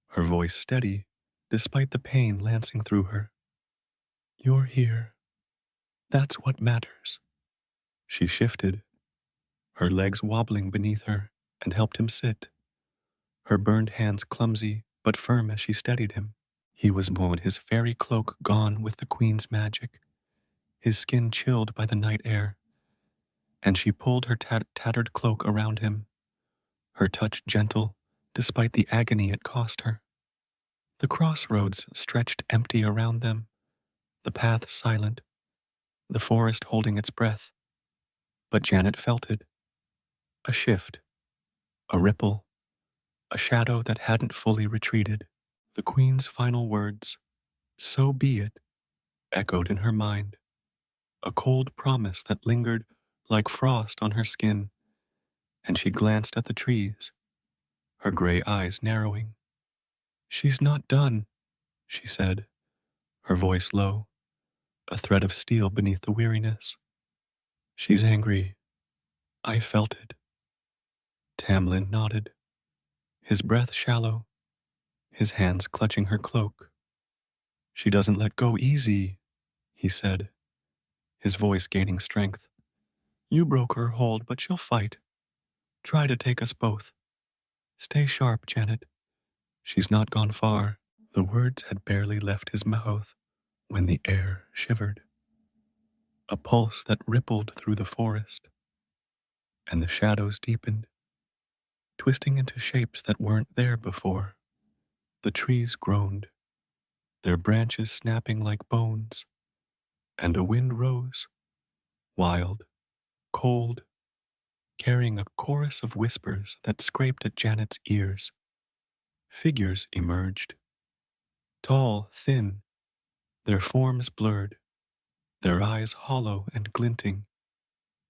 her voice steady despite the pain lancing through her. "You're here. That's what matters." She shifted, her legs wobbling beneath her, and helped him sit, her burned hands clumsy but firm as she steadied him. He was mown, his fairy cloak gone with the queen's magic, his skin chilled by the night air, and she pulled her tattered cloak around him, her touch gentle despite the agony it cost her. The crossroads stretched empty around them, the path silent, the forest holding its breath. But Janet felt it, a shift, a ripple, a shadow that hadn't fully retreated. The queen's final words, "So be it," echoed in her mind, a cold promise that lingered like frost on her skin, and she glanced at the trees, her gray eyes narrowing. "She's not done," she said, her voice low, a thread of steel beneath the weariness. "She's angry. I felt it." Tam Lin nodded, his breath shallow, his hands clutching her cloak. "She doesn't let go easy," he said, his voice gaining strength. "You broke her hold, but she'll fight. Try to take us both. Stay sharp, Janet. She's not gone far." The words had barely left his mouth when the air shivered, a pulse that rippled through the forest, and the shadows deepened, twisting into shapes that weren't there before. The trees groaned, their branches snapping like bones, and a wind rose, wild, cold, carrying a chorus of whispers that scraped at Janet's ears. Figures emerged, tall, thin, their forms blurred, their eyes hollow and glinting,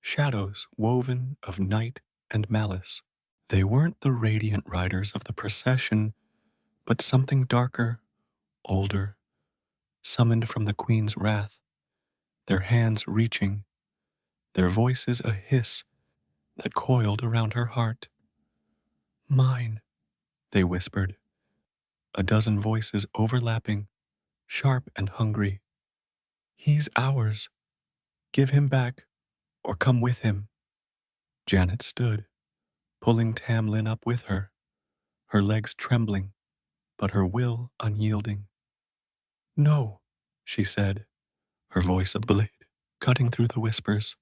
shadows woven of night and malice. They weren't the radiant riders of the procession, but something darker, older, summoned from the queen's wrath, their hands reaching, their voices a hiss that coiled around her heart. "Mine," they whispered, a dozen voices overlapping, sharp and hungry. "He's ours. Give him back, or come with him." Janet stood, pulling Tam Lin up with her legs trembling, but her will unyielding. "No," she said, her voice a blade, cutting through the whispers.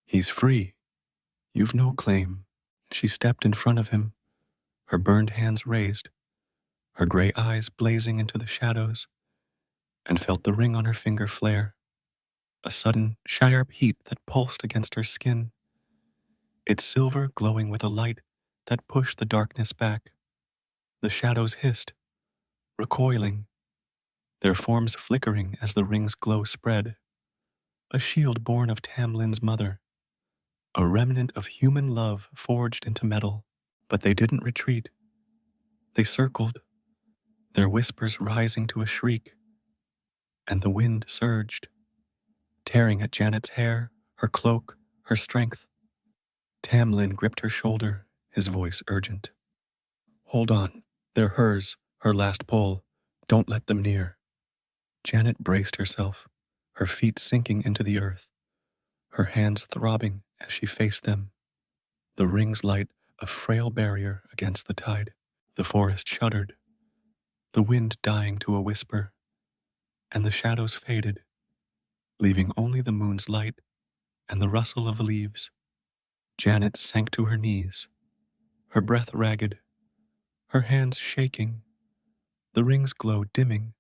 "He's free. You've no claim." She stepped in front of him, her burned hands raised, her gray eyes blazing into the shadows, and felt the ring on her finger flare, a sudden, sharp heat that pulsed against her skin, its silver glowing with a light that pushed the darkness back. The shadows hissed, recoiling, their forms flickering as the ring's glow spread, a shield born of Tam Lin's mother, a remnant of human love forged into metal. But they didn't retreat. They circled, their whispers rising to a shriek, and the wind surged, tearing at Janet's hair, her cloak, her strength. Tam Lin gripped her shoulder, his voice urgent. "Hold on. They're hers, her last pull. Don't let them near." Janet braced herself, her feet sinking into the earth, her hands throbbing as she faced them. The ring's light a frail barrier against the tide. The forest shuddered, the wind dying to a whisper, and the shadows faded, leaving only the moon's light and the rustle of leaves. Janet sank to her knees, her breath ragged, her hands shaking, the ring's glow dimming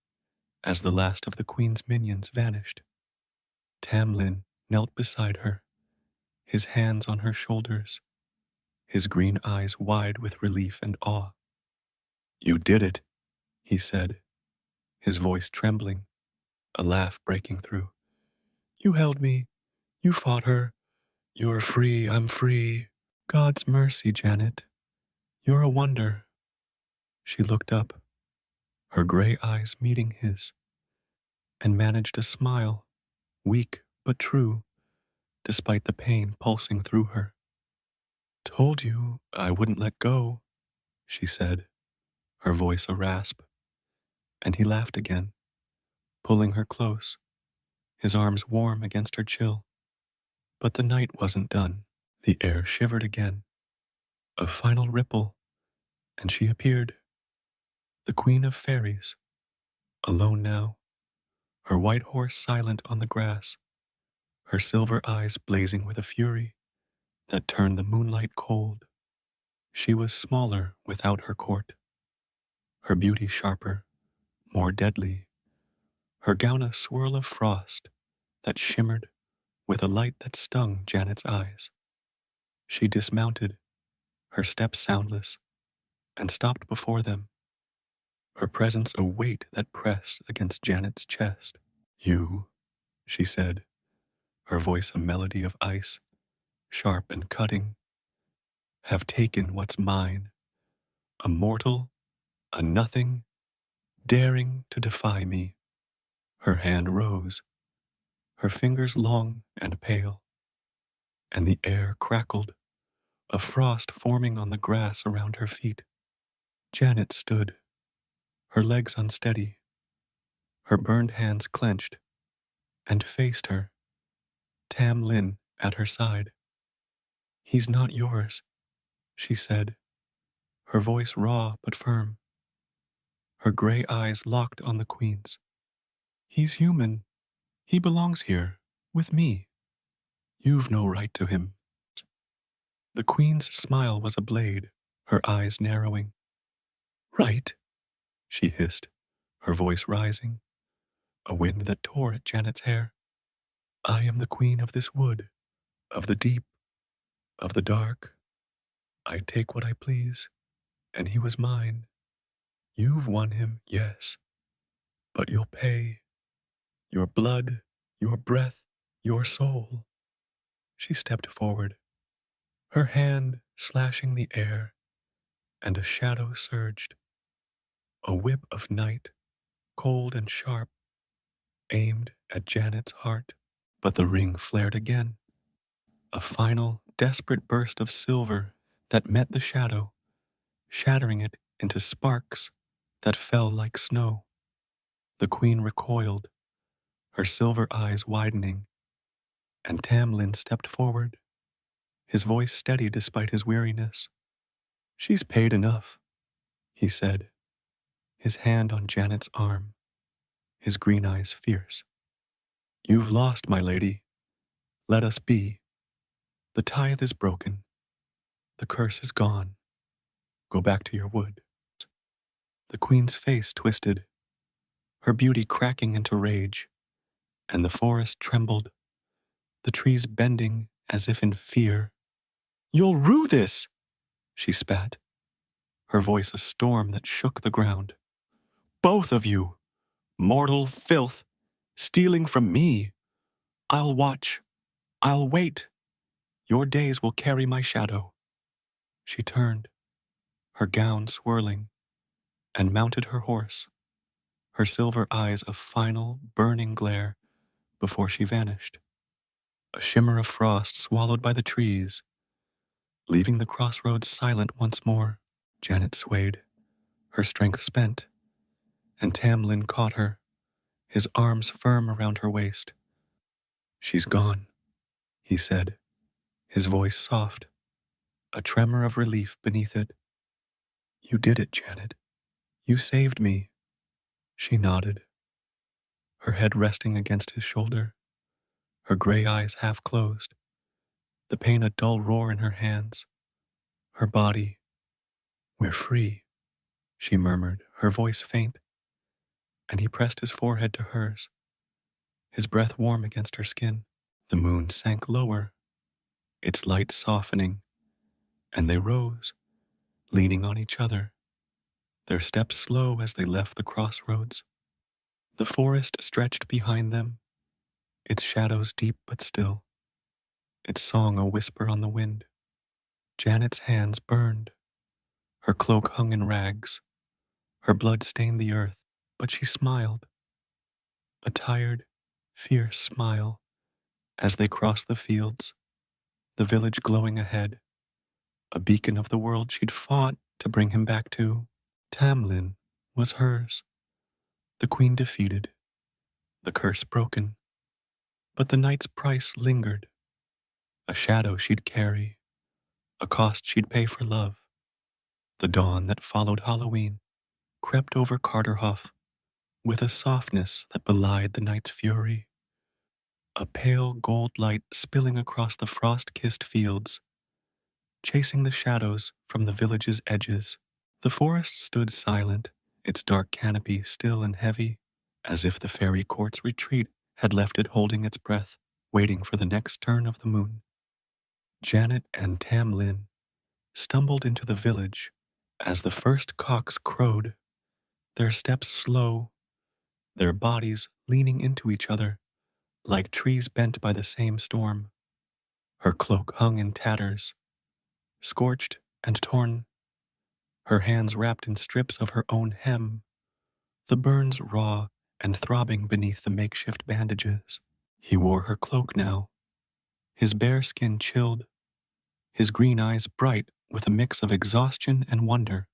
as the last of the Queen's minions vanished. Tam Lin knelt beside her, his hands on her shoulders, his green eyes wide with relief and awe. "You did it," he said, his voice trembling, a laugh breaking through. "You held me. You fought her. You're free. I'm free. God's mercy, Janet. You're a wonder." She looked up, her gray eyes meeting his, and managed a smile, weak but true, despite the pain pulsing through her. "Told you I wouldn't let go," she said, her voice a rasp, and he laughed again, pulling her close, his arms warm against her chill. But the night wasn't done. The air shivered again, a final ripple, and she appeared, the queen of fairies, alone now, her white horse silent on the grass, her silver eyes blazing with a fury that turned the moonlight cold. She was smaller without her court, her beauty sharper, more deadly, her gown a swirl of frost that shimmered with a light that stung Janet's eyes. She dismounted, her steps soundless, and stopped before them, her presence a weight that pressed against Janet's chest. "You," she said, her voice a melody of ice, sharp and cutting, "have taken what's mine, a mortal, a nothing, daring to defy me." Her hand rose, her fingers long and pale, and the air crackled, a frost forming on the grass around her feet. Janet stood, her legs unsteady, her burned hands clenched, and faced her, Tam Lin at her side. "He's not yours," she said, her voice raw but firm, her gray eyes locked on the Queen's. "He's human. He belongs here, with me. You've no right to him." The Queen's smile was a blade, her eyes narrowing. "Right," she hissed, her voice rising, a wind that tore at Janet's hair. "I am the queen of this wood, of the deep, of the dark. I take what I please, and he was mine. You've won him, yes, but you'll pay. Your blood, your breath, your soul." She stepped forward, her hand slashing the air, and a shadow surged, a whip of night, cold and sharp, aimed at Janet's heart. But the ring flared again, a final, desperate burst of silver that met the shadow, shattering it into sparks that fell like snow. The Queen recoiled, her silver eyes widening, and Tam Lin stepped forward, his voice steady despite his weariness. "She's paid enough," he said, his hand on Janet's arm, his green eyes fierce. "You've lost, my lady. Let us be. The tithe is broken. The curse is gone. Go back to your wood." The Queen's face twisted, her beauty cracking into rage, and the forest trembled, the trees bending as if in fear. "You'll rue this," she spat, her voice a storm that shook the ground. "Both of you, mortal filth, stealing from me. I'll watch. I'll wait. Your days will carry my shadow." She turned, her gown swirling, and mounted her horse, her silver eyes a final, burning glare before she vanished. A shimmer of frost swallowed by the trees, leaving the crossroads silent once more. Janet swayed, her strength spent, and Tam Lin caught her, his arms firm around her waist. "She's gone," he said, his voice soft, a tremor of relief beneath it. "You did it, Janet. You saved me." She nodded, her head resting against his shoulder, her gray eyes half closed, the pain a dull roar in her hands, her body. "We're free," she murmured, her voice faint, and he pressed his forehead to hers, his breath warm against her skin. The moon sank lower, its light softening, and they rose, leaning on each other, their steps slow as they left the crossroads. The forest stretched behind them, its shadows deep but still, its song a whisper on the wind. Janet's hands burned, her cloak hung in rags, her blood stained the earth, but she smiled, a tired, fierce smile, as they crossed the fields, the village glowing ahead, a beacon of the world she'd fought to bring him back to. Tam Lin was hers, the queen defeated, the curse broken, but the knight's price lingered, a shadow she'd carry, a cost she'd pay for love. The dawn that followed Halloween crept over Carterhoff with a softness that belied the night's fury, a pale gold light spilling across the frost-kissed fields, chasing the shadows from the village's edges. The forest stood silent, its dark canopy still and heavy, as if the fairy court's retreat had left it holding its breath, waiting for the next turn of the moon. Janet and Tam Lin stumbled into the village as the first cocks crowed, their steps slow, their bodies leaning into each other like trees bent by the same storm. Her cloak hung in tatters, scorched and torn, her hands wrapped in strips of her own hem, the burns raw and throbbing beneath the makeshift bandages. He wore her cloak now, his bare skin chilled, his green eyes bright with a mix of exhaustion and wonder.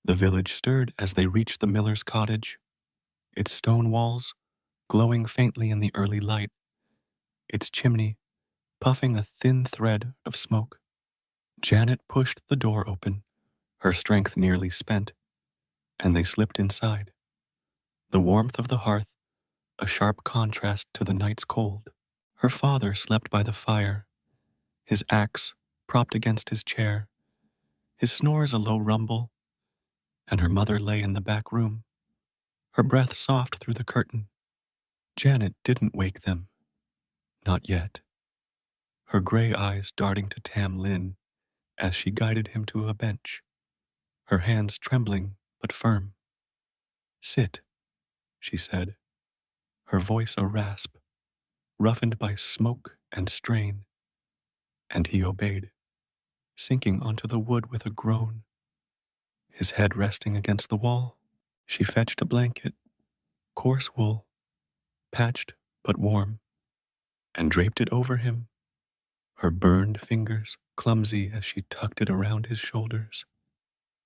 The village stirred as they reached the miller's cottage, its stone walls glowing faintly in the early light, its chimney puffing a thin thread of smoke. Janet pushed the door open, her strength nearly spent, and they slipped inside. The warmth of the hearth, a sharp contrast to the night's cold. Her father slept by the fire, his axe propped against his chair, his snores a low rumble, and her mother lay in the back room, her breath soft through the curtain. Janet didn't wake them, not yet, her gray eyes darting to Tam Lin as she guided him to a bench, her hands trembling but firm. "Sit," she said, her voice a rasp, roughened by smoke and strain, and he obeyed, sinking onto the wood with a groan, his head resting against the wall. She fetched a blanket, coarse wool, patched but warm, and draped it over him, her burned fingers clumsy as she tucked it around his shoulders.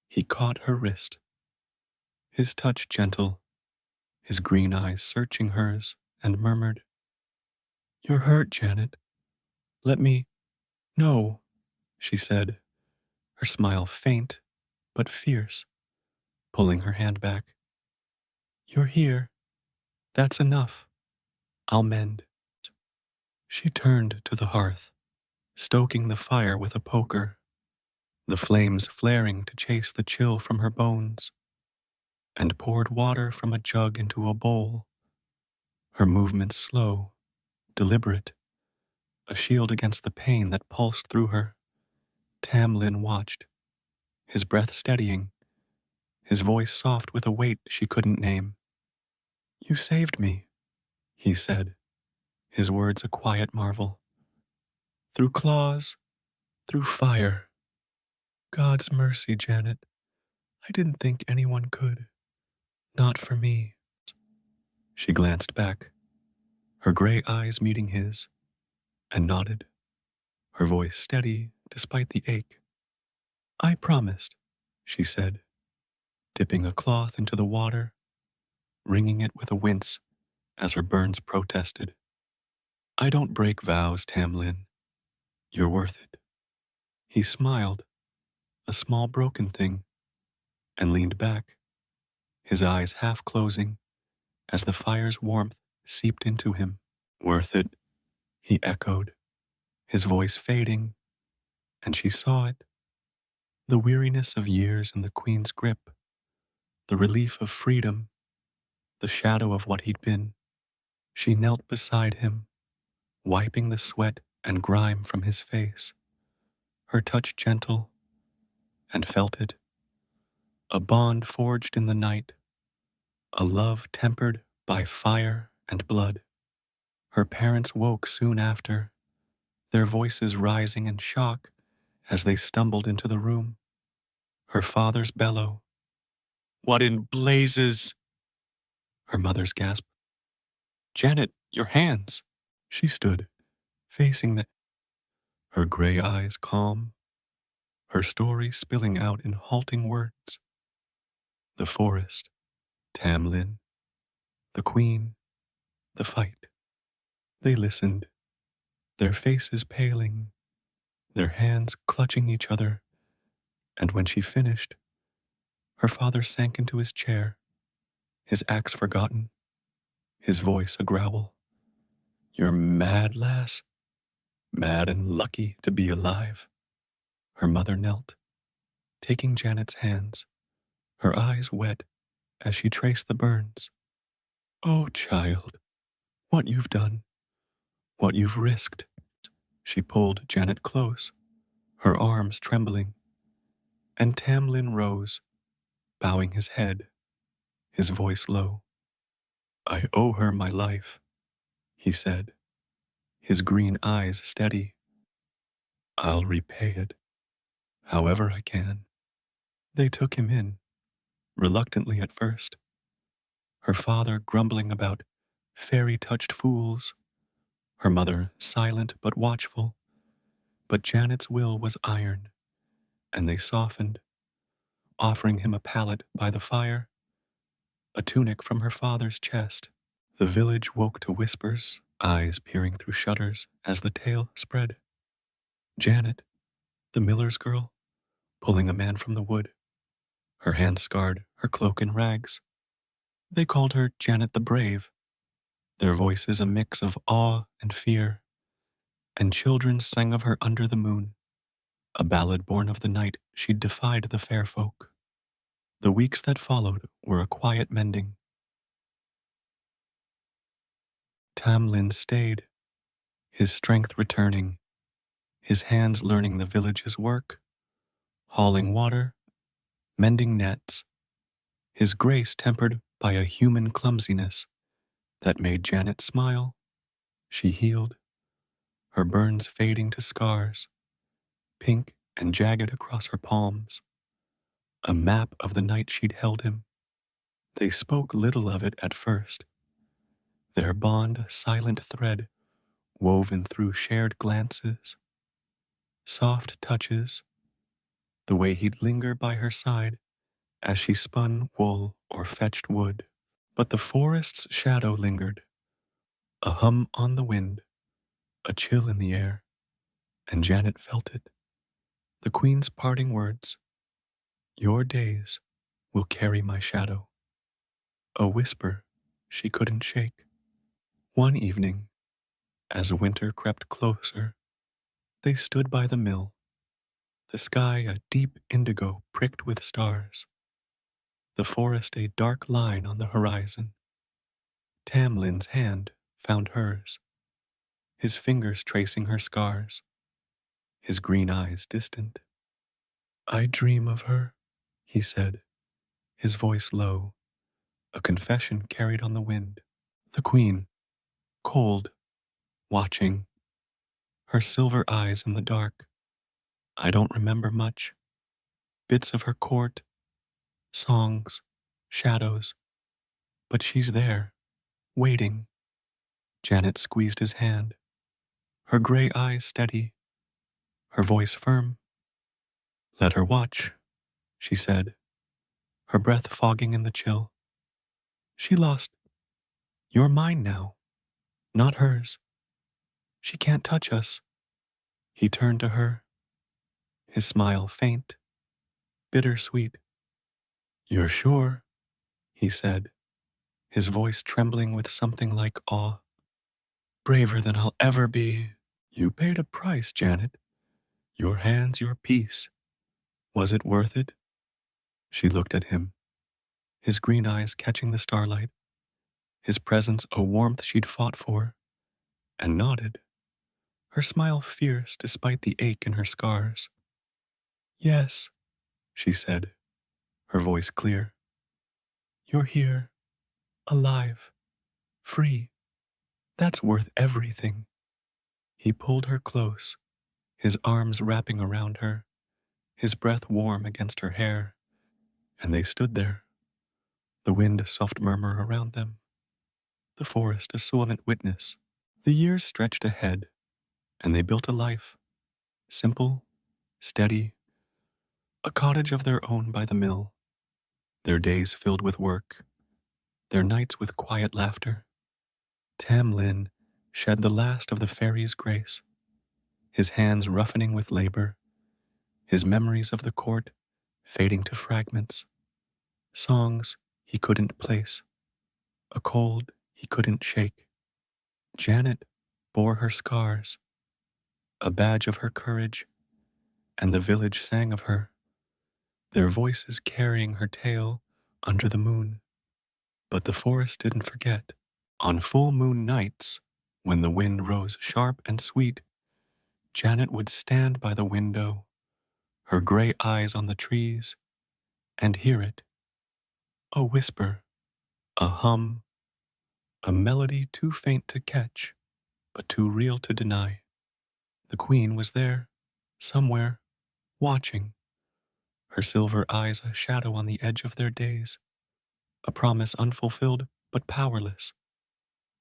He caught her wrist, his touch gentle, his green eyes searching hers, and murmured, "You're hurt, Janet. Let me—" "No," she said, her smile faint but fierce, pulling her hand back. "You're here. That's enough. I'll mend." She turned to the hearth, stoking the fire with a poker, the flames flaring to chase the chill from her bones, and poured water from a jug into a bowl, her movements slow, deliberate, a shield against the pain that pulsed through her. Tam Lin watched, his breath steadying, his voice soft with a weight she couldn't name. "You saved me," he said, his words a quiet marvel. "Through claws, through fire. God's mercy, Janet. I didn't think anyone could. Not for me." She glanced back, her gray eyes meeting his, and nodded, her voice steady despite the ache. "I promised," she said, dipping a cloth into the water, wringing it with a wince as her burns protested. "I don't break vows, Tam Lin. You're worth it." He smiled, a small broken thing, and leaned back, his eyes half closing as the fire's warmth seeped into him. Worth it, he echoed, his voice fading, and she saw it. The weariness of years in the Queen's grip, the relief of freedom, the shadow of what he'd been. She knelt beside him, wiping the sweat and grime from his face, her touch gentle, and felt it. A bond forged in the night, a love tempered by fire and blood. Her parents woke soon after, their voices rising in shock as they stumbled into the room. Her father's bellow, "What in blazes?" Her mother's gasp, "Janet, your hands." She stood, facing her gray eyes calm, her story spilling out in halting words. The forest, Tam Lin, the Queen, the fight. They listened, their faces paling, their hands clutching each other, and when she finished, her father sank into his chair, his axe forgotten, his voice a growl. "You're mad, lass, mad and lucky to be alive." Her mother knelt, taking Janet's hands, her eyes wet as she traced the burns. "Oh, child, what you've done, what you've risked." She pulled Janet close, her arms trembling, and Tam Lin rose, bowing his head, his voice low. "I owe her my life," he said, his green eyes steady. "I'll repay it, however I can." They took him in, reluctantly at first, her father grumbling about fairy-touched fools, her mother silent but watchful. But Janet's will was iron, and they softened, offering him a pallet by the fire, a tunic from her father's chest. The village woke to whispers, eyes peering through shutters as the tale spread. Janet, the miller's girl, pulling a man from the wood, her hands scarred, her cloak in rags. They called her Janet the Brave, their voices a mix of awe and fear, and children sang of her under the moon, a ballad born of the night she'd defied the fair folk. The weeks that followed were a quiet mending. Tam Lin stayed, his strength returning, his hands learning the village's work, hauling water, mending nets, his grace tempered by a human clumsiness that made Janet smile. She healed, her burns fading to scars, pink and jagged across her palms, a map of the night she'd held him. They spoke little of it at first, their bond a silent thread woven through shared glances, soft touches, the way he'd linger by her side as she spun wool or fetched wood. But the forest's shadow lingered, a hum on the wind, a chill in the air, and Janet felt it. The Queen's parting words, "Your days will carry my shadow," a whisper she couldn't shake. One evening, as winter crept closer, they stood by the mill, the sky a deep indigo pricked with stars, the forest a dark line on the horizon. Tam Lin's hand found hers, his fingers tracing her scars, his green eyes distant. "I dream of her," he said, his voice low, a confession carried on the wind. The Queen, cold, watching, her silver eyes in the dark. "I don't remember much. Bits of her court, songs, shadows, but she's there, waiting." Janet squeezed his hand, her gray eyes steady, her voice firm. "Let her watch," she said, her breath fogging in the chill. "She lost. You're mine now, not hers. She can't touch us." He turned to her, his smile faint, bittersweet. "You're sure?" he said, his voice trembling with something like awe. Braver than I'll ever be. You paid a price, Janet. Your hands, your peace. Was it worth it? She looked at him, his green eyes catching the starlight, his presence a warmth she'd fought for, and nodded, her smile fierce despite the ache in her scars. Yes, she said, her voice clear. You're here, alive, free. That's worth everything. He pulled her close, his arms wrapping around her, his breath warm against her hair, and they stood there, the wind a soft murmur around them, the forest a silent witness. The years stretched ahead, and they built a life, simple, steady, a cottage of their own by the mill, their days filled with work, their nights with quiet laughter. Tam Lin shed the last of the fairy's grace, his hands roughening with labor, his memories of the court fading to fragments, songs he couldn't place, a cold he couldn't shake. Janet bore her scars, a badge of her courage, and the village sang of her, their voices carrying her tale under the moon. But the forest didn't forget. On full moon nights, when the wind rose sharp and sweet, Janet would stand by the window, her gray eyes on the trees, and hear it. A whisper, a hum, a melody too faint to catch, but too real to deny. The queen was there, somewhere, watching, her silver eyes a shadow on the edge of their days, a promise unfulfilled but powerless.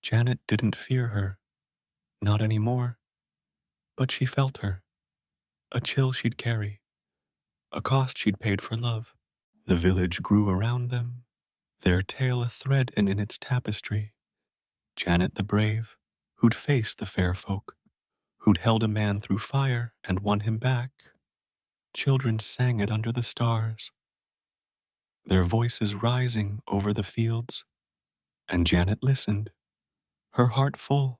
Janet didn't fear her, not anymore, but she felt her, a chill she'd carry, a cost she'd paid for love. The village grew around them, their tale a thread in its tapestry. Janet the brave, who'd faced the fair folk, who'd held a man through fire and won him back. Children sang it under the stars, their voices rising over the fields, and Janet listened, her heart full,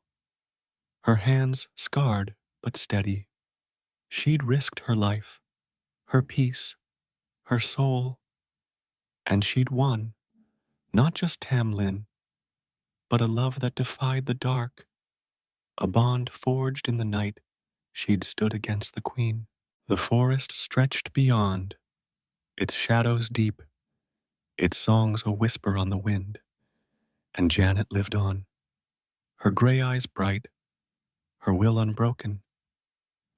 her hands scarred but steady. She'd risked her life, her peace, her soul, and she'd won, not just Tam Lin, but a love that defied the dark, a bond forged in the night she'd stood against the queen. The forest stretched beyond, its shadows deep, its songs a whisper on the wind, and Janet lived on, her gray eyes bright, her will unbroken.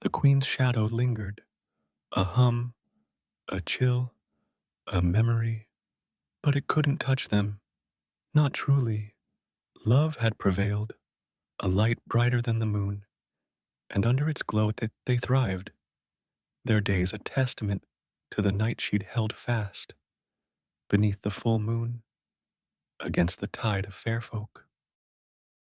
The queen's shadow lingered, a hum, a chill, a memory, but it couldn't touch them, not truly. Love had prevailed, a light brighter than the moon, and under its glow they thrived, their days a testament to the night she'd held fast, beneath the full moon, against the tide of fair folk.